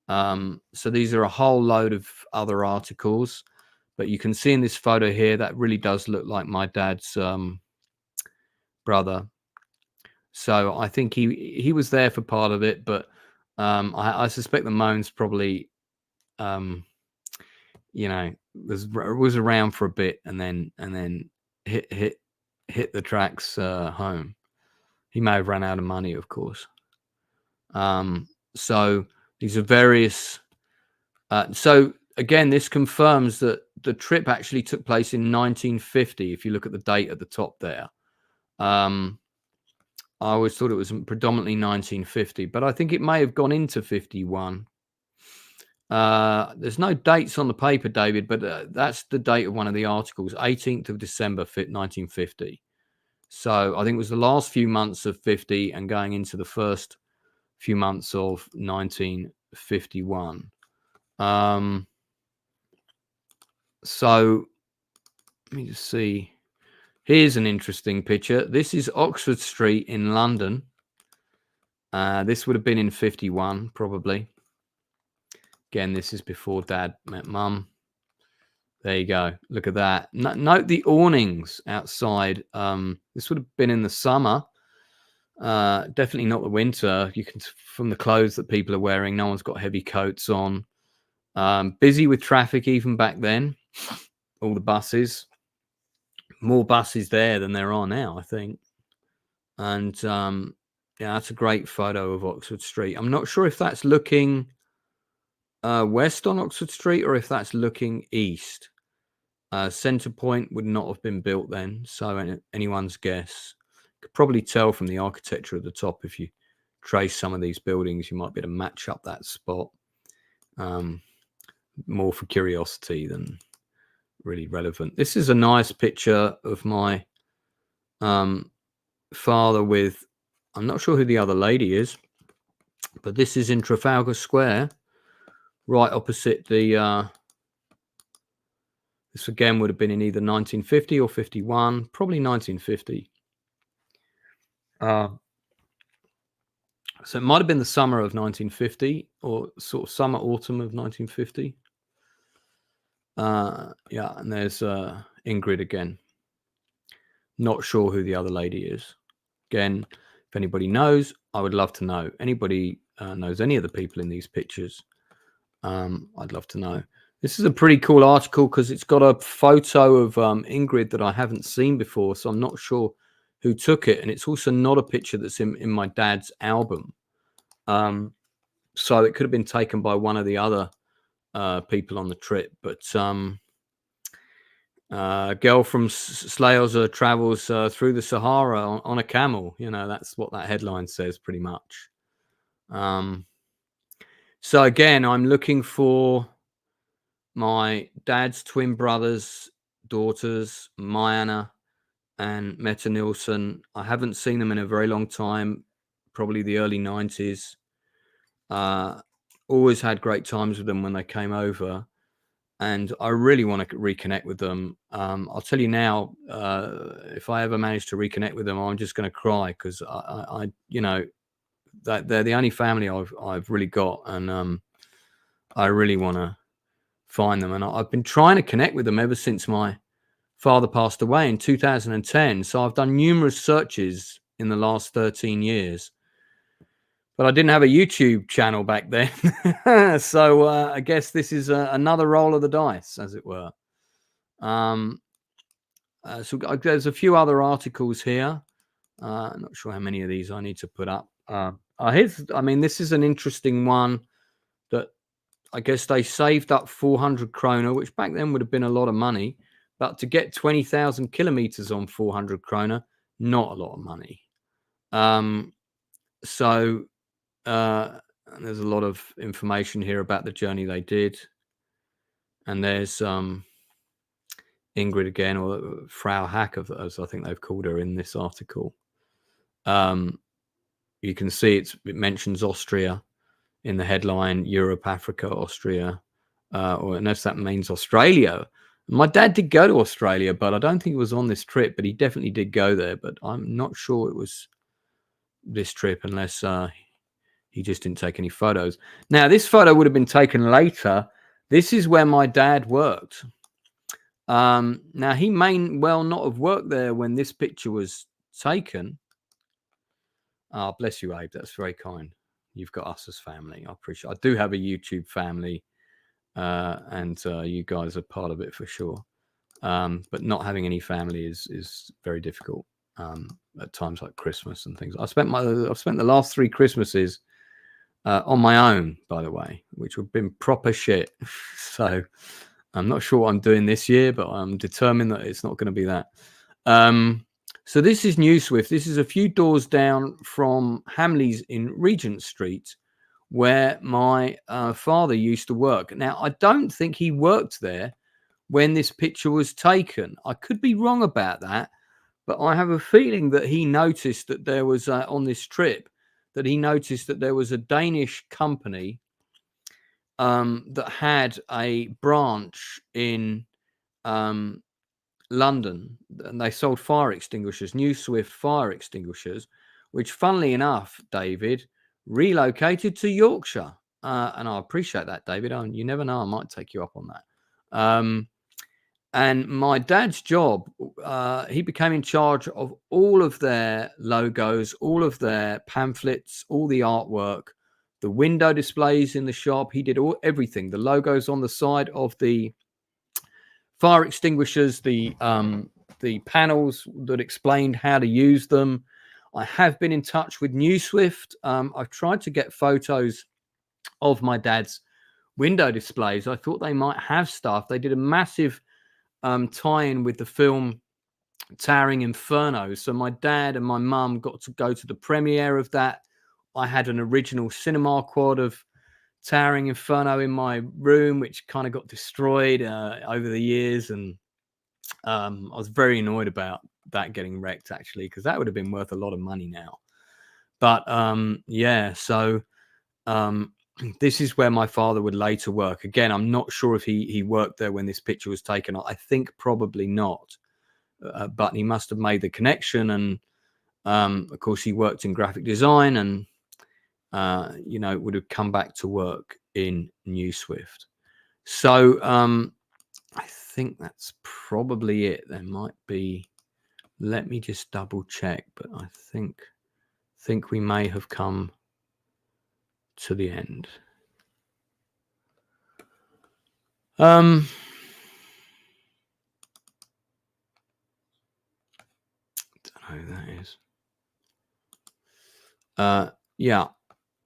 So these are a whole load of other articles, but you can see in this photo here that really does look like my dad's brother. So I think he was there for part of it, but I suspect the Moans probably was around for a bit and then hit the tracks home. He may have run out of money, of course. So These are various. So again, this confirms that the trip actually took place in 1950. If you look at the date at the top there, I always thought it was predominantly 1950, but I think it may have gone into 51. There's no dates on the paper, David, but that's the date of one of the articles, 18th of December, 1950. So I think it was the last few months of 50 and going into the first few months of 1951. So let me just see. Here's an interesting picture. This is Oxford Street in London. This would have been in 51, probably. Again, this is before Dad met Mum. There you go. Look at that. Note the awnings outside. This would have been in the summer. Definitely not the winter. You can, from the clothes that people are wearing, no one's got heavy coats on. Busy with traffic even back then. All the buses. More buses there than there are now, I think. And yeah, that's a great photo of Oxford Street. I'm not sure if that's looking west on Oxford Street or if that's looking east. Centre Point would not have been built then, so anyone's guess. Could probably tell from the architecture at the top. If you trace some of these buildings, you might be able to match up that spot. More for curiosity than really relevant. This is a nice picture of my father with, I'm not sure who the other lady is, but this is in Trafalgar Square, right opposite the this again would have been in either 1950 or 51, probably 1950. So it might have been the summer of 1950 or sort of summer, autumn of 1950. Yeah, and there's Ingrid again. Not sure who the other lady is. Again, if anybody knows, I would love to know. Anybody knows any of the people in these pictures, I'd love to know. This is a pretty cool article because it's got a photo of Ingrid that I haven't seen before, so I'm not sure who took it. And it's also not a picture that's in my dad's album. So it could have been taken by one of the other people on the trip. But girl from Slayosa travels through the Sahara on a camel. You know, that's what that headline says pretty much. So again, I'm looking for my dad's twin brothers, daughters, Marieanne and Mette Nielsen. I haven't seen them in a very long time, probably the early 90s. Always had great times with them when they came over. And I really want to reconnect with them. I'll tell you now, if I ever manage to reconnect with them, I'm just going to cry because I you know, that they're the only family I've really got, and I really want to find them. And I've been trying to connect with them ever since my father passed away in 2010. So I've done numerous searches in the last 13 years. But I didn't have a YouTube channel back then. So I guess this is another roll of the dice, as it were. So there's a few other articles here. I'm not sure how many of these I need to put up. I mean, this is an interesting one that I guess they saved up 400 kroner, which back then would have been a lot of money. But to get 20,000 kilometers on 400 kroner, not a lot of money. So there's a lot of information here about the journey they did. And there's Ingrid again, or Frau Hack, as I think they've called her in this article. You can see it mentions Austria in the headline, Europe, Africa, Austria, or unless that means Australia. My dad did go to Australia, but I don't think it was on this trip, but he definitely did go there. But I'm not sure it was this trip unless he just didn't take any photos. Now, this photo would have been taken later. This is where my dad worked. Now, he may well not have worked there when this picture was taken. Oh, bless you, Abe. That's very kind. You've got us as family. I appreciate it. I do have a YouTube family, and you guys are part of it for sure. But not having any family is very difficult at times like Christmas and things. I've spent the last 3 Christmases on my own, by the way, which would have been proper shit. So I'm not sure what I'm doing this year, but I'm determined that it's not going to be that. So this is New Swift. This is a few doors down from Hamleys in Regent Street, where my father used to work. Now, I don't think he worked there when this picture was taken. I could be wrong about that, but I have a feeling that he noticed that there was, on this trip, that he noticed that there was a Danish company that had a branch in London, and they sold fire extinguishers, New Swift fire extinguishers, which, funnily enough, David, relocated to Yorkshire. And I appreciate that, David. You never know, I might take you up on that. And my dad's job, he became in charge of all of their logos, all of their pamphlets, all the artwork, the window displays in the shop. He did everything. The logos on the side of the fire extinguishers, the panels that explained how to use them. I have been in touch with New Swift. I've tried to get photos of my dad's window displays. I thought they might have stuff. They did a massive tie-in with the film Towering Inferno. So my dad and my mum got to go to the premiere of that. I had an original cinema quad of Towering Inferno in my room, which kind of got destroyed over the years. And I was very annoyed about that getting wrecked, actually, because that would have been worth a lot of money now. But yeah, so this is where my father would later work. Again, I'm not sure if he worked there when this picture was taken. I think probably not, but he must have made the connection. And of course, he worked in graphic design, and you know, would have come back to work in New Swift. So I think that's probably it. There might be. Let me just double check, but I think we may have come to the end. Don't know who that is. Yeah,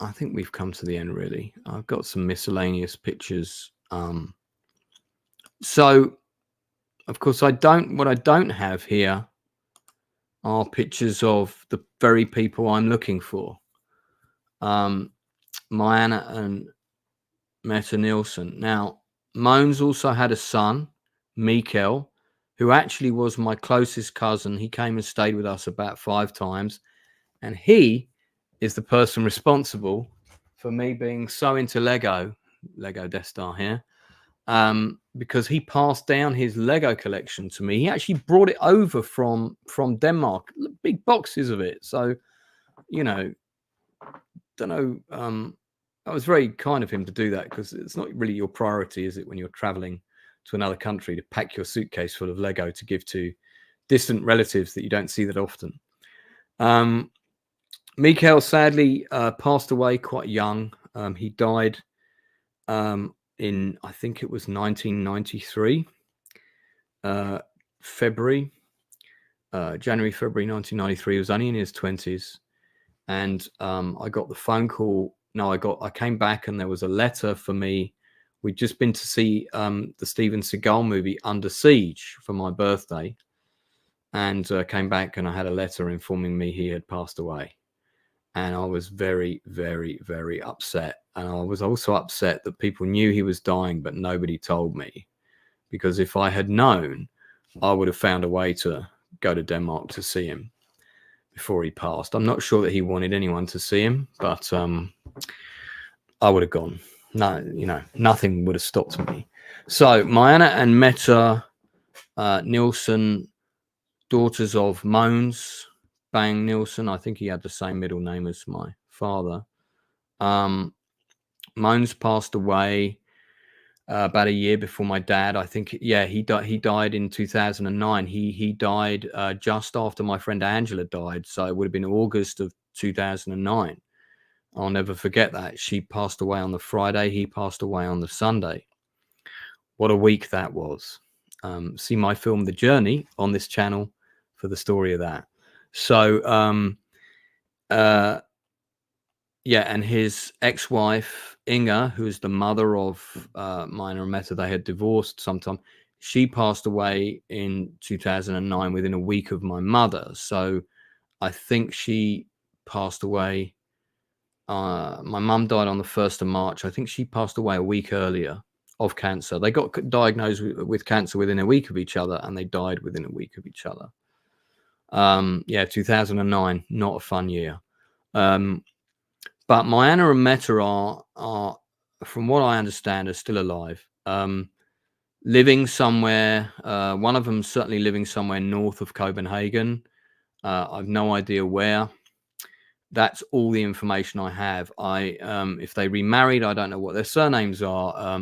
I think we've come to the end, really. I've got some miscellaneous pictures. So, of course, what I don't have here are pictures of the very people I'm looking for. Marieanne and Mette Nielsen. Now, Moans also had a son, Mikkel, who actually was my closest cousin. He came and stayed with us about 5 times. And he is the person responsible for me being so into Lego Death Star here, because he passed down his Lego collection to me. He actually brought it over from Denmark, big boxes of it. So, you know, don't know. That was very kind of him to do that, because it's not really your priority, is it, when you're traveling to another country, to pack your suitcase full of Lego to give to distant relatives that you don't see that often. Mikkel sadly passed away quite young. He died in, I think it was 1993, January, February 1993. He was only in his 20s. And I got the phone call. No, I came back and there was a letter for me. We'd just been to see the Steven Seagal movie Under Siege for my birthday, and came back and I had a letter informing me he had passed away. And I was very, very, very upset. And I was also upset that people knew he was dying, but nobody told me, because if I had known, I would have found a way to go to Denmark to see him before he passed. I'm not sure that he wanted anyone to see him, but I would have gone. No, you know, nothing would have stopped me. So Marieanne and Mette Nielsen, daughters of Mogens Bang Nielsen. I think he had the same middle name as my father. Mogens passed away about a year before my dad. I think, yeah, he died in 2009. He died just after my friend Angela died. So it would have been August of 2009. I'll never forget that. She passed away on the Friday. He passed away on the Sunday. What a week that was. See my film, The Journey, on this channel for the story of that. So, yeah, and his ex-wife Inga, who is the mother of Minor and Mette, they had divorced sometime. She passed away in 2009 within a week of my mother. So I think she passed away. My mum died on the 1st of March. I think she passed away a week earlier of cancer. They got diagnosed with cancer within a week of each other, and they died within a week of each other. Yeah, 2009, not a fun year. But Marieanne and Mette are, from what I understand, are still alive. Living somewhere, one of them certainly living somewhere north of Copenhagen. I've no idea where. That's all the information I have. If they remarried, I don't know what their surnames are.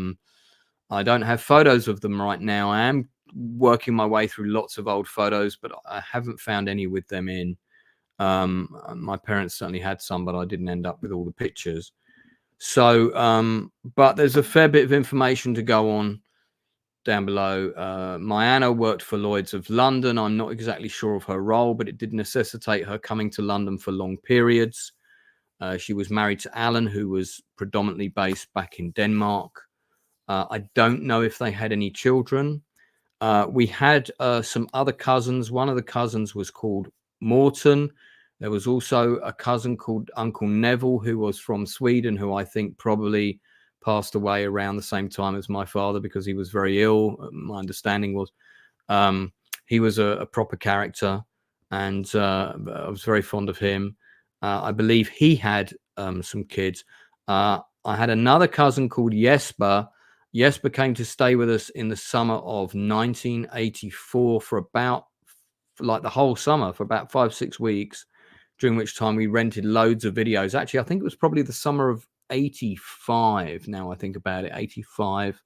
I don't have photos of them right now. I am working my way through lots of old photos, but I haven't found any with them in. My parents certainly had some, but I didn't end up with all the pictures. So, but there's a fair bit of information to go on down below. Marieanne worked for Lloyd's of London. I'm not exactly sure of her role, but it did necessitate her coming to London for long periods. She was married to Alan, who was predominantly based back in Denmark. I don't know if they had any children. We had some other cousins. One of the cousins was called Morton. There was also a cousin called Uncle Neville, who was from Sweden, who I think probably passed away around the same time as my father because he was very ill. My understanding was he was a proper character, and I was very fond of him. I believe he had some kids. I had another cousin called Jesper. Jesper came to stay with us in the summer of 1984 for like the whole summer, for about 5-6 weeks, during which time we rented loads of videos. Actually, I think it was probably the summer of 85. Now I think about it, 85.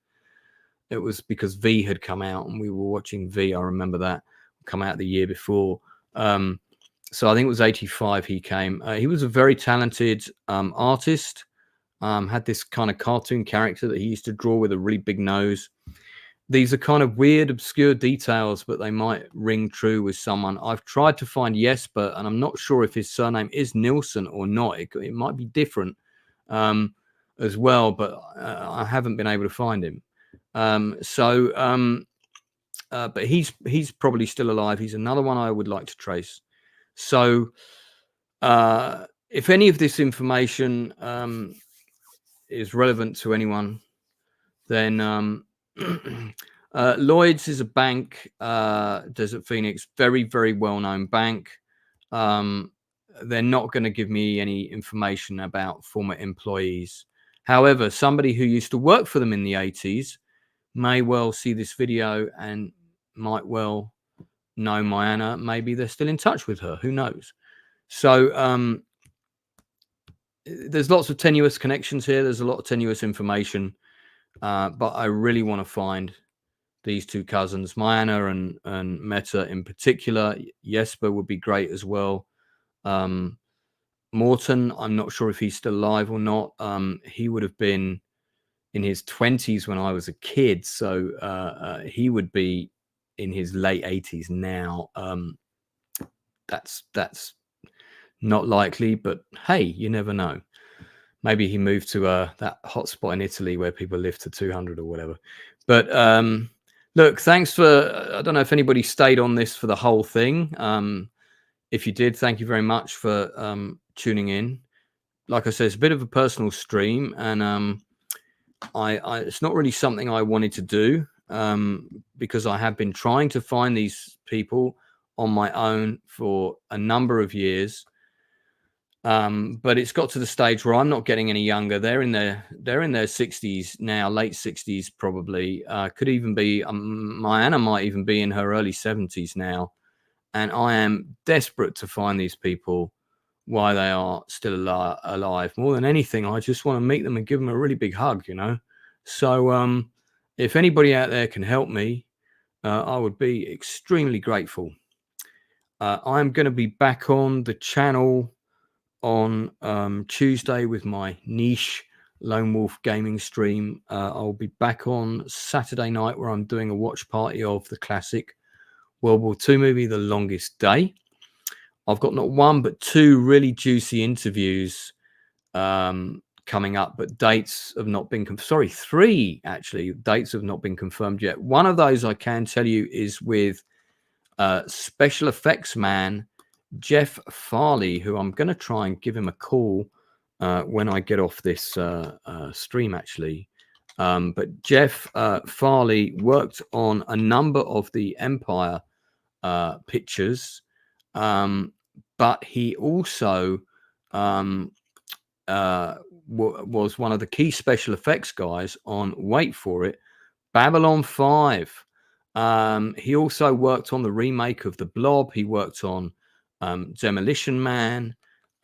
It was because V had come out and we were watching V. I remember that come out the year before. So I think it was 85 he came. He was a very talented artist. Had this kind of cartoon character that he used to draw with a really big nose. These are kind of weird, obscure details, but they might ring true with someone. I've tried to find Jesper, and I'm not sure if his surname is Nielsen or not. It might be different as well, but I haven't been able to find him. But he's probably still alive. He's another one I would like to trace. So if any of this information is relevant to anyone, then Lloyd's is a bank, Desert Phoenix, very, very well-known bank. They're not going to give me any information about former employees. However, somebody who used to work for them in the 80s may well see this video and might well know Marieanne. Maybe they're still in touch with her. Who knows? So there's lots of tenuous connections here. There's a lot of tenuous information. But I really want to find these two cousins, Marieanne and Mette in particular. Jesper would be great as well. Morton, I'm not sure if he's still alive or not. He would have been in his 20s when I was a kid, so he would be in his late 80s now. That's not likely, but hey, you never know. Maybe he moved to that hotspot in Italy where people live to 200 or whatever. But look, thanks for, I don't know if anybody stayed on this for the whole thing. If you did, thank you very much for tuning in. Like I said, it's a bit of a personal stream, and it's not really something I wanted to do because I have been trying to find these people on my own for a number of years. But it's got to the stage where I'm not getting any younger. They're in their 60s now, late 60s probably. Could even be Marieanne might even be in her early 70s now, and I am desperate to find these people while they are still alive. More than anything, I just want to meet them and give them a really big hug, you know. So if anybody out there can help me, I would be extremely grateful. I'm going to be back on the channel on Tuesday with my niche Lone Wolf gaming stream. I'll be back on Saturday night where I'm doing a watch party of the classic World War II movie, The Longest Day. I've got not one but two really juicy interviews coming up, but dates have not been sorry, 3 actually dates have not been confirmed yet. One of those I can tell you is with special effects man Jeff Farley, who I'm going to try and give him a call when I get off this stream actually. But Jeff Farley worked on a number of the Empire pictures, but he also was one of the key special effects guys on, wait for it, Babylon 5. He also worked on the remake of The Blob. He worked on Demolition Man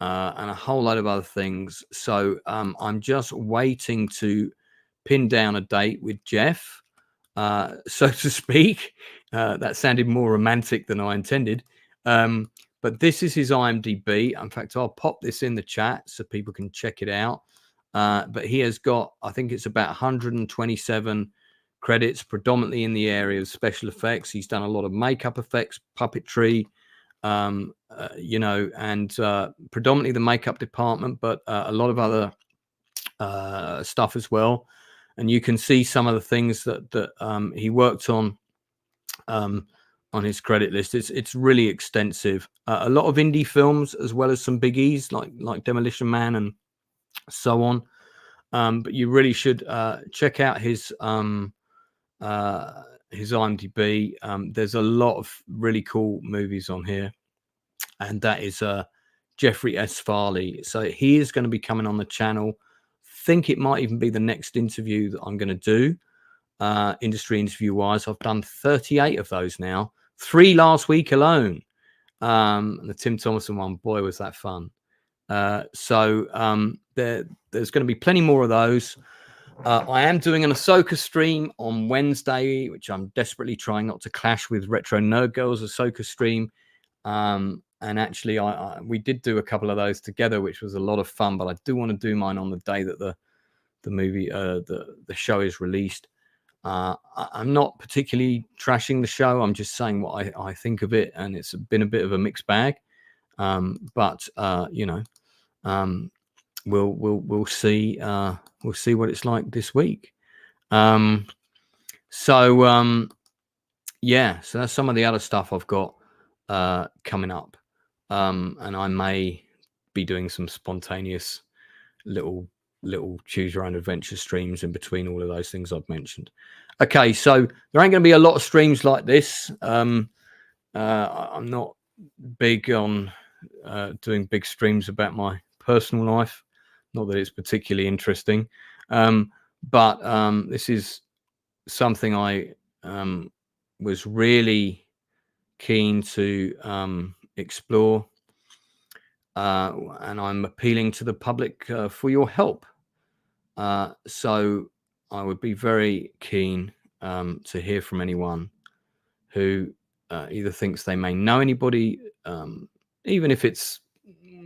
and a whole load of other things. So I'm just waiting to pin down a date with Jeff, so to speak. That sounded more romantic than I intended. But this is his IMDb. In fact, I'll pop this in the chat so people can check it out. But he has got, I think it's about 127 credits, predominantly in the area of special effects. He's done a lot of makeup effects, puppetry, you know, and predominantly the makeup department, but a lot of other stuff as well. And you can see some of the things that he worked on his credit list. It's really extensive. A lot of indie films as well as some biggies like Demolition Man and so on. But you really should check out his IMDb. There's a lot of really cool movies on here, and that is Jeffrey S. Farley. So he is going to be coming on the channel. Think it might even be the next interview that I'm going to do, industry interview wise. I've done 38 of those now, 3 last week alone. The Tim Thomerson one, boy, was that fun. So there's going to be plenty more of those. I am doing an Ahsoka stream on Wednesday, which I'm desperately trying not to clash with Retro Nerd Girls Ahsoka stream. And actually, we did do a couple of those together, which was a lot of fun. But I do want to do mine on the day that the movie, the show is released. I'm not particularly trashing the show. I'm just saying what I think of it, and it's been a bit of a mixed bag. But you know, we'll see. We'll see what it's like this week. Yeah, so that's some of the other stuff I've got coming up, and I may be doing some spontaneous little choose your own adventure streams in between all of those things I've mentioned. Okay, so there ain't going to be a lot of streams like this. I'm not big on doing big streams about my personal life. Not that it's particularly interesting, but this is something I was really keen to explore, and I'm appealing to the public for your help. So I would be very keen to hear from anyone who either thinks they may know anybody, even if it's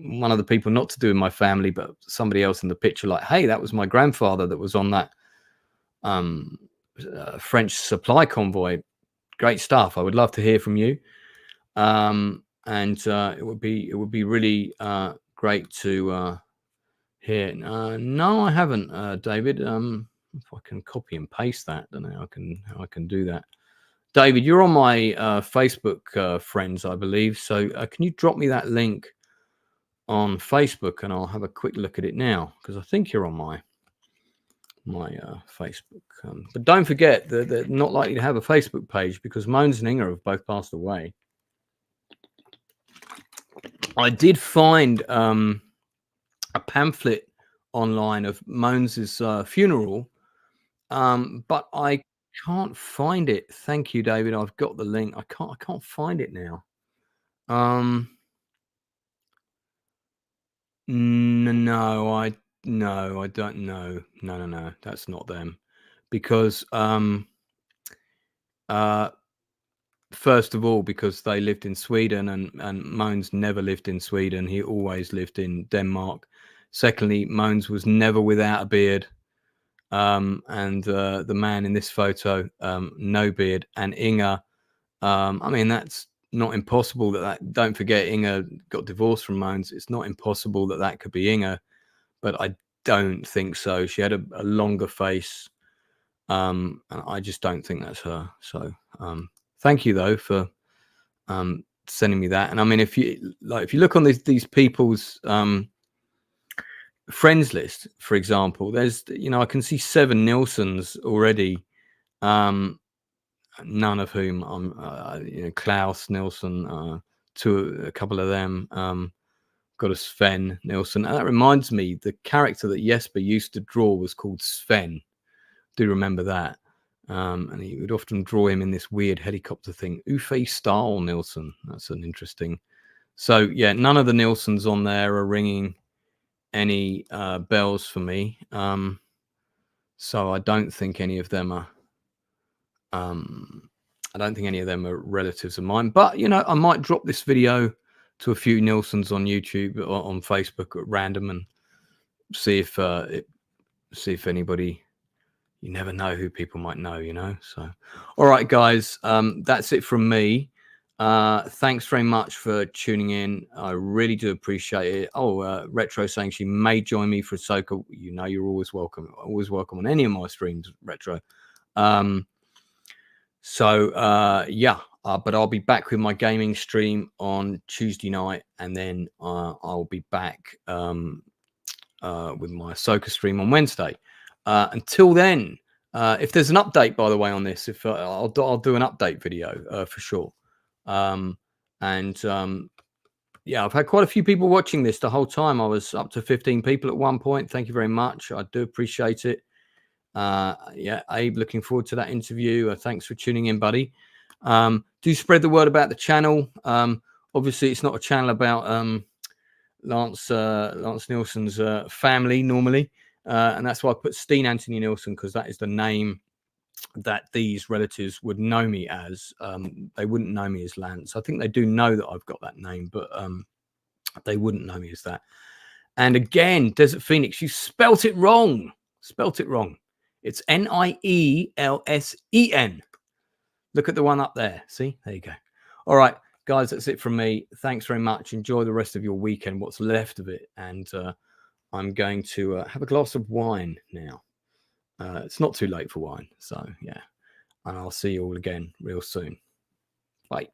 one of the people not to do in my family, but somebody else in the picture, like, hey, that was my grandfather that was on that French supply convoy. Great stuff. I would love to hear from you. And it would be really great to hear. No, I haven't, David. If I can copy and paste that, I don't know how I can do that. David, you're on my Facebook friends, I believe. So can you drop me that link on Facebook, and I'll have a quick look at it now, because I think you're on my Facebook. But don't forget that they're not likely to have a Facebook page because Moans and Inga have both passed away. I did find a pamphlet online of Moans's funeral, but I can't find it. Thank you, David. I've got the link. I can't find it now. No, I don't know. No, that's not them. Because first of all, because they lived in Sweden, and Moans never lived in Sweden. He always lived in Denmark. Secondly, Moans was never without a beard. And the man in this photo, no beard. And Inga, I mean, that's not impossible that don't forget, Inga got divorced from Moans. It's not impossible that could be Inga. but I don't think so. She had a longer face, and I just don't think that's her. So thank you though for sending me that. And I mean, if you look on these people's friends list, for example, there's, I can see 7 Nielsens already, none of whom I'm Klaus Nielsen, a couple of them, got a Sven Nielsen. And that reminds me, the character that Jesper used to draw was called Sven. Do remember that. And he would often draw him in this weird helicopter thing. Uffe Stahl Nielsen. That's an interesting. So yeah, none of the Nielsens on there are ringing any bells for me. So I don't think any of them are. I don't think any of them are relatives of mine. But I might drop this video to a few Nielsens on YouTube or on Facebook at random and see if anybody. You never know who people might know, So, all right, guys, that's it from me. Thanks very much for tuning in. I really do appreciate it. Oh, Retro saying she may join me for Ahsoka. You're always welcome. Always welcome on any of my streams, Retro. But I'll be back with my gaming stream on Tuesday night, and then I'll be back with my Ahsoka stream on Wednesday. Until then, if there's an update, by the way, on this, if I'll do an update video for sure. I've had quite a few people watching this the whole time. I was up to 15 people at one point. Thank you very much. I do appreciate it. Abe, looking forward to that interview. Thanks for tuning in, buddy. Do spread the word about the channel. Obviously, it's not a channel about Lance Nielsen's family normally. And that's why I put Steen Anthony Nielsen, because that is the name that these relatives would know me as. They wouldn't know me as Lance. I think they do know that I've got that name, but they wouldn't know me as that. And again, Desert Phoenix, you spelt it wrong. It's Nielsen. Look at the one up there. See, there you go. All right, guys, that's it from me. Thanks very much. Enjoy the rest of your weekend, what's left of it. And I'm going to have a glass of wine now. It's not too late for wine. So, yeah. And I'll see you all again real soon. Bye.